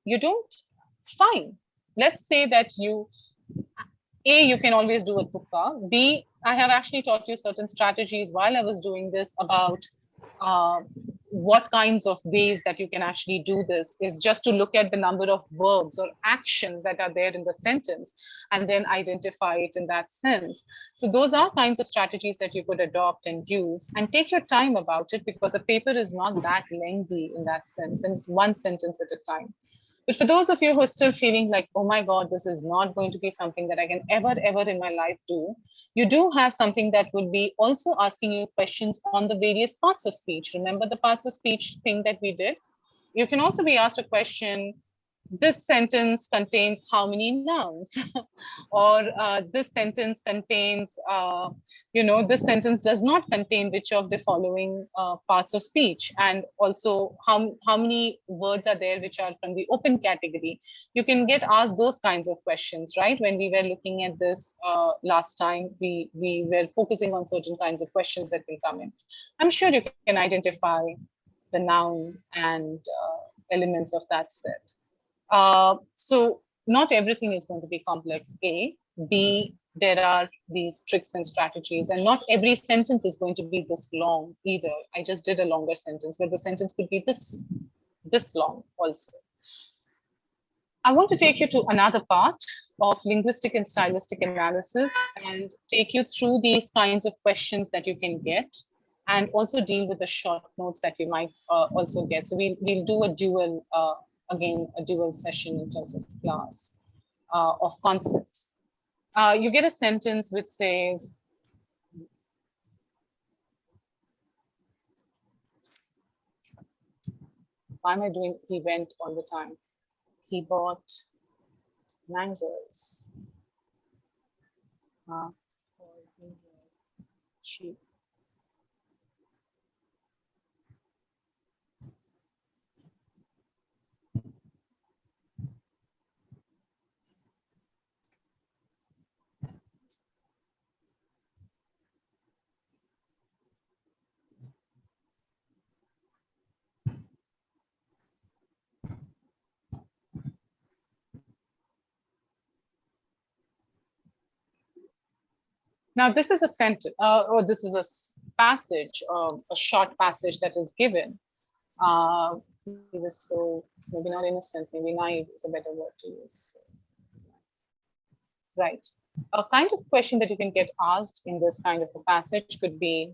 Speaker 1: You don't? Fine. Let's say that you can always do a tukka. B, I have actually taught you certain strategies while I was doing this about what kinds of ways that you can actually do this is just to look at the number of verbs or actions that are there in the sentence and then identify it in that sense. So those are kinds of strategies that you could adopt and use, and take your time about it, because a paper is not that lengthy in that sense, and it's one sentence at a time. But for those of you who are still feeling like, oh my God, this is not going to be something that I can ever in my life do, you do have something that would be also asking you questions on the various parts of speech. Remember the parts of speech thing that we did? You can also be asked a question, this sentence contains how many nouns? Or this sentence contains, this sentence does not contain which of the following parts of speech? And also how many words are there which are from the open category? You can get asked those kinds of questions, right? When we were looking at this last time, we were focusing on certain kinds of questions that will come in. I'm sure you can identify the noun and elements of that set. So not everything is going to be complex, A. B, there are these tricks and strategies, and not every sentence is going to be this long either. I just did a longer sentence, but the sentence could be this long also. I want to take you to another part of linguistic and stylistic analysis and take you through these kinds of questions that you can get, and also deal with the short notes that you might also get. So we'll do a dual again, a dual session in terms of class of concepts. You get a sentence which says, why am I doing he went all the time? He bought mangoes. Cheap. Now, this is a sentence, or this is a passage, a short passage that is given. He was so, maybe not innocent, maybe naive is a better word to use. Right. A kind of question that you can get asked in this kind of a passage could be,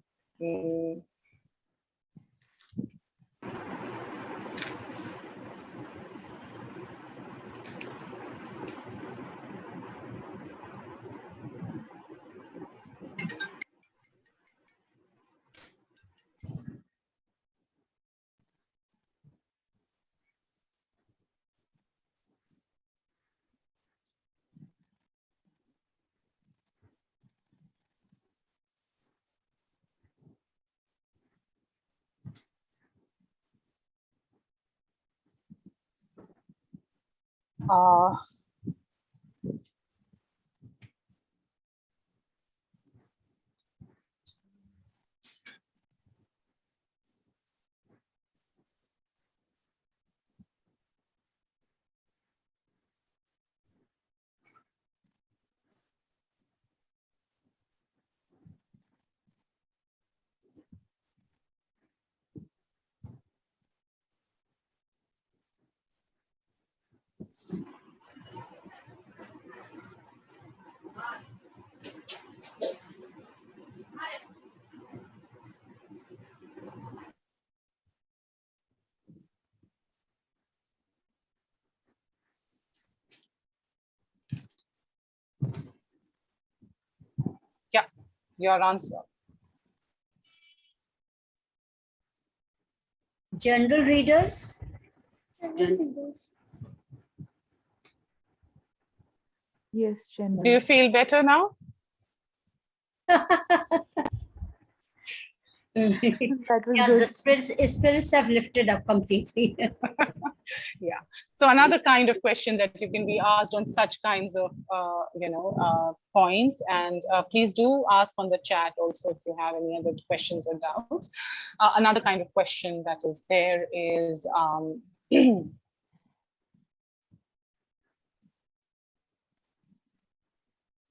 Speaker 1: Yeah, your answer.
Speaker 2: General readers.
Speaker 8: Yes, general.
Speaker 1: Do you feel better now?
Speaker 8: That was
Speaker 2: Yes,
Speaker 8: good.
Speaker 2: the spirits have lifted up completely.
Speaker 1: Yeah. So another kind of question that you can be asked on such kinds of, points, and please do ask on the chat also if you have any other questions or doubts. Another kind of question that is there is,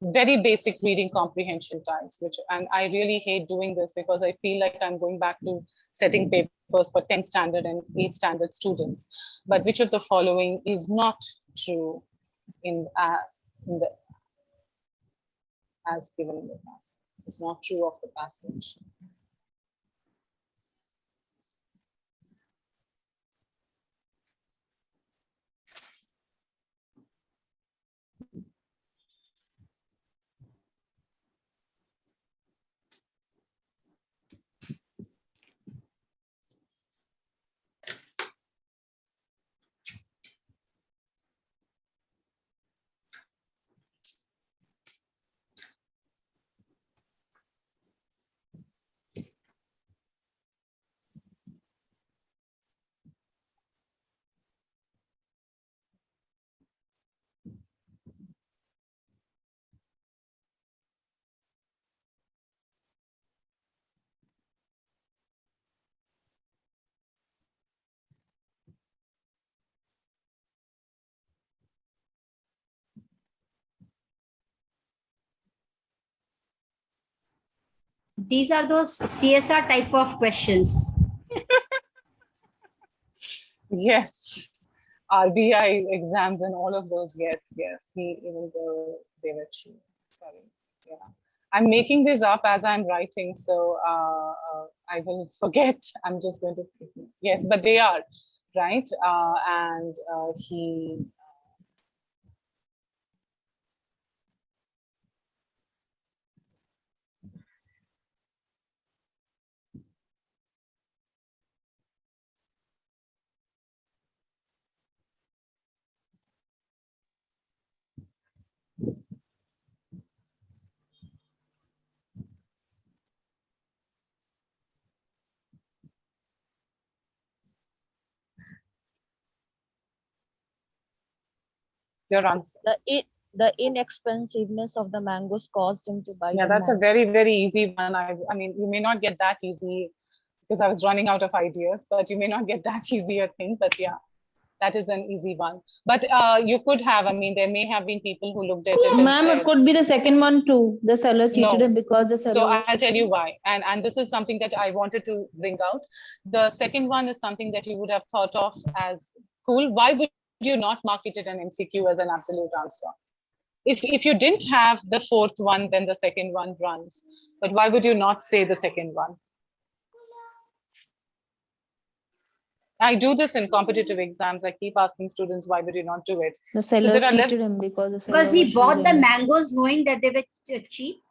Speaker 1: very basic reading comprehension types, and I really hate doing this because I feel like I'm going back to setting papers for 10th standard and 8th standard students. But which of the following is not true in the as given in the passage? It's not true of the passage.
Speaker 2: These are those CSR type of questions.
Speaker 1: Yes. RBI exams and all of those. Yes, even though they were true. Sorry. Yeah. I'm making this up as I'm writing, so I will forget. I'm just going to, yes, but they are, right? And he, your answer.
Speaker 8: The inexpensiveness of the mangoes caused him to buy
Speaker 1: Yeah,
Speaker 8: them
Speaker 1: that's a
Speaker 8: all.
Speaker 1: very, very easy one. I mean, you may not get that easy because I was running out of ideas, but you may not get that easy a thing, but yeah, that is an easy one. But you could have, I mean, there may have been people who looked at it and
Speaker 9: Ma'am, it could be the second one too. The seller cheated him because the seller.
Speaker 1: So I'll tell you why. And this is something that I wanted to bring out. The second one is something that you would have thought of as cool. Why would you not mark it in an MCQ as an absolute answer? If you didn't have the fourth one, then the second one runs. But why would you not say the second one? I do this in competitive exams. I keep asking students, why would you not do it?
Speaker 8: The seller cheated him because the seller
Speaker 2: Because he bought the mangoes knowing that they were cheap.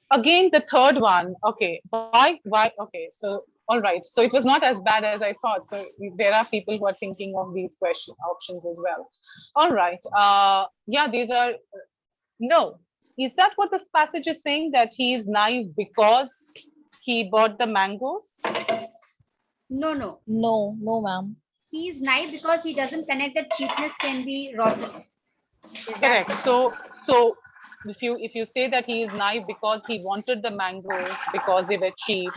Speaker 1: Again, the third one. Okay, why? Okay, so all right. So it was not as bad as I thought. So there are people who are thinking of these question options as well. All right. Yeah, these are no. Is that what this passage is saying, that he is naive because he bought the mangoes?
Speaker 2: No, no.
Speaker 8: No, no, ma'am.
Speaker 2: He's naive because he doesn't connect that cheapness can be rotten.
Speaker 1: Correct. So if you say that he is naive because he wanted the mangoes because they were cheap,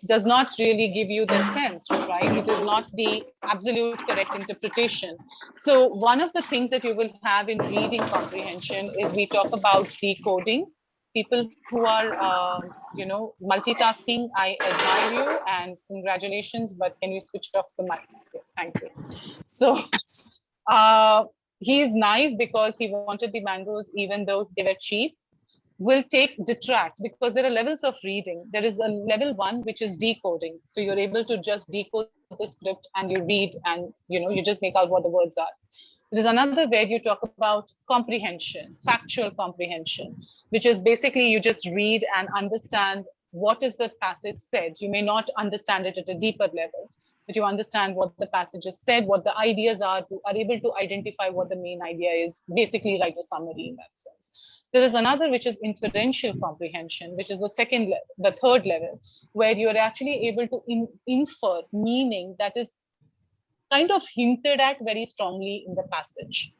Speaker 1: does not really give you the sense, right? It is not the absolute correct interpretation. So one of the things that you will have in reading comprehension is we talk about decoding. People who are, multitasking, I admire you and congratulations, but can you switch off the mic? Yes, thank you. So, he is naive because he wanted the mangoes even though they were cheap. Will detract because there are levels of reading. There is a level 1 which is decoding, so you're able to just decode the script and you read and you just make out what the words are. There is another where you talk about comprehension, factual comprehension, which is basically you just read and understand what is the passage said. You may not understand it at a deeper level, but you understand what the passage is said, what the ideas are, you are able to identify what the main idea is, basically write a summary in that sense. There is another which is inferential comprehension, which is the third level, where you are actually able to infer meaning that is kind of hinted at very strongly in the passage.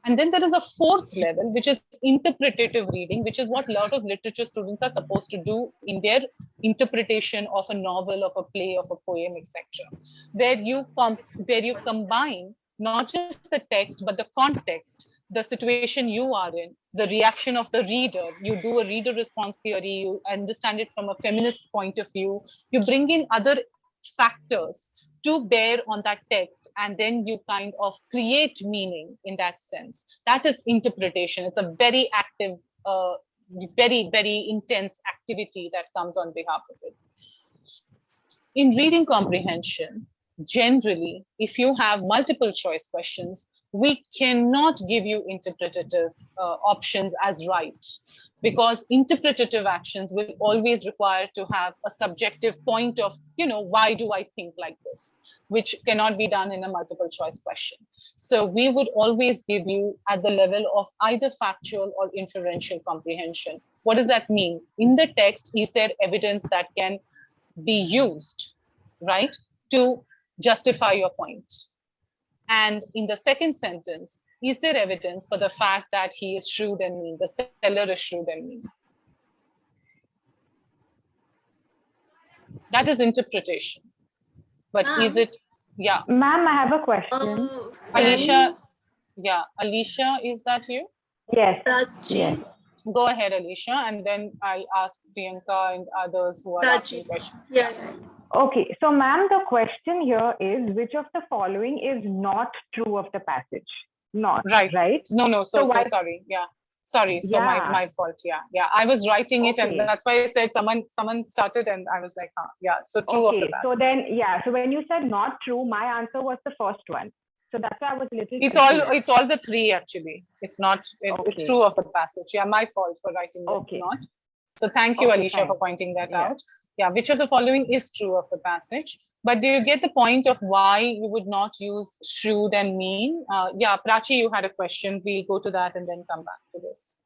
Speaker 1: And then there is a fourth level, which is interpretative reading, which is what a lot of literature students are supposed to do in their interpretation of a novel, of a play, of a poem, etc., where you combine not just the text, but the context, the situation you are in, the reaction of the reader. You do a reader response theory, you understand it from a feminist point of view, you bring in other factors to bear on that text, and then you kind of create meaning in that sense. That is interpretation. It's a very active, very, very intense activity that comes on behalf of it. In reading comprehension, generally, if you have multiple choice questions, we cannot give you interpretative options as right, because interpretative actions will always require to have a subjective point of, why do I think like this, which cannot be done in a multiple choice question. So we would always give you at the level of either factual or inferential comprehension. What does that mean? In the text, is there evidence that can be used, right, to justify your point? And in the second sentence, is there evidence for the fact that he is shrewd and mean, the seller is shrewd and mean? That is interpretation. But is it, yeah.
Speaker 9: Ma'am, I have a question.
Speaker 1: Alicia, yeah, Alicia, is that you?
Speaker 9: Yes. Yes.
Speaker 1: Go ahead, Alicia, and then I'll ask Priyanka and others who are asking questions.
Speaker 4: Yeah.
Speaker 9: Okay, so ma'am, the question here is, which of the following is not true of the passage? Not, right?
Speaker 1: No, so sorry, yeah. Sorry, so my fault, yeah. I was writing it, and that's why I said someone started and I was like, yeah, so true of the passage.
Speaker 9: So then, so when you said not true, my answer was the first one. So that's why I was a little
Speaker 1: It's all the three actually. It's true of the passage. Yeah, my fault for writing it not. So thank you, Alicia, for pointing that out. Yeah, which of the following is true of the passage? But do you get the point of why you would not use shrewd and mean? Yeah, Prachi, you had a question. We'll go to that and then come back to this.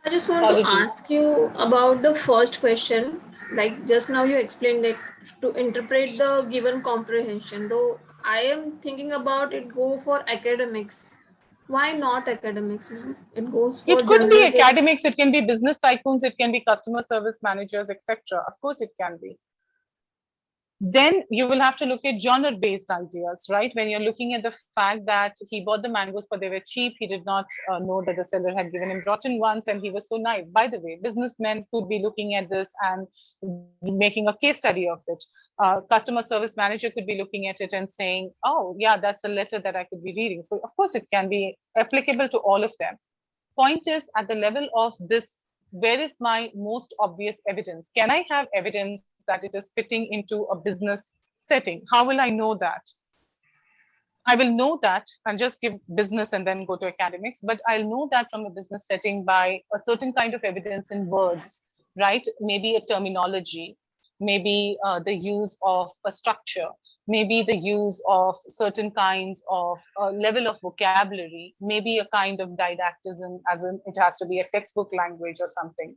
Speaker 4: I just want to ask you about the first question. Like just now you explained that to interpret the given comprehension, though I am thinking about it go for academics. Why not academics, ma'am? It goes for
Speaker 1: It could be academics, it can be business tycoons, it can be customer service managers, etc. Of course, it can be. Then you will have to look at genre-based ideas, right? When you're looking at the fact that he bought the mangoes but they were cheap, he did not know that the seller had given him rotten ones, and he was so naive. By the way, businessmen could be looking at this and making a case study of it. Customer service manager could be looking at it and saying, oh, yeah, that's a letter that I could be reading. So of course, it can be applicable to all of them. Point is, at the level of this, where is my most obvious evidence? Can I have evidence that it is fitting into a business setting? How will I know that? I will know that, and just give business and then go to academics, but I'll know that from a business setting by a certain kind of evidence in words, right? Maybe a terminology, maybe the use of a structure, maybe the use of certain kinds of level of vocabulary, maybe a kind of didactism, as in it has to be a textbook language or something.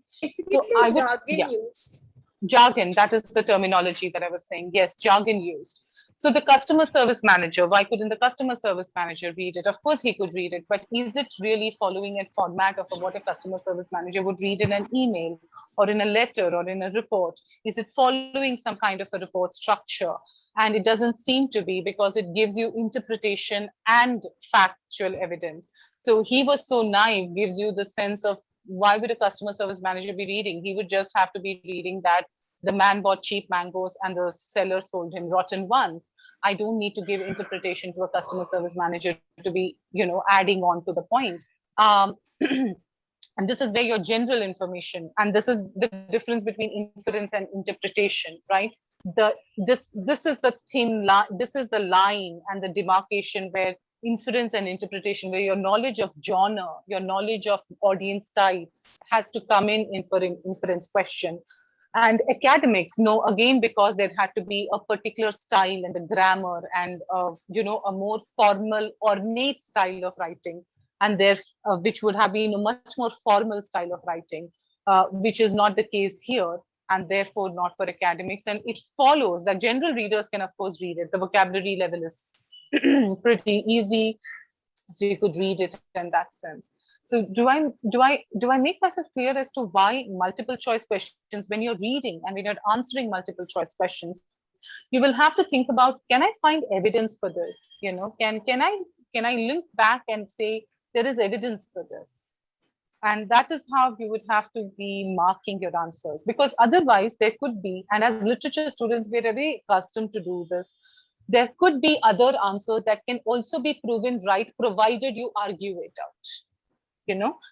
Speaker 3: So I would,
Speaker 4: used.
Speaker 1: Jargon, that is the terminology that I was saying. Yes, jargon used. So the customer service manager, why couldn't the customer service manager read it? Of course he could read it, but is it really following a format of what a customer service manager would read in an email or in a letter or in a report? Is it following some kind of a report structure? And it doesn't seem to be, because it gives you interpretation and factual evidence. So he was so naive, gives you the sense of, why would a customer service manager be reading? He would just have to be reading that the man bought cheap mangoes and the seller sold him rotten ones. I don't need to give interpretation to a customer service manager to be, adding on to the point. And this is where your general information, and this is the difference between inference and interpretation, right? This is the thin line, this is the line and the demarcation where inference and interpretation, where your knowledge of genre, your knowledge of audience types has to come in for an inference question. And academics know, again, because there had to be a particular style and a grammar and, a more formal, ornate style of writing, and there, which would have been a much more formal style of writing, which is not the case here, and therefore not for academics. And it follows that general readers can, of course, read it. The vocabulary level is pretty easy, so you could read it in that sense. So do I make myself clear as to why multiple choice questions, when you're reading and when you're answering multiple choice questions, you will have to think about, can I find evidence for this? Can I link back and say there is evidence for this? And that is how you would have to be marking your answers, because otherwise there could be, and as literature students, we're very accustomed to do this, there could be other answers that can also be proven right, provided you argue it out.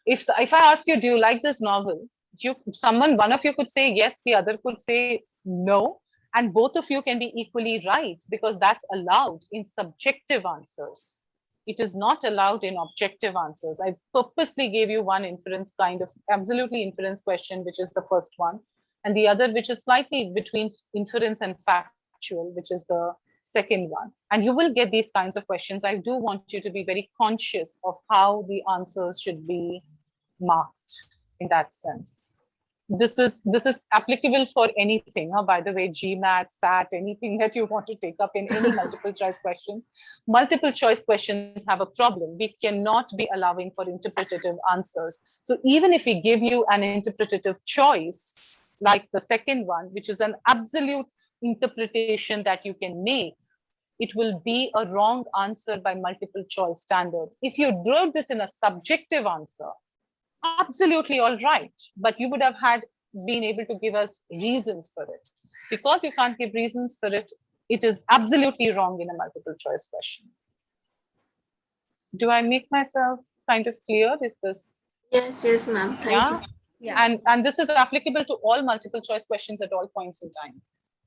Speaker 1: If I ask you, do you like this novel? One of you could say yes, the other could say no, and both of you can be equally right, because that's allowed in subjective answers. It is not allowed in objective answers. I purposely gave you one inference, kind of absolutely inference question, which is the first one, and the other, which is slightly between inference and factual, which is the second one. And you will get these kinds of questions. I do want you to be very conscious of how the answers should be marked in that sense. This is applicable for anything. By the way, GMAT, SAT, anything that you want to take up in any multiple choice questions. Multiple choice questions have a problem. We cannot be allowing for interpretative answers. So even if we give you an interpretative choice, like the second one, which is an absolute interpretation that you can make, it will be a wrong answer by multiple choice standards. If you wrote this in a subjective answer, absolutely all right, but you would have been able to give us reasons for it. Because you can't give reasons for it, it is absolutely wrong in a multiple choice question. Do I make myself kind of clear? Is this?
Speaker 4: Yes, ma'am. Thank you.
Speaker 1: Yeah. And this is applicable to all multiple choice questions at all points in time.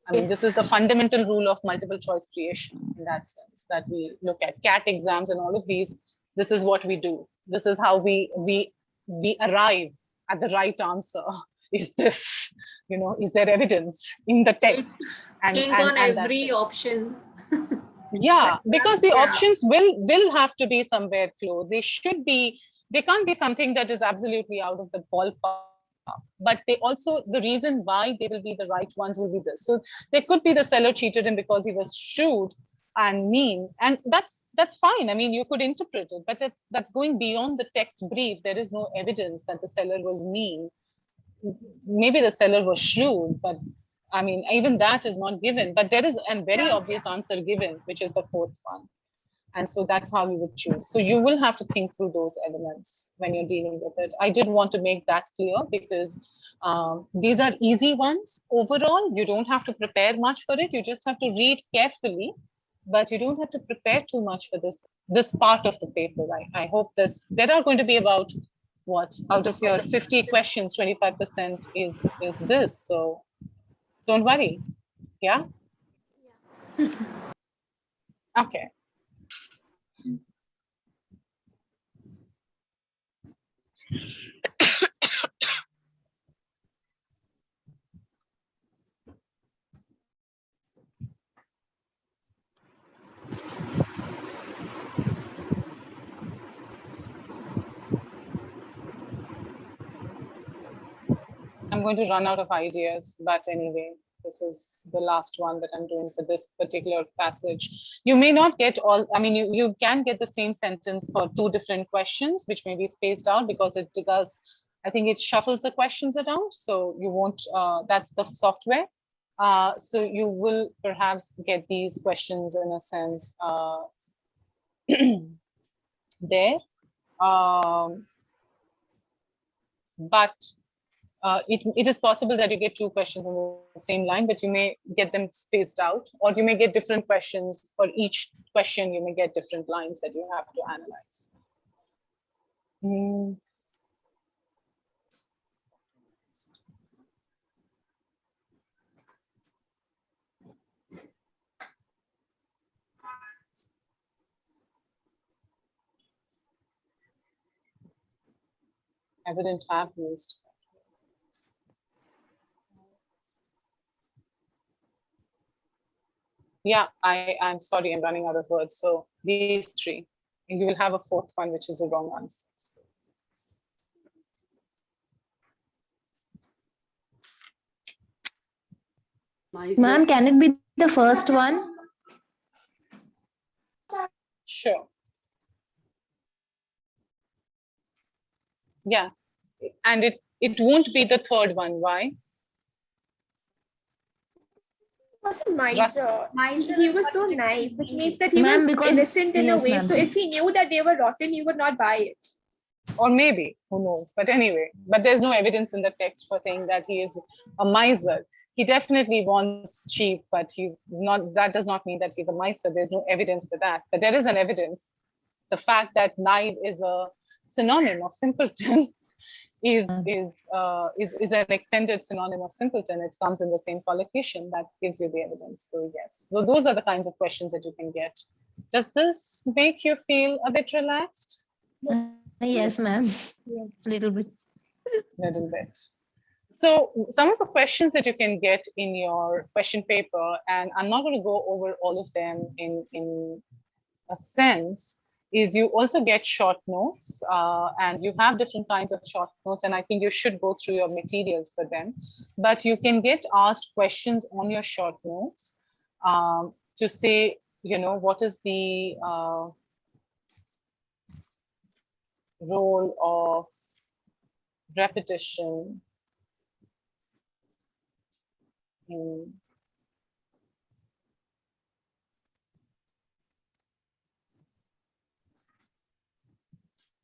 Speaker 1: I mean, this is the fundamental rule of multiple choice creation in that sense, that we look at CAT exams and all of these. This is what we do. This is how we arrive at the right answer. Is this, is there evidence in the text?
Speaker 4: Think on every option.
Speaker 1: Yeah, because the options will have to be somewhere close. They can't be something that is absolutely out of the ballpark. But they also, the reason why they will be the right ones will be this. So there could be the seller cheated him because he was shrewd and mean, and that's fine. I mean, you could interpret it, but that's going beyond the text brief. There is no evidence that the seller was mean. Maybe the seller was shrewd, but I mean, even that is not given. But there is a very obvious answer given, which is the fourth one. And so that's how you would choose. So you will have to think through those elements when you're dealing with it. I did want to make that clear, because these are easy ones. Overall, you don't have to prepare much for it. You just have to read carefully, but you don't have to prepare too much for this part of the paper. I hope there are going to be about, out of your 50 questions, 25% is this. So don't worry. Yeah? Okay. I'm going to run out of ideas, but anyway, this is the last one that I'm doing for this particular passage. You may not get all, I mean, you can get the same sentence for 2 different questions, which may be spaced out because it does, I think it shuffles the questions around. So you won't, that's the software. So you will perhaps get these questions in a sense there. But it is possible that you get 2 questions on the same line, but you may get them spaced out, or you may get different questions for each question. You may get different lines that you have to analyze. I wouldn't have used. Yeah, I'm sorry, I'm running out of words. So these 3, and you will have a 4th one, which is the wrong answer.
Speaker 8: Ma'am, can it be the first one?
Speaker 1: Sure. Yeah, and it won't be the 3rd one. Why?
Speaker 3: Wasn't miser. He was so naive, which means that he was innocent in a way. So if he knew that they were rotten, he would not buy it.
Speaker 1: Or maybe, who knows? But anyway, but there's no evidence in the text for saying that he is a miser. He definitely wants cheap, but he's not. That does not mean that he's a miser. There's no evidence for that. But there is an evidence. The fact that naive is a synonym of simpleton is an extended synonym of simpleton. It comes in the same collocation. That gives you the evidence. So yes, so those are the kinds of questions that you can get. Does this make you feel a bit relaxed?
Speaker 8: Yes, ma'am. Yes, a little bit.
Speaker 1: Little bit. So some of the questions that you can get in your question paper, and I'm not going to go over all of them in a sense, is you also get short notes, and you have different kinds of short notes, and I think you should go through your materials for them. But you can get asked questions on your short notes to say, you know, what is the role of repetition in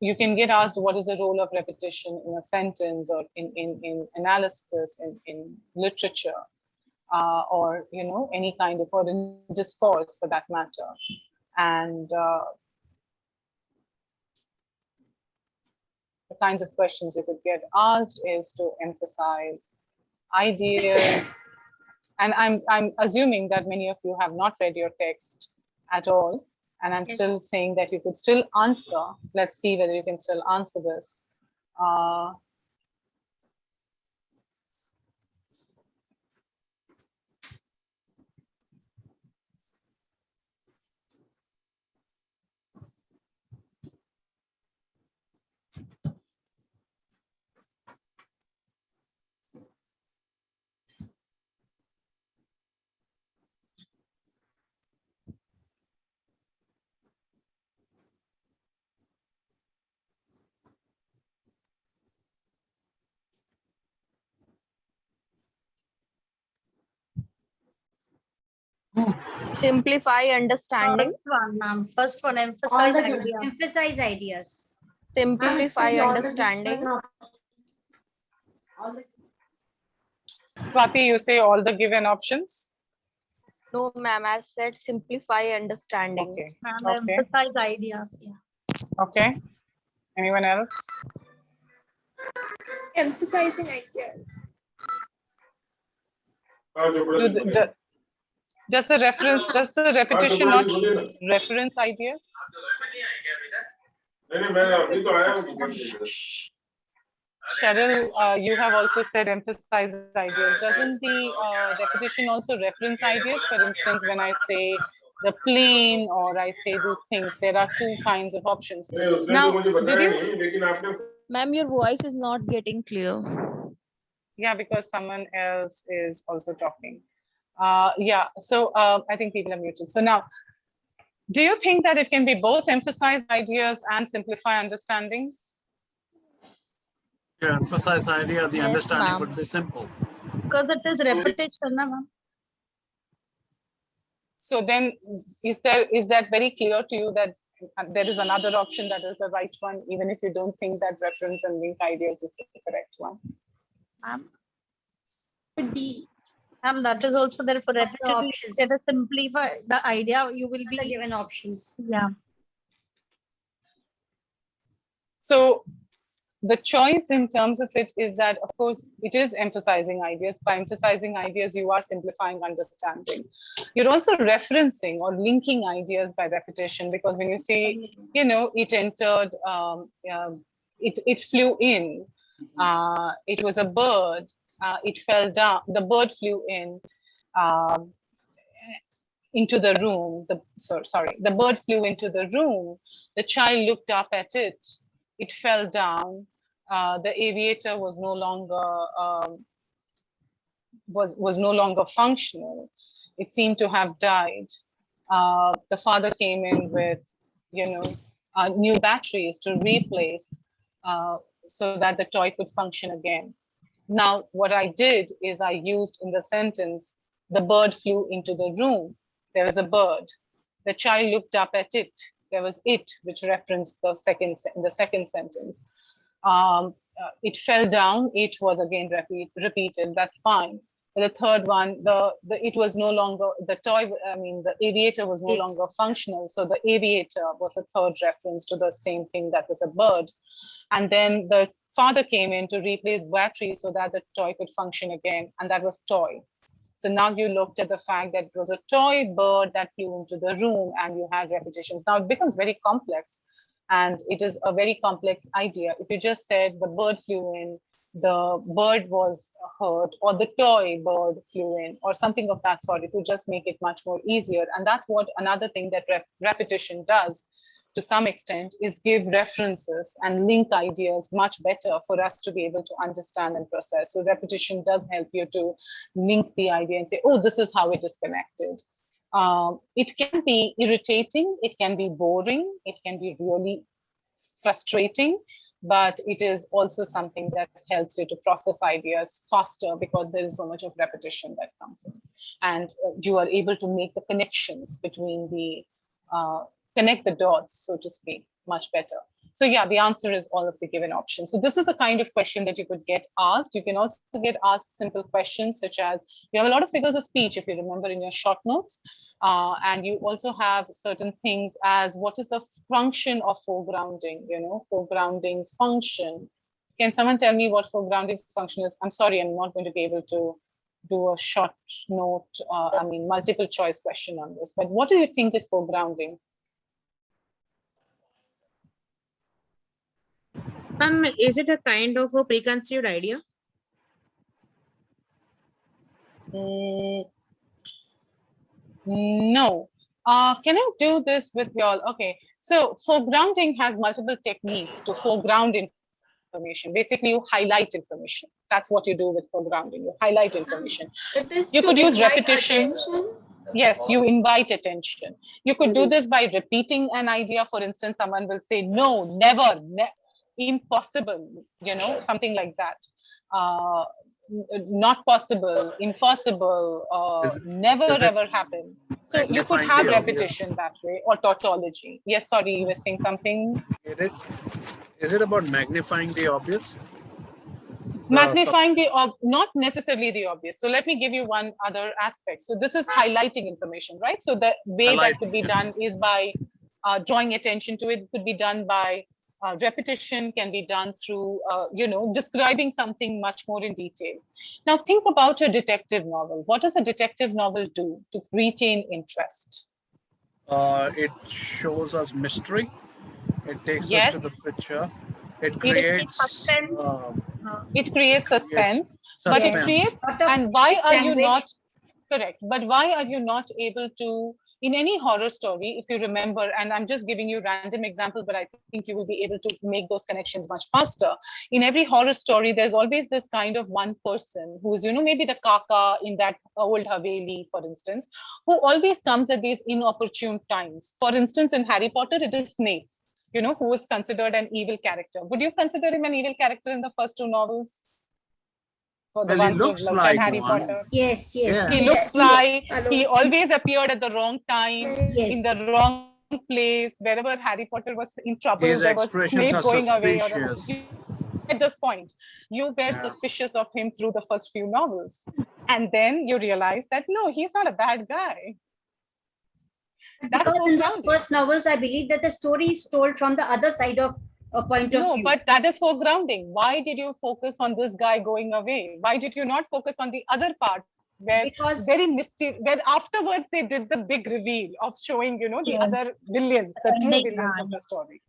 Speaker 1: you can get asked what is the role of repetition in a sentence or in analysis, in literature, or you know, any kind of, or in discourse for that matter. And the kinds of questions you could get asked is to emphasize ideas. And I'm assuming that many of you have not read your text at all. And I'm still saying that you could still answer. Let's see whether you can still answer this.
Speaker 10: Simplify understanding.
Speaker 2: First one, ma'am. First one, emphasize ideas. Emphasize ideas.
Speaker 10: Simplify understanding.
Speaker 1: Swati, you say all the given options?
Speaker 10: No, ma'am, I said simplify understanding.
Speaker 1: Okay.
Speaker 2: Ma'am,
Speaker 1: Okay.
Speaker 2: emphasize ideas. Yeah.
Speaker 1: Okay. Anyone else?
Speaker 3: Emphasizing ideas.
Speaker 1: Does the repetition not reference ideas? Cheryl, you have also said emphasize ideas. Doesn't the repetition also reference ideas? For instance, when I say the plane or I say these things, there are 2 kinds of options. Now, did you?
Speaker 10: Ma'am, your voice is not getting clear.
Speaker 1: Yeah, because someone else is also talking. Yeah, so I think people are muted. So now, do you think that it can be both emphasize ideas and simplify understanding?
Speaker 5: Yeah, emphasize idea, the
Speaker 10: Yes,
Speaker 5: understanding
Speaker 10: ma'am.
Speaker 5: would be simple.
Speaker 2: Because it is repetition, na, ma'am.
Speaker 1: So then, is that very clear to you that there is another option that is the right one, even if you don't think that reference and link ideas is the correct one?
Speaker 2: D.
Speaker 8: That is also there for
Speaker 2: Of the
Speaker 8: repetitive.
Speaker 2: options.
Speaker 8: Let us simplify the idea. You will
Speaker 2: The
Speaker 8: be
Speaker 2: given options.
Speaker 8: yeah.
Speaker 1: So the choice in terms of it is that, of course, it is emphasizing ideas. By emphasizing ideas, you are simplifying understanding. You're also referencing or linking ideas by repetition, because when you say, you know, it entered, it flew in, it was a bird, it fell down, the bird flew in, into the room. The bird flew into the room. The child looked up at it. It fell down. The aviator was no longer was no longer functional. It seemed to have died. The father came in with, you know, new batteries to replace, so that the toy could function again. Now, what I did is I used in the sentence, the bird flew into the room. There was a bird. The child looked up at it. There was it, which referenced the second sentence. It fell down. It was again repeated. That's fine. But the third one, it was no longer the toy. I mean, the aviator was no longer functional. So the aviator was a third reference to the same thing, that was a bird. And then the father came in to replace batteries so that the toy could function again, and that was toy. So now you looked at the fact that it was a toy bird that flew into the room, and you had repetitions. Now it becomes very complex, and it is a very complex idea. If you just said the bird flew in, the bird was hurt, or the toy bird flew in, or something of that sort, it would just make it much more easier. And that's what another thing that repetition does to some extent, is give references and link ideas much better for us to be able to understand and process. So repetition does help you to link the idea and say, oh, this is how it is connected. It can be irritating, it can be boring, it can be really frustrating, but it is also something that helps you to process ideas faster, because there is so much of repetition that comes in. And you are able to make the connections between the connect the dots, so to speak, much better. So yeah, the answer is all of the given options. So this is a kind of question that you could get asked. You can also get asked simple questions, such as, you have a lot of figures of speech, if you remember in your short notes. And you also have certain things as, what is the function of foregrounding, you know, foregrounding's function. Can someone tell me what foregrounding's function is? I'm sorry, I'm not going to be able to do a short note, I mean, multiple choice question on this, but what do you think is foregrounding?
Speaker 7: Is it a kind of a preconceived idea?
Speaker 1: No. Can I do this with y'all? Okay, so foregrounding has multiple techniques to foreground information. Basically, you highlight information. That's what you do with foregrounding. You highlight information. You could use repetition. Yes, you invite attention. You could do this by repeating an idea. For instance, someone will say, no, never, impossible, you know, something like that. Not possible, impossible, never ever happen. So you could have repetition that way, or tautology. Yes, sorry, you were saying something.
Speaker 5: Is it about magnifying the obvious?
Speaker 1: Magnifying not necessarily the obvious. So let me give you one other aspect. So this is highlighting information, right? So the way that could be done is by drawing attention to it. It could be done by repetition, can be done through, you know, describing something much more in detail. Now think about a detective novel. What does a detective novel do to retain interest?
Speaker 5: It shows us mystery. It takes us to the picture. It creates suspense.
Speaker 1: It creates suspense, but it creates, and why are you not correct? But why are you not able to in any horror story, if you remember, and I'm just giving you random examples, but I think you will be able to make those connections much faster. In every horror story, there's always this kind of one person who's, maybe the kaka in that old Haveli, for instance, who always comes at these inopportune times. For instance, in Harry Potter, it is Snape, who is considered an evil character. Would you consider him an evil character in the first 2 novels? For the ones who've looked at Harry Potter.
Speaker 2: Yes.
Speaker 1: Yeah. He looks like he always appeared at the wrong time, in the wrong place. Wherever Harry Potter was in trouble, there was Snape going away. At this point, you were suspicious of him through the first few novels. And then you realize that, no, he's not a bad guy.
Speaker 2: Because in those first novels, I believe that the story is told from the other side of a point of view.
Speaker 1: No, but that is foregrounding. Why did you focus on this guy going away? Why did you not focus on the other part? Where afterwards they did the big reveal of showing, the other villains, the true villains of the story.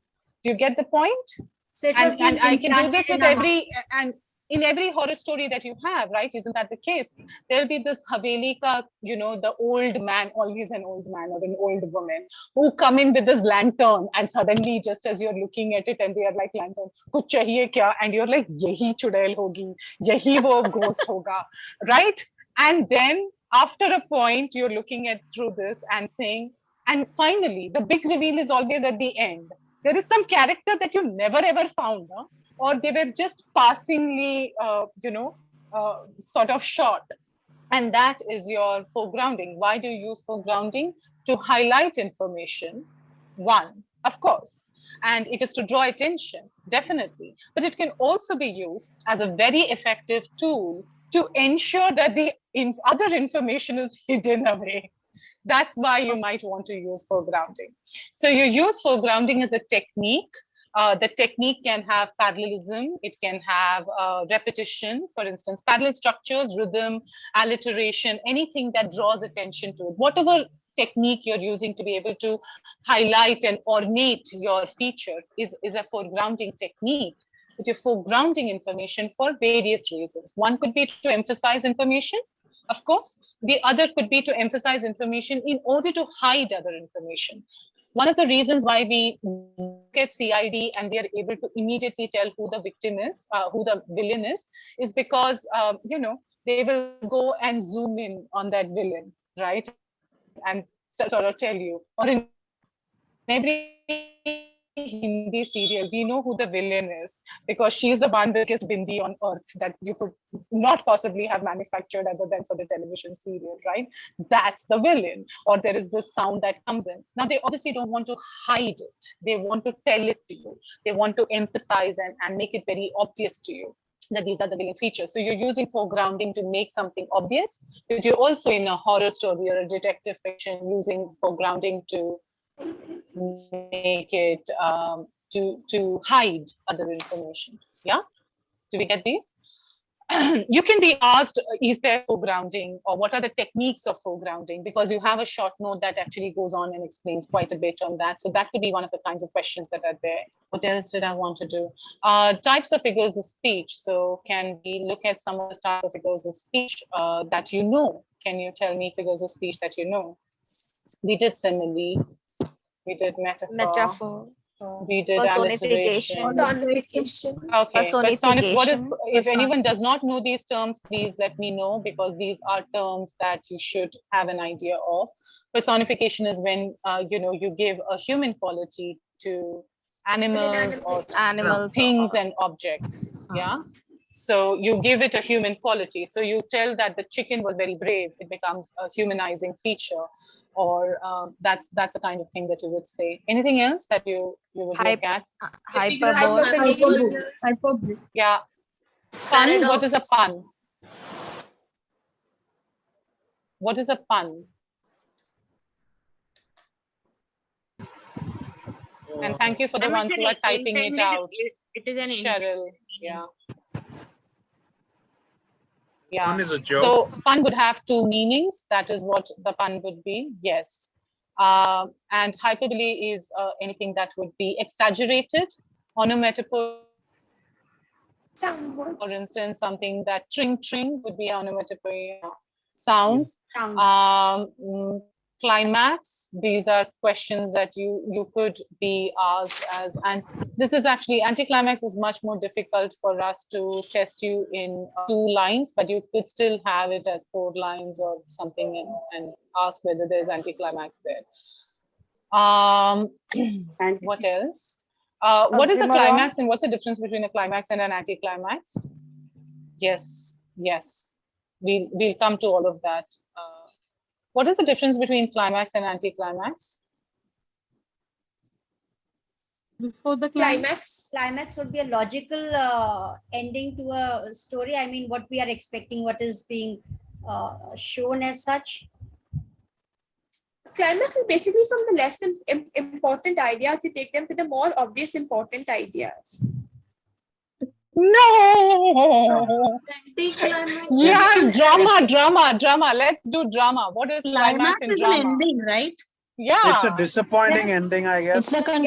Speaker 1: Do you get the point?
Speaker 2: So it was
Speaker 1: and I can do this with in every horror story that you have, right? Isn't that the case? There'll be this Haveli ka, the old man, always an old man or an old woman, who come in with this lantern, and suddenly, just as you're looking at it, and they are like, lantern, kuch chahiye kya? And you're like, yehi chudail hogi, yehi wo ghost hoga, right? And then after a point, you're looking at through this and saying, and finally, the big reveal is always at the end. There is some character that you never ever found, huh? Or they were just passingly, sort of shot. And that is your foregrounding. Why do you use foregrounding? To highlight information, one, of course. And it is to draw attention, definitely. But it can also be used as a very effective tool to ensure that the other information is hidden away. That's why you might want to use foregrounding. So you use foregrounding as a technique. The technique can have parallelism, it can have repetition, for instance, parallel structures, rhythm, alliteration, anything that draws attention to it. Whatever technique you're using to be able to highlight and ornate your feature is a foregrounding technique. But you're foregrounding information for various reasons. One could be to emphasize information, of course. The other could be to emphasize information in order to hide other information. One of the reasons why we look at CID and we are able to immediately tell who the victim is, who the villain is because, they will go and zoom in on that villain, right? And sort of tell you. Or in every Hindi serial, we know who the villain is because she's the one biggest bindi on earth that you could not possibly have manufactured other than for the television serial, right? That's the villain. Or there is this sound that comes in. Now, they obviously don't want to hide it. They want to tell it to you. They want to emphasize and make it very obvious to you that these are the villain features. So you're using foregrounding to make something obvious, but you're also in a horror story or a detective fiction using foregrounding to make it to hide other information. Yeah, do we get these? You can be asked, is there foregrounding, or what are the techniques of foregrounding? Because you have a short note that actually goes on and explains quite a bit on that. So that could be one of the kinds of questions that are there. What else did I want to do? Types of figures of speech. So can we look at some of the types of figures of speech that you know? Can you tell me figures of speech that you know? We did simile. We did metaphor. We did alliteration. Okay. Personification. If anyone does not know these terms, please let me know, because these are terms that you should have an idea of. Personification is when you give a human quality to animals or things and objects. Yeah. So you give it a human quality. So you tell that the chicken was very brave. It becomes a humanizing feature, or that's the kind of thing that you would say. Anything else that you would look at?
Speaker 10: Hyperbole.
Speaker 1: Yeah. Pun. What is a pun? What is a pun? And thank you for the ones who are typing it out.
Speaker 7: It is an
Speaker 1: Cheryl. Yeah. Yeah.
Speaker 5: Pun is a joke.
Speaker 1: So pun would have two meanings. That is what the pun would be. Yes. And hyperbole is anything that would be exaggerated, onomatopoeia. For instance, something that tring would be onomatopoeia. Sounds. climax. These are questions that you could be asked as, and this is actually, anticlimax is much more difficult for us to test you in 2 lines, but you could still have it as 4 lines or something and ask whether there's anticlimax there. What else? What is a climax and what's the difference between a climax and an anticlimax? Yes, we'll come to all of that. What is the difference between climax and anticlimax?
Speaker 2: Before the climax would be a logical ending to a story. I mean, what we are expecting, what is being shown as such.
Speaker 3: Climax is basically from the less important ideas, you take them to the more obvious important ideas.
Speaker 1: No. Yeah, drama. Let's do drama. What is climax in drama?
Speaker 11: An ending, right?
Speaker 1: Yeah.
Speaker 5: It's a disappointing ending, I guess.
Speaker 11: It's a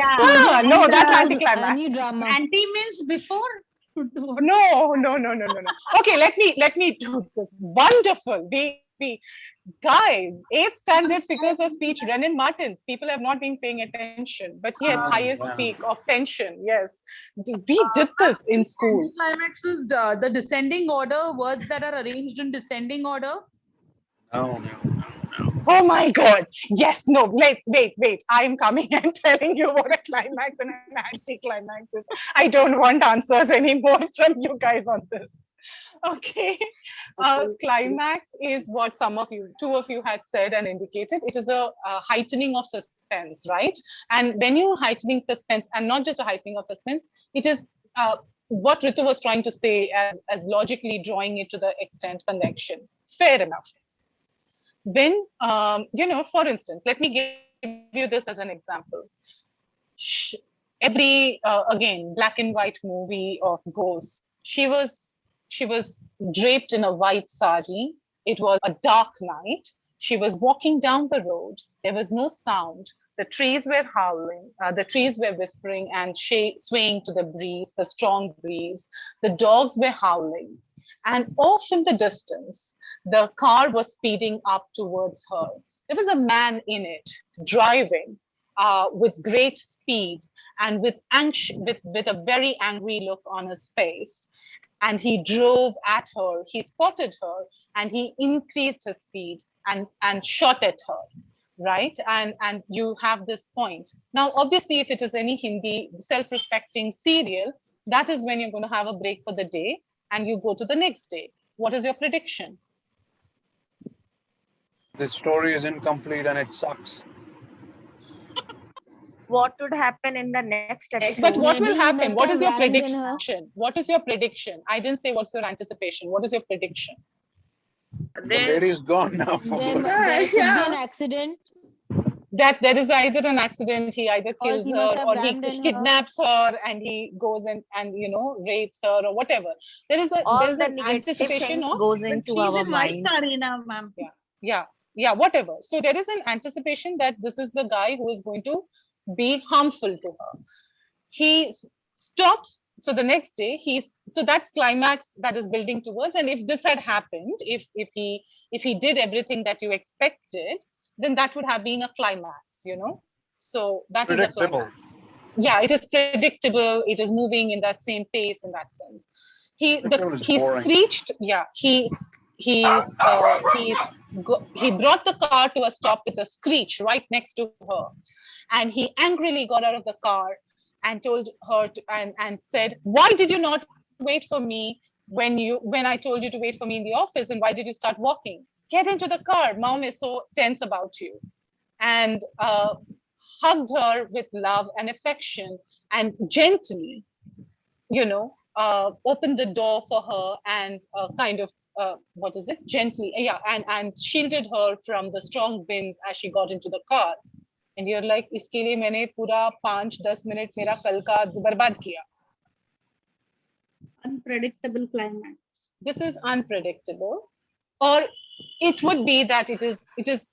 Speaker 1: no, that's anticlimax.
Speaker 11: Any drama.
Speaker 2: Anti means before.
Speaker 1: No. Okay, let me do this. Wonderful. We guys, 8th standard figures of speech, Renan Martins. People have not been paying attention, but yes, highest peak of tension. Yes, we did this in school.
Speaker 12: Climax is the descending order, words that are arranged in descending order.
Speaker 5: No.
Speaker 1: Oh my God. Yes, no, wait. I'm coming and telling you what a climax and an anticlimax is. I don't want answers anymore from you guys on this. Okay. Climax is what two of you had said and indicated. It is a heightening of suspense, right? And when you're heightening suspense, and not just a heightening of suspense, it is what Ritu was trying to say as logically drawing it to the extent connection. Fair enough. When, for instance, let me give you this as an example. Every, again, black and white movie of ghosts, she was draped in a white sari. It was a dark night. She was walking down the road. There was no sound. The trees were howling. The trees were whispering and swaying to the breeze, the strong breeze. The dogs were howling. And off in the distance, the car was speeding up towards her. There was a man in it, driving with great speed and with a very angry look on his face. And he drove at her, he spotted her, and he increased his speed and shot at her, right? And you have this point. Now, obviously, if it is any Hindi self-respecting serial, that is when you're going to have a break for the day and you go to the next day. What is your prediction?
Speaker 5: The story is incomplete and it sucks.
Speaker 10: What would happen in the next episode?
Speaker 1: But what will happen? What is your prediction? What is your prediction? I didn't say what's your anticipation. What is your prediction?
Speaker 5: The lady's gone now.
Speaker 11: There could be an accident.
Speaker 1: That there is either an accident, he either kills her or he kidnaps her and he goes and rapes her or whatever. There's an anticipation of
Speaker 10: goes into our mind.
Speaker 1: Yeah, whatever. So there is an anticipation that this is the guy who is going to be harmful to her. He stops. So the next day, so that's climax that is building towards. And if this had happened, if he did everything that you expected, then that would have been a climax, So that is a climax. Yeah, it is predictable. It is moving in that same pace in that sense. He screeched. Yeah, he brought the car to a stop with a screech right next to her, and he angrily got out of the car and told her and said, "Why did you not wait for me when I told you to wait for me in the office? And why did you start walking? Get into the car. Mom is so tense about you." And hugged her with love and affection and gently, opened the door for her and gently, and shielded her from the strong winds as she got into the car. And you're like, iske liye maine pura 5-10 minute mera kal ka barbad kiya.
Speaker 2: Unpredictable climax.
Speaker 1: This is unpredictable. Or it would be that it is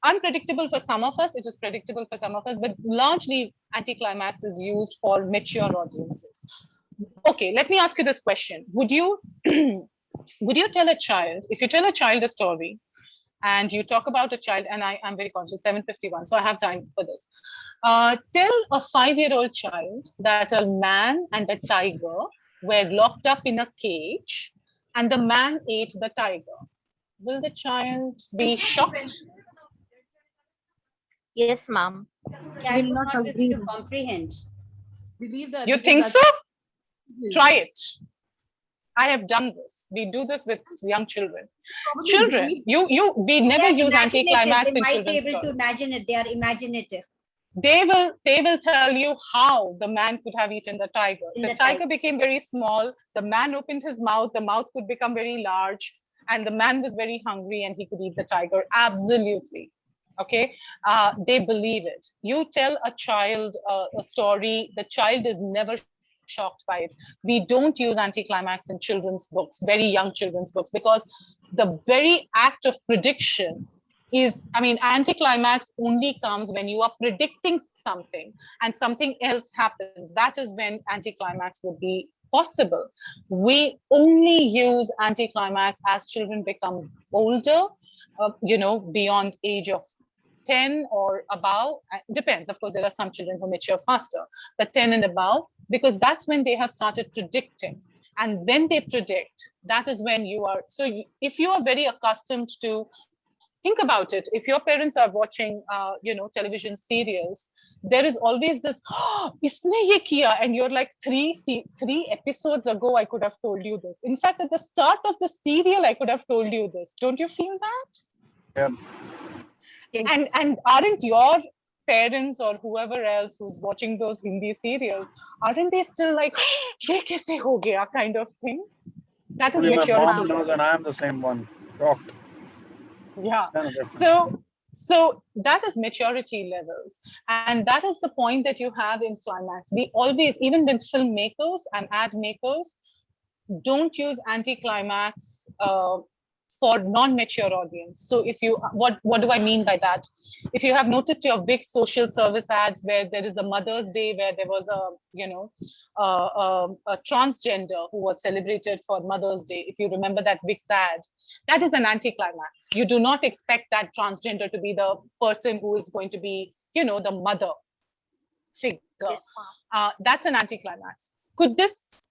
Speaker 1: unpredictable for some of us, it is predictable for some of us, but largely anticlimax is used for mature audiences. Okay, let me ask you this question. Would you tell a child, if you tell a child a story and you talk about a child, and I'm very conscious, 7:51, so I have time for this. Tell a 5-year-old child that a man and a tiger were locked up in a cage, and the man ate the tiger. Will the child be shocked?
Speaker 10: Yes, ma'am.
Speaker 2: Child will not be able to comprehend.
Speaker 12: Believe that.
Speaker 1: You think so? Try it. I have done this. We do this with young children. Children, we never use anticlimax in children's stories. They might be able to
Speaker 2: imagine it. They are imaginative.
Speaker 1: They will tell you how the man could have eaten the tiger. The tiger became very small. The man opened his mouth. The mouth could become very large. And the man was very hungry and he could eat the tiger. Absolutely. Okay. They believe it. You tell a child a story, the child is never shocked by it. We don't use anticlimax in children's books, very young children's books, because the very act of prediction is, anticlimax only comes when you are predicting something and something else happens. That is when anticlimax would be possible. We only use anticlimax as children become older, beyond age of 10 or above. Depends, of course, there are some children who mature faster, but 10 and above, because that's when they have started predicting. And when they predict, that is when you are, if you are very accustomed to, think about it, if your parents are watching, television serials, there is always this, isne ye kiya, and you're like, three episodes ago, I could have told you this. In fact, at the start of the serial, I could have told you this. Don't you feel that?
Speaker 5: Yeah.
Speaker 1: Yes. And aren't your parents or whoever else who's watching those Hindi serials, aren't they still like, ye kaise ho gaya kind of thing? That is maturity.
Speaker 5: My mom knows, and I am the same one. Shocked.
Speaker 1: Yeah. So that is maturity levels. And that is the point that you have in climax. We always, even with filmmakers and ad makers, don't use anticlimax for non-mature audience. So if you, what do I mean by that? If you have noticed your big social service ads where there is a Mother's Day, where there was a transgender who was celebrated for Mother's Day, if you remember that big ad, that is an anticlimax. You do not expect that transgender to be the person who is going to be, the mother figure. Yes, that's an anticlimax. Could this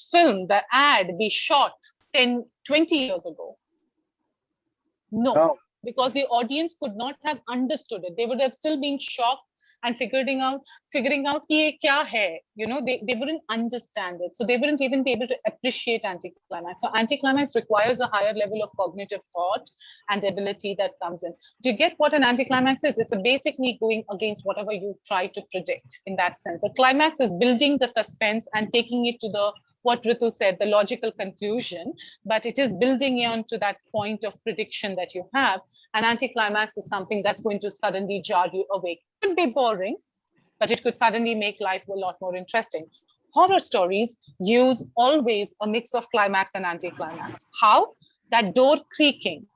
Speaker 1: film, the ad, be shot 10, 20 years ago? No, because the audience could not have understood it. They would have still been shocked and figuring out ye kya hai, they wouldn't understand it. So they wouldn't even be able to appreciate anticlimax. So anticlimax requires a higher level of cognitive thought and ability that comes in. Do you get what an anticlimax is? It's basically going against whatever you try to predict in that sense. A climax is building the suspense and taking it to what Ritu said, the logical conclusion, but it is building on to that point of prediction that you have. An anticlimax is something that's going to suddenly jar you awake. It could be boring, but it could suddenly make life a lot more interesting. Horror stories use always a mix of climax and anticlimax. How? That door creaking.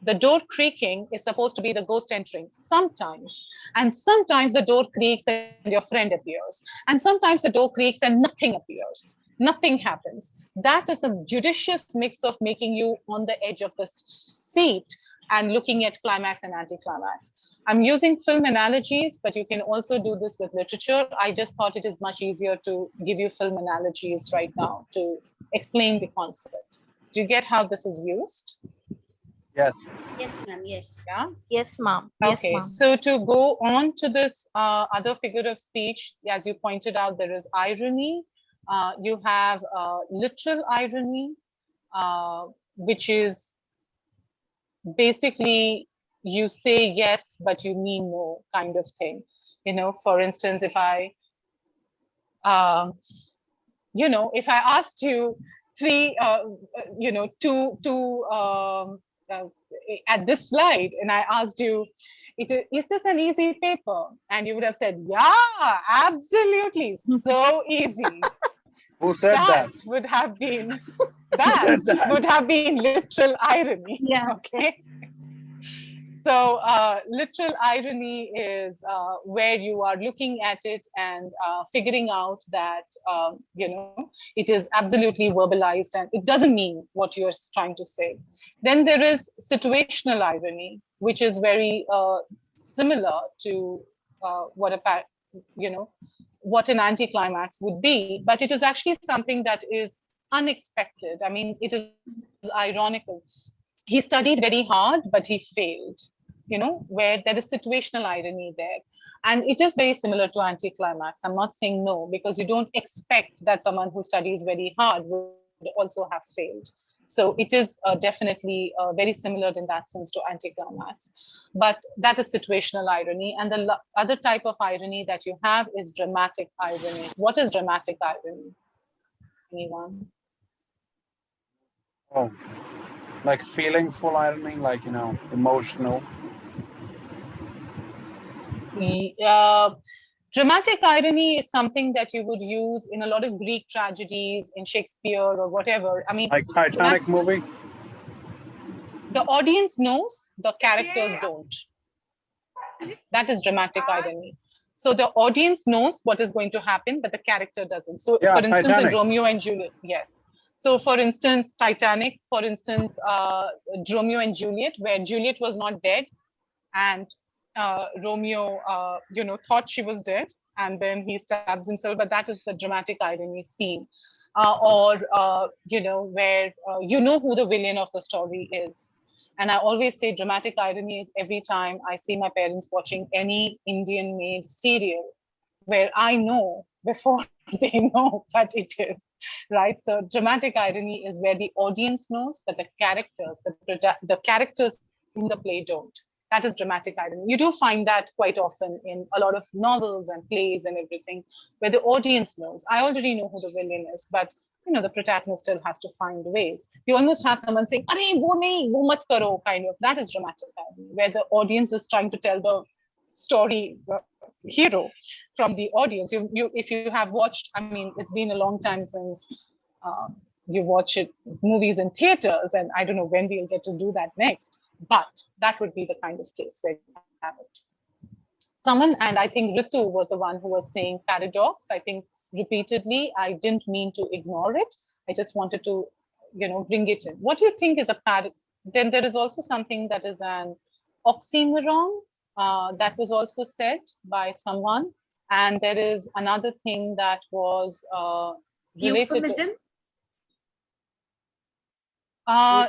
Speaker 1: The door creaking is supposed to be the ghost entering sometimes. And sometimes the door creaks and your friend appears. And sometimes the door creaks and nothing appears. Nothing happens. That is a judicious mix of making you on the edge of the seat and looking at climax and anticlimax. I'm using film analogies, but you can also do this with literature. I just thought it is much easier to give you film analogies right now to explain the concept. Do you get how this is used?
Speaker 5: Yes.
Speaker 2: Yes, ma'am. Yes.
Speaker 1: Yeah.
Speaker 10: Yes, ma'am.
Speaker 1: Okay.
Speaker 10: Yes,
Speaker 1: so to go on to this other figure of speech, as you pointed out, there is irony. You have literal irony, which is basically you say yes, but you mean no kind of thing. For instance, if I asked you at this slide, and I asked you, is this an easy paper? And you would have said, yeah, absolutely, so easy.
Speaker 5: Who said that?
Speaker 1: Would have been would have been literal irony.
Speaker 11: Yeah.
Speaker 1: Okay. So literal irony is where you are looking at it and figuring out that, it is absolutely verbalized and it doesn't mean what you're trying to say. Then there is situational irony, which is very similar to what an anticlimax would be, but it is actually something that is unexpected. I mean, it is ironical. He studied very hard, but he failed, where there is situational irony there. And it is very similar to anticlimax. I'm not saying no, because you don't expect that someone who studies very hard would also have failed. So it is definitely very similar in that sense to anticlimax. But that is situational irony. And the other type of irony that you have is dramatic irony. What is dramatic irony? Anyone?
Speaker 5: Oh, like feeling full irony, like, emotional.
Speaker 1: Dramatic irony is something that you would use in a lot of Greek tragedies, in Shakespeare or whatever. I mean,
Speaker 5: like Titanic movie.
Speaker 1: The audience knows, the characters don't. That is dramatic irony. So the audience knows what is going to happen, but the character doesn't. So
Speaker 5: yeah,
Speaker 1: for instance,
Speaker 5: Titanic.
Speaker 1: in Romeo and Juliet, yes. So for instance, Titanic, for instance, Romeo and Juliet, where Juliet was not dead and Romeo, thought she was dead, and then he stabs himself. But that is the dramatic irony scene, where who the villain of the story is. And I always say dramatic irony is every time I see my parents watching any Indian-made serial, where I know before they know what it is, right? So dramatic irony is where the audience knows, but the characters in the play don't. That is dramatic irony. You do find that quite often in a lot of novels and plays and everything, where the audience knows. I already know who the villain is, but the protagonist still has to find ways. You almost have someone saying, "Arey, wo nahi, wo mat karo," kind of. That is dramatic irony, where the audience is trying to tell the story, hero from the audience. If you have watched, I mean, it's been a long time since you watch movies in theaters, and I don't know when we'll get to do that next. But that would be the kind of case where you have it. Someone, and I think Ritu was the one who was saying paradox. I think repeatedly, I didn't mean to ignore it. I just wanted to, bring it in. What do you think is a paradox? Then there is also something that is an oxymoron that was also said by someone. And there is another thing that was related
Speaker 3: euphemism?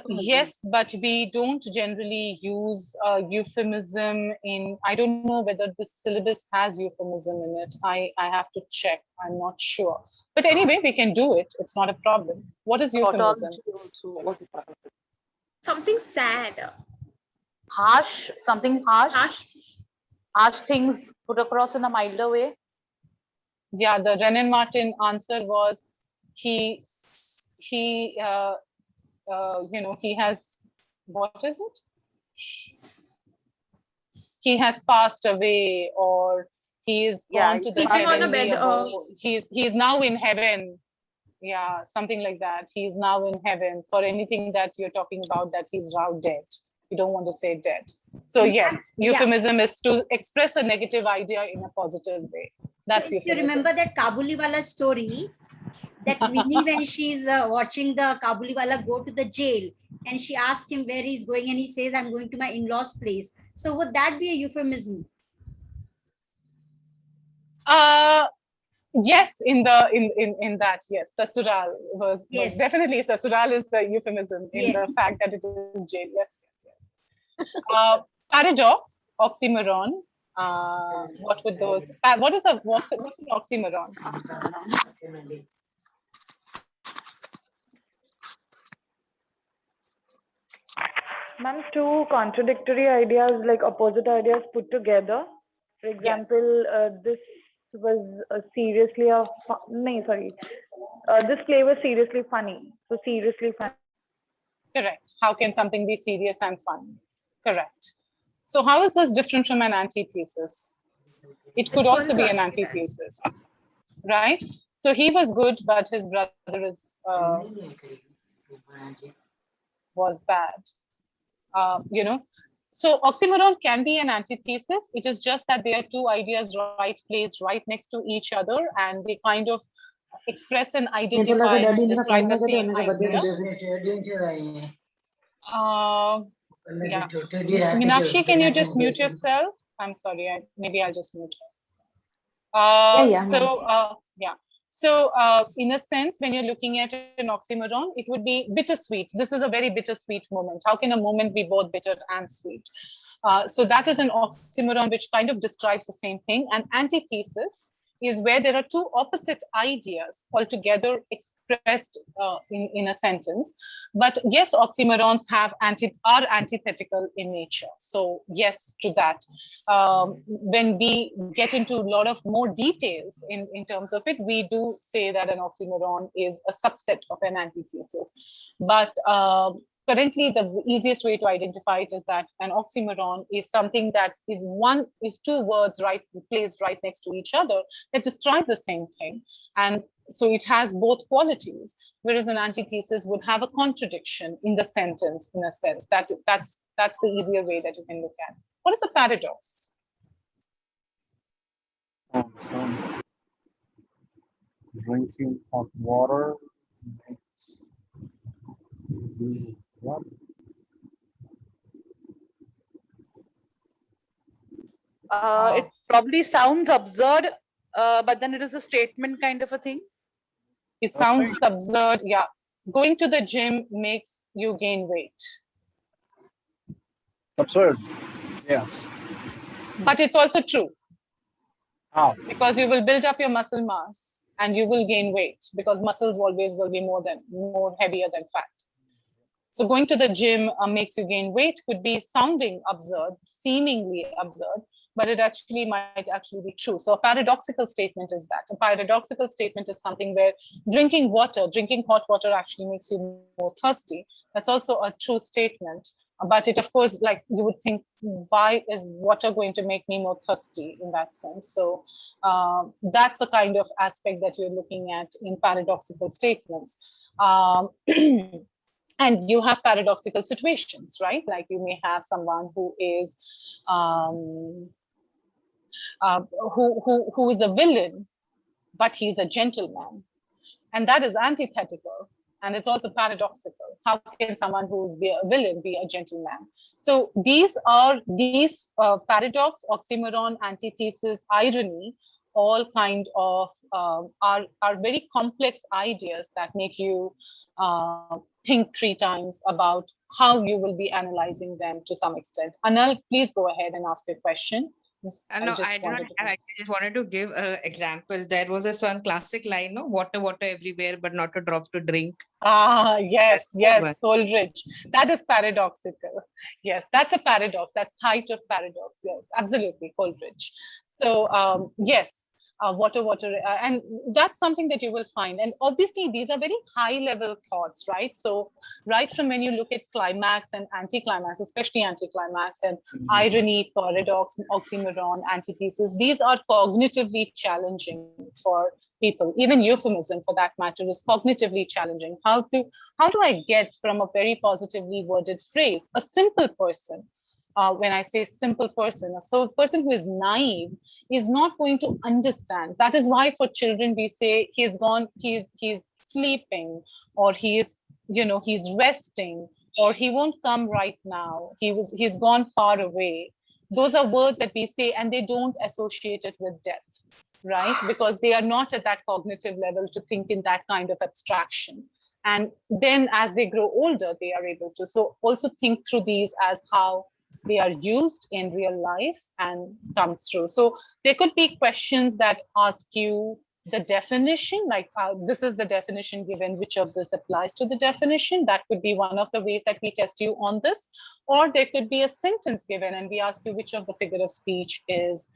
Speaker 1: Yes, but we don't generally use euphemism in, I don't know whether the syllabus has euphemism in it. I have to check, I'm not sure. But anyway, we can do it. It's not a problem. What is euphemism?
Speaker 3: Something sad.
Speaker 12: Harsh, something harsh. Harsh things put across in a milder way.
Speaker 1: Yeah, the Renan Martin answer was he has, what is it? He has passed away, or he is gone to the heavenly abode. He's now in heaven. Yeah, something like that. He's now in heaven. For anything that you're talking about, that he's now dead. You don't want to say dead. So yes, euphemism is to express a negative idea in a positive way. That's
Speaker 2: so
Speaker 1: euphemism.
Speaker 2: You remember that Kabuliwala story? That Winnie, when she's watching the Kabuliwala go to the jail, and she asks him where he's going, and he says, "I'm going to my in-laws' place." So would that be a euphemism?
Speaker 1: Yes, in that, yes, sasural was definitely, sasural is the euphemism in the fact that it is jail. Yes. Paradox, oxymoron. What would those? What's an oxymoron?
Speaker 9: Ma'am, two contradictory ideas, like opposite ideas put together. For example, this was seriously this play was seriously funny. So seriously funny.
Speaker 1: Correct. How can something be serious and fun? Correct. So how is this different from an antithesis? It could also be an antithesis, right? So he was good, but his brother was bad. So oxymoron can be an antithesis. It is just that there are two ideas placed right next to each other, and they kind of express and identify, describe the same idea. Yeah. Meenakshi, can you just mute yourself? I'm sorry, maybe I'll just mute her. So in a sense, when you're looking at an oxymoron, it would be bittersweet. This is a very bittersweet moment. How can a moment be both bitter and sweet? So that is an oxymoron which kind of describes the same thing. An antithesis is where there are two opposite ideas altogether expressed in a sentence. But yes, oxymorons are antithetical in nature. So yes to that. When we get into a lot of more details in terms of it, we do say that an oxymoron is a subset of an antithesis. But currently, the easiest way to identify it is that an oxymoron is something that is two words placed right next to each other that describe the same thing. And so it has both qualities, whereas an antithesis would have a contradiction in the sentence, in a sense. That's the easier way that you can look at. What is a paradox?
Speaker 5: Drinking hot water makes you what?
Speaker 12: It probably sounds absurd, but then it is a statement kind of a thing.
Speaker 1: It sounds absurd. Yeah. Going to the gym makes you gain weight.
Speaker 5: Absurd. Yes.
Speaker 1: But it's also true.
Speaker 5: How?
Speaker 1: Because you will build up your muscle mass and you will gain weight, because muscles always will be more heavier than fat. So going to the gym makes you gain weight could be sounding absurd, seemingly absurd, but it might actually be true. So a paradoxical statement is that. A paradoxical statement is something where drinking hot water actually makes you more thirsty. That's also a true statement. But it, of course, like you would think, why is water going to make me more thirsty in that sense? So that's a kind of aspect that you're looking at in paradoxical statements. And you have paradoxical situations, right? Like you may have someone who is who is a villain, but he's a gentleman, and that is antithetical. And it's also paradoxical. How can someone who's a villain be a gentleman? So these paradox, oxymoron, antithesis, irony, all kind of are very complex ideas that make you think 3 times about how you will be analyzing them to some extent. Anil, please go ahead and ask your question.
Speaker 7: No, I just wanted to give an example. There was one classic line, no, water everywhere, but not a drop to drink.
Speaker 1: Yes, Coleridge. That is paradoxical. Yes, that's a paradox. That's height of paradox. Yes, absolutely, Coleridge. So yes, water, and that's something that you will find. And obviously, these are very high-level thoughts, right? So right from when you look at climax and anticlimax, especially anticlimax and irony, paradox, oxymoron, antithesis, these are cognitively challenging for people. Even euphemism, for that matter, is cognitively challenging. How do I get from a very positively worded phrase, a simple person? When I say simple person, so a person who is naive is not going to understand. That is why for children we say he's sleeping, or he's resting, or he won't come right now. He's gone far away. Those are words that we say, and they don't associate it with death, right? Because they are not at that cognitive level to think in that kind of abstraction. And then as they grow older, they are able to. So also think through these as how they are used in real life and come through. So there could be questions that ask you the definition, like this is the definition given, which of this applies to the definition? That could be one of the ways that we test you on this. Or there could be a sentence given and we ask you which of the figure of speech is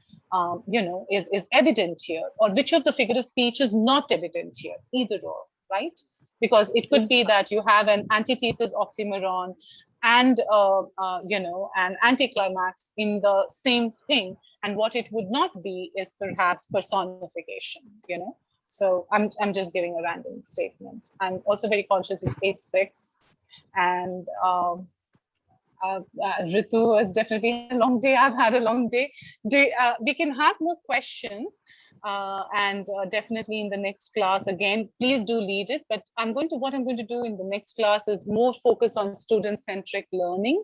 Speaker 1: evident here, or which of the figure of speech is not evident here, either or, right? Because it could be that you have an antithesis, oxymoron, and an anticlimax in the same thing, and what it would not be is perhaps personification. So I'm just giving a random statement. I'm also very conscious it's 8:06, and Ritu has definitely had a long day. I've had a long day. We can have more questions, and definitely in the next class again. Please do lead it. But what I'm going to do in the next class is more focus on student-centric learning,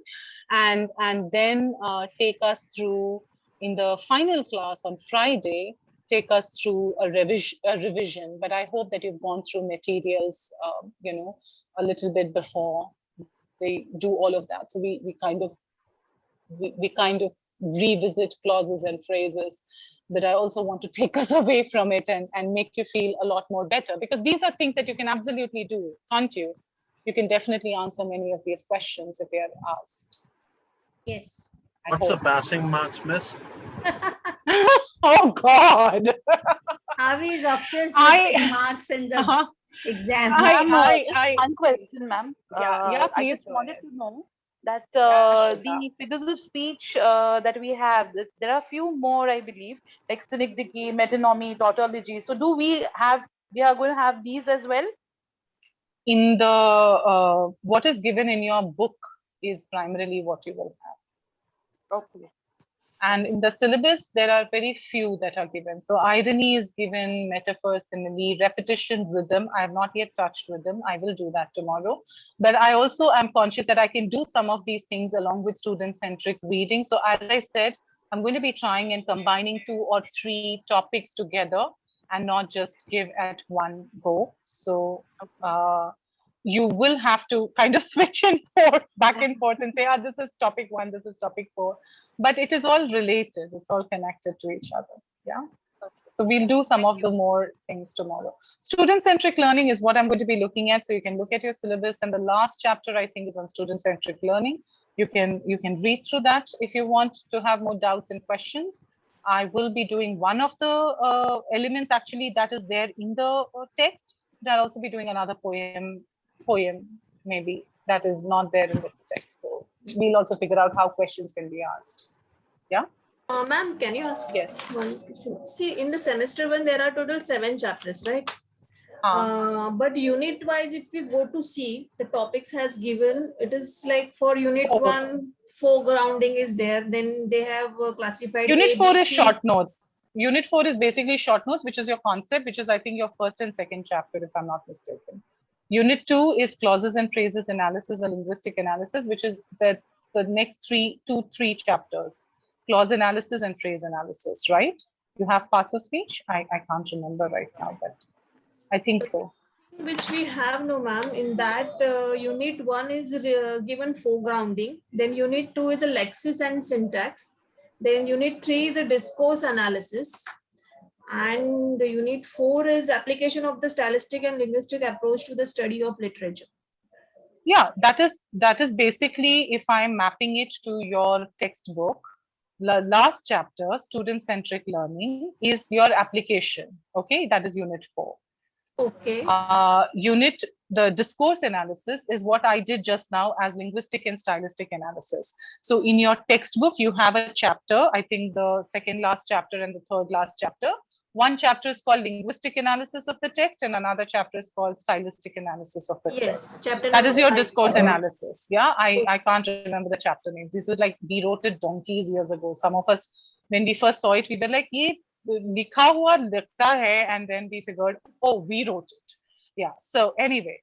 Speaker 1: and then take us through in the final class on Friday. Take us through a revision. But I hope that you've gone through materials, a little bit before they do all of that. So we kind of revisit clauses and phrases, but I also want to take us away from it and make you feel a lot more better, because these are things that you can absolutely do, can't you? You can definitely answer many of these questions if they are asked.
Speaker 2: Yes.
Speaker 5: What's the passing marks, miss?
Speaker 1: Oh God.
Speaker 2: Avi is obsessed with the marks in the exam.
Speaker 12: One question, ma'am.
Speaker 1: Yeah, please.
Speaker 12: I just wanted to know that the figures of speech that we have, there are a few more, I believe, like synecdoche, metonymy, tautology. So we are going to have these as well?
Speaker 1: In the, what is given in your book is primarily what you will have.
Speaker 12: Okay.
Speaker 1: And in the syllabus, there are very few that are given. So irony is given, metaphor, simile, repetition, rhythm. I have not yet touched rhythm. I will do that tomorrow. But I also am conscious that I can do some of these things along with student-centric reading. So as I said, I'm going to be trying and combining 2 or 3 topics together and not just give at one go. So you will have to kind of switch back and forth and say, this is topic 1, this is topic 4. But it is all related. It's all connected to each other. Yeah. So we'll do some of the more things tomorrow. Student-centric learning is what I'm going to be looking at. So you can look at your syllabus, and the last chapter I think is on student-centric learning. You can read through that if you want to have more doubts and questions. I will be doing one of the elements actually that is there in the text. But I'll also be doing another poem maybe that is not there in the text. So we'll also figure out how questions can be asked. Yeah.
Speaker 4: Ma'am, can you ask one question? See, in the semester 1, there are total 7 chapters, right? But unit wise, if we go to see, the topics has given, it is like for unit 1, foregrounding is there. Then they have classified
Speaker 1: Unit
Speaker 4: A,
Speaker 1: 4
Speaker 4: B,
Speaker 1: is
Speaker 4: C.
Speaker 1: short notes. Unit 4 is basically short notes, which is your concept, which is I think your first and second chapter, if I'm not mistaken. Unit 2 is clauses and phrases analysis and linguistic analysis, which is the next 3 chapters. Clause analysis and phrase analysis, right? You have parts of speech? I can't remember right now, but I think so.
Speaker 4: Which we have, no ma'am. In that unit 1 is given foregrounding. Then unit 2 is a Lexis and syntax. Then unit 3 is a discourse analysis. And the unit 4 is application of the stylistic and linguistic approach to the study of literature.
Speaker 1: Yeah, that is basically, if I'm mapping it to your textbook, the last chapter, student-centric learning, is your application. Okay, that is unit 4.
Speaker 4: Okay.
Speaker 1: The discourse analysis is what I did just now as linguistic and stylistic analysis. So in your textbook, you have a chapter, I think the second last chapter and the third last chapter. One chapter is called linguistic analysis of the text, and another chapter is called stylistic analysis of the text.
Speaker 4: Chapter
Speaker 1: that is your discourse analysis. Yeah, I can't remember the chapter names. This was like we wrote it donkeys years ago. Some of us, when we first saw it, we were like, ye likha hua likhta hai, and then we figured, oh, we wrote it. Yeah. So anyway,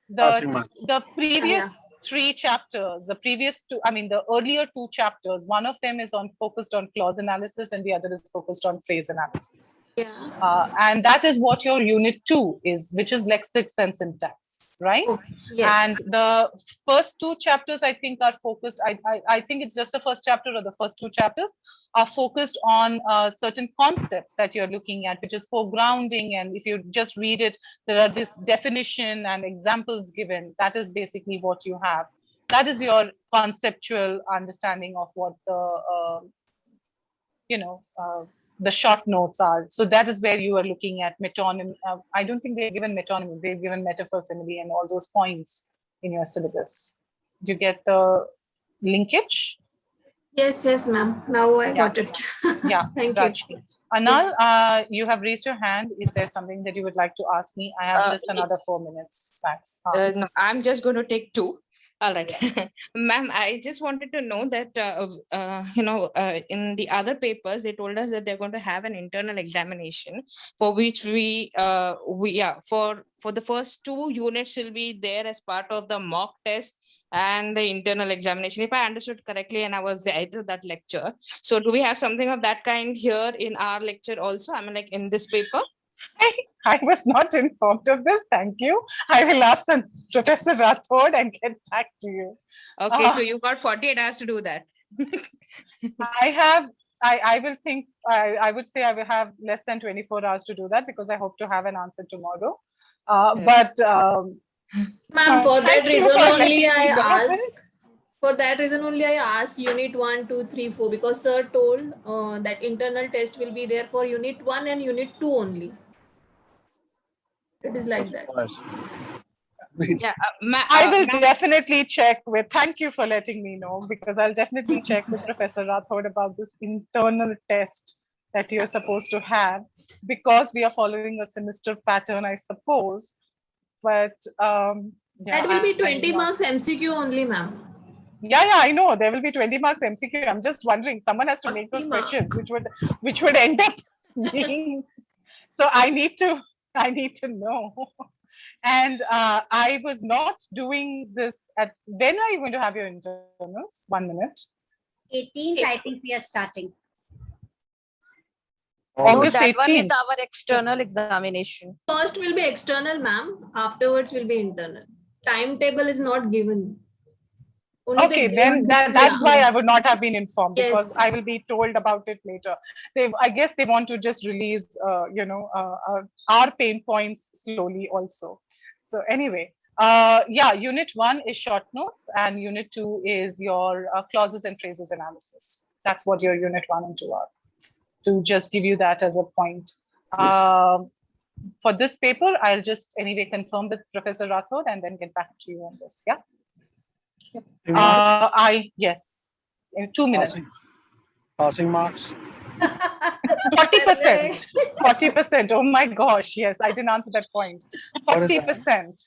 Speaker 1: the previous 3 chapters, the earlier 2 chapters, one of them is focused on clause analysis and the other is focused on phrase analysis.
Speaker 4: Yeah.
Speaker 1: And that is what your unit 2 is, which is lexics and syntax, right?
Speaker 4: Yes.
Speaker 1: And the first 2 chapters, I think, are focused. I think it's just the first chapter or the first 2 chapters are focused on certain concepts that you're looking at, which is foregrounding. And if you just read it, there are this definition and examples given. That is basically what you have. That is your conceptual understanding of what the short notes are. So that is where you are looking at metonymy. I don't think they've given metonymy. They've given metaphor, simile, and all those points in your syllabus. Do you get the linkage?
Speaker 4: Yes, ma'am. Now I got it.
Speaker 1: Yeah.
Speaker 4: Thank
Speaker 1: you. Anal, you have raised your hand. Is there something that you would like to ask me? I have just another 4 minutes. Thanks.
Speaker 7: No, I'm just going to take 2. All right, ma'am, I just wanted to know that, in the other papers, they told us that they're going to have an internal examination for which for the first 2 units will be there as part of the mock test and the internal examination, if I understood correctly, and I was there to that lecture. So do we have something of that kind here in our lecture also? I mean, like in this paper?
Speaker 1: I was not informed of this. Thank you. I will ask Professor Rathod and get back to you.
Speaker 7: Okay, so you got 48 hours to do that.
Speaker 1: I will think, I would say I will have less than 24 hours to do that because I hope to have an answer tomorrow. But
Speaker 4: ma'am, for that reason only I asked. For that reason only I asked unit 1, 2, 3, 4 because sir told that internal test will be there for unit 1 and unit 2 only. It is like that.
Speaker 7: Yeah,
Speaker 1: I will definitely check with, thank you for letting me know, because I'll definitely check with Professor Rathod about this internal test that you're supposed to have, because we are following a semester pattern, I suppose. But
Speaker 4: that will be 20 marks MCQ only, ma'am.
Speaker 1: Yeah, I know there will be 20 marks MCQ. I'm just wondering, someone has to make those questions, which would end up being. So I need to know. And I was not doing this at, when are you going to have your internals? 1 minute.
Speaker 2: 18th, I think we are starting.
Speaker 1: August
Speaker 10: that
Speaker 1: 18th.
Speaker 10: one is our external examination.
Speaker 4: First will be external, ma'am. Afterwards will be internal. Timetable is not given. Only
Speaker 1: okay, then that's why I would not have been informed, because I will be told about it later. I guess they want to just release, our pain points slowly also. So anyway, yeah, unit 1 is short notes and unit 2 is your clauses and phrases analysis. That's what your unit 1 and 2 are. To just give you that as a point. For this paper, I'll just anyway confirm with Professor Rathod and then get back to you on this. Yeah. Yes, in 2 minutes.
Speaker 5: Passing marks.
Speaker 1: 40%. 40%. Oh my gosh. Yes, I didn't answer that point. 40%.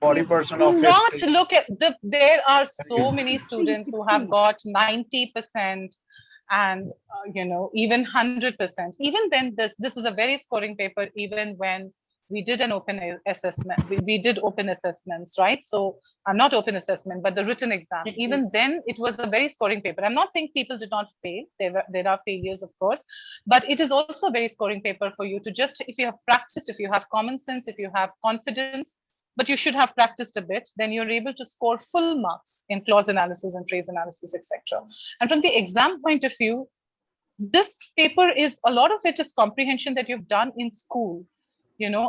Speaker 5: 40% of
Speaker 1: not look at there are so many students who have got 90% and even 100%. Even then, this is a very scoring paper. Even when we did an open assessment, we did open assessments, right? So not open assessment, but the written exam. Even then, it was a very scoring paper. I'm not saying people did not fail. There are failures, of course, but it is also a very scoring paper for you to just, if you have practiced, if you have common sense, if you have confidence, but you should have practiced a bit, then you're able to score full marks in clause analysis and phrase analysis, etc. And from the exam point of view, this paper is, a lot of it is comprehension that you've done in school.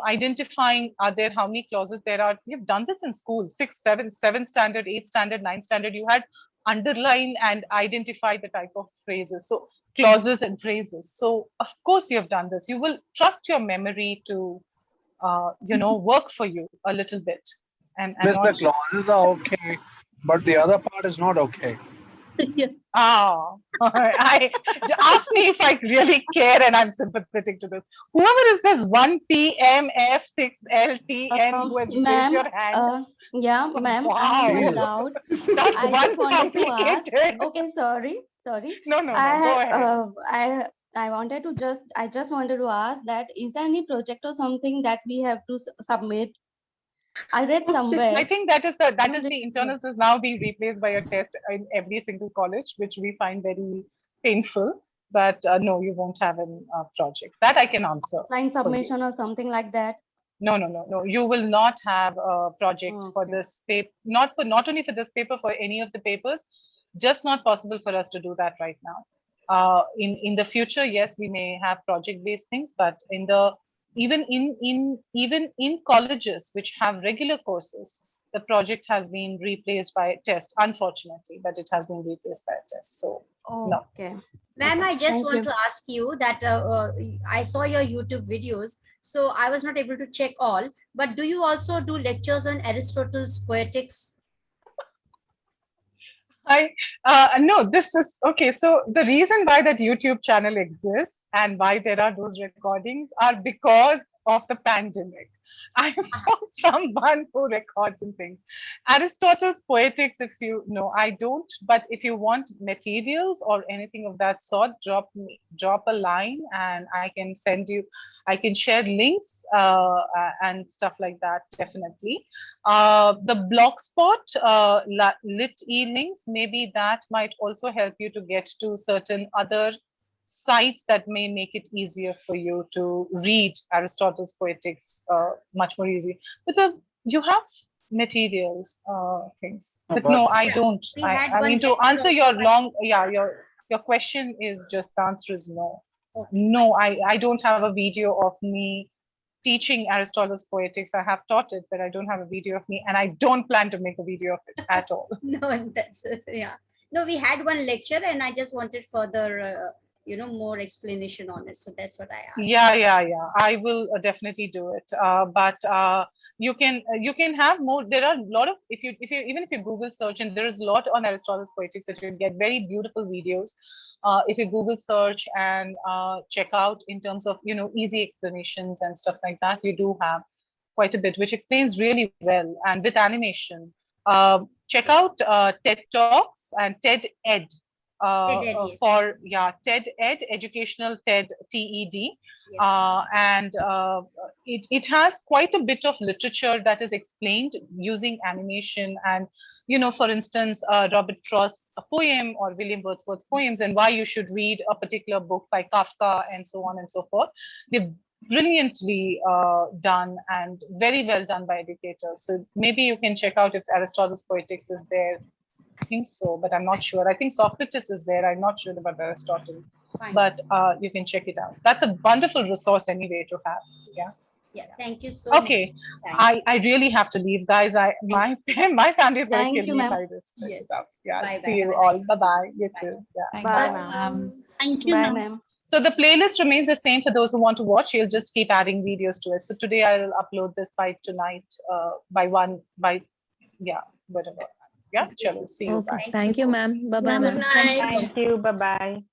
Speaker 1: Identifying, are there, how many clauses there are. You've done this in school, 6, 7 standard, 8 standard, 9 standard. You had underline and identify the type of phrases. So clauses and phrases. So of course you have done this. You will trust your memory to, work for you a little bit. And
Speaker 5: the clauses are okay, but the other part is not okay.
Speaker 1: Ask me if I really care and I'm sympathetic to this. Whoever is this 1PMF6LTN who has raised your hand?
Speaker 13: Yeah, ma'am,
Speaker 1: wow.
Speaker 13: I have one doubt.
Speaker 1: That's
Speaker 13: I
Speaker 1: one
Speaker 13: just wanted to ask.
Speaker 1: complicated.
Speaker 13: Okay, sorry.
Speaker 1: No,
Speaker 13: go ahead. I just wanted to ask that, is there any project or something that we have to submit? I read somewhere.
Speaker 1: I think that is the internals is now being replaced by a test in every single college, which we find very painful. But no, you won't have a project. That I can answer.
Speaker 13: Line submission or something like that.
Speaker 1: No. You will not have a project for this paper. Not only for this paper, for any of the papers. Just not possible for us to do that right now. In the future, yes, we may have project-based things, but even in colleges which have regular courses, the project has been replaced by a test, unfortunately, but it has been replaced by a test. So no.
Speaker 2: Okay. Ma'am, I just want to ask you that I saw your YouTube videos, so I was not able to check all, but do you also do lectures on Aristotle's Poetics?
Speaker 1: No, this is okay. So the reason why that YouTube channel exists and why there are those recordings are because of the pandemic. I found someone who records and things. Aristotle's Poetics, if you know, I don't, but if you want materials or anything of that sort, drop a line and I can send you, I can share links and stuff like that, definitely. The Blogspot, lit e-links, maybe that might also help you to get to certain other sites that may make it easier for you to read Aristotle's Poetics much more easy. But you have materials, things. But no, I don't. I mean, to answer your your question is just, the answer is no. Okay. No, I don't have a video of me teaching Aristotle's Poetics. I have taught it, but I don't have a video of me, and I don't plan to make a video of it at all.
Speaker 2: No, that's it. Yeah. No, we had one lecture, and I just wanted further, more explanation on it. So that's what I asked.
Speaker 1: Yeah. I will definitely do it. But you can have more. There are a lot of, even if you Google search, and there is a lot on Aristotle's Poetics that you get very beautiful videos. If you Google search and check out in terms of, easy explanations and stuff like that, you do have quite a bit, which explains really well, and with animation. Check out TED Talks and TED Ed. TED Ed, educational TED, TED. Yes. And it has quite a bit of literature that is explained using animation, and for instance, Robert Frost's poem or William Wordsworth's poems, and why you should read a particular book by Kafka, and so on and so forth. They've brilliantly done and very well done by educators. So maybe you can check out if Aristotle's Poetics is there. I think so, but I'm not sure. I think Socrates is there. I'm not sure about Aristotle. Fine. But you can check it out. That's a wonderful resource anyway to have. Yeah.
Speaker 2: Yeah. Thank you so much.
Speaker 1: Okay. I really have to leave, guys. My family is going to kill me if I just stretch it out. Yeah. Bye, see you all. Bye. You too. Yeah.
Speaker 8: Bye, ma'am.
Speaker 2: Thank you, ma'am.
Speaker 1: So the playlist remains the same for those who want to watch. You'll just keep adding videos to it. So today I'll upload this by tonight, whatever. Yeah, chalo, see you.
Speaker 11: Okay. Thank you, ma'am. Bye-bye, ma'am.
Speaker 9: Thank you. Bye-bye.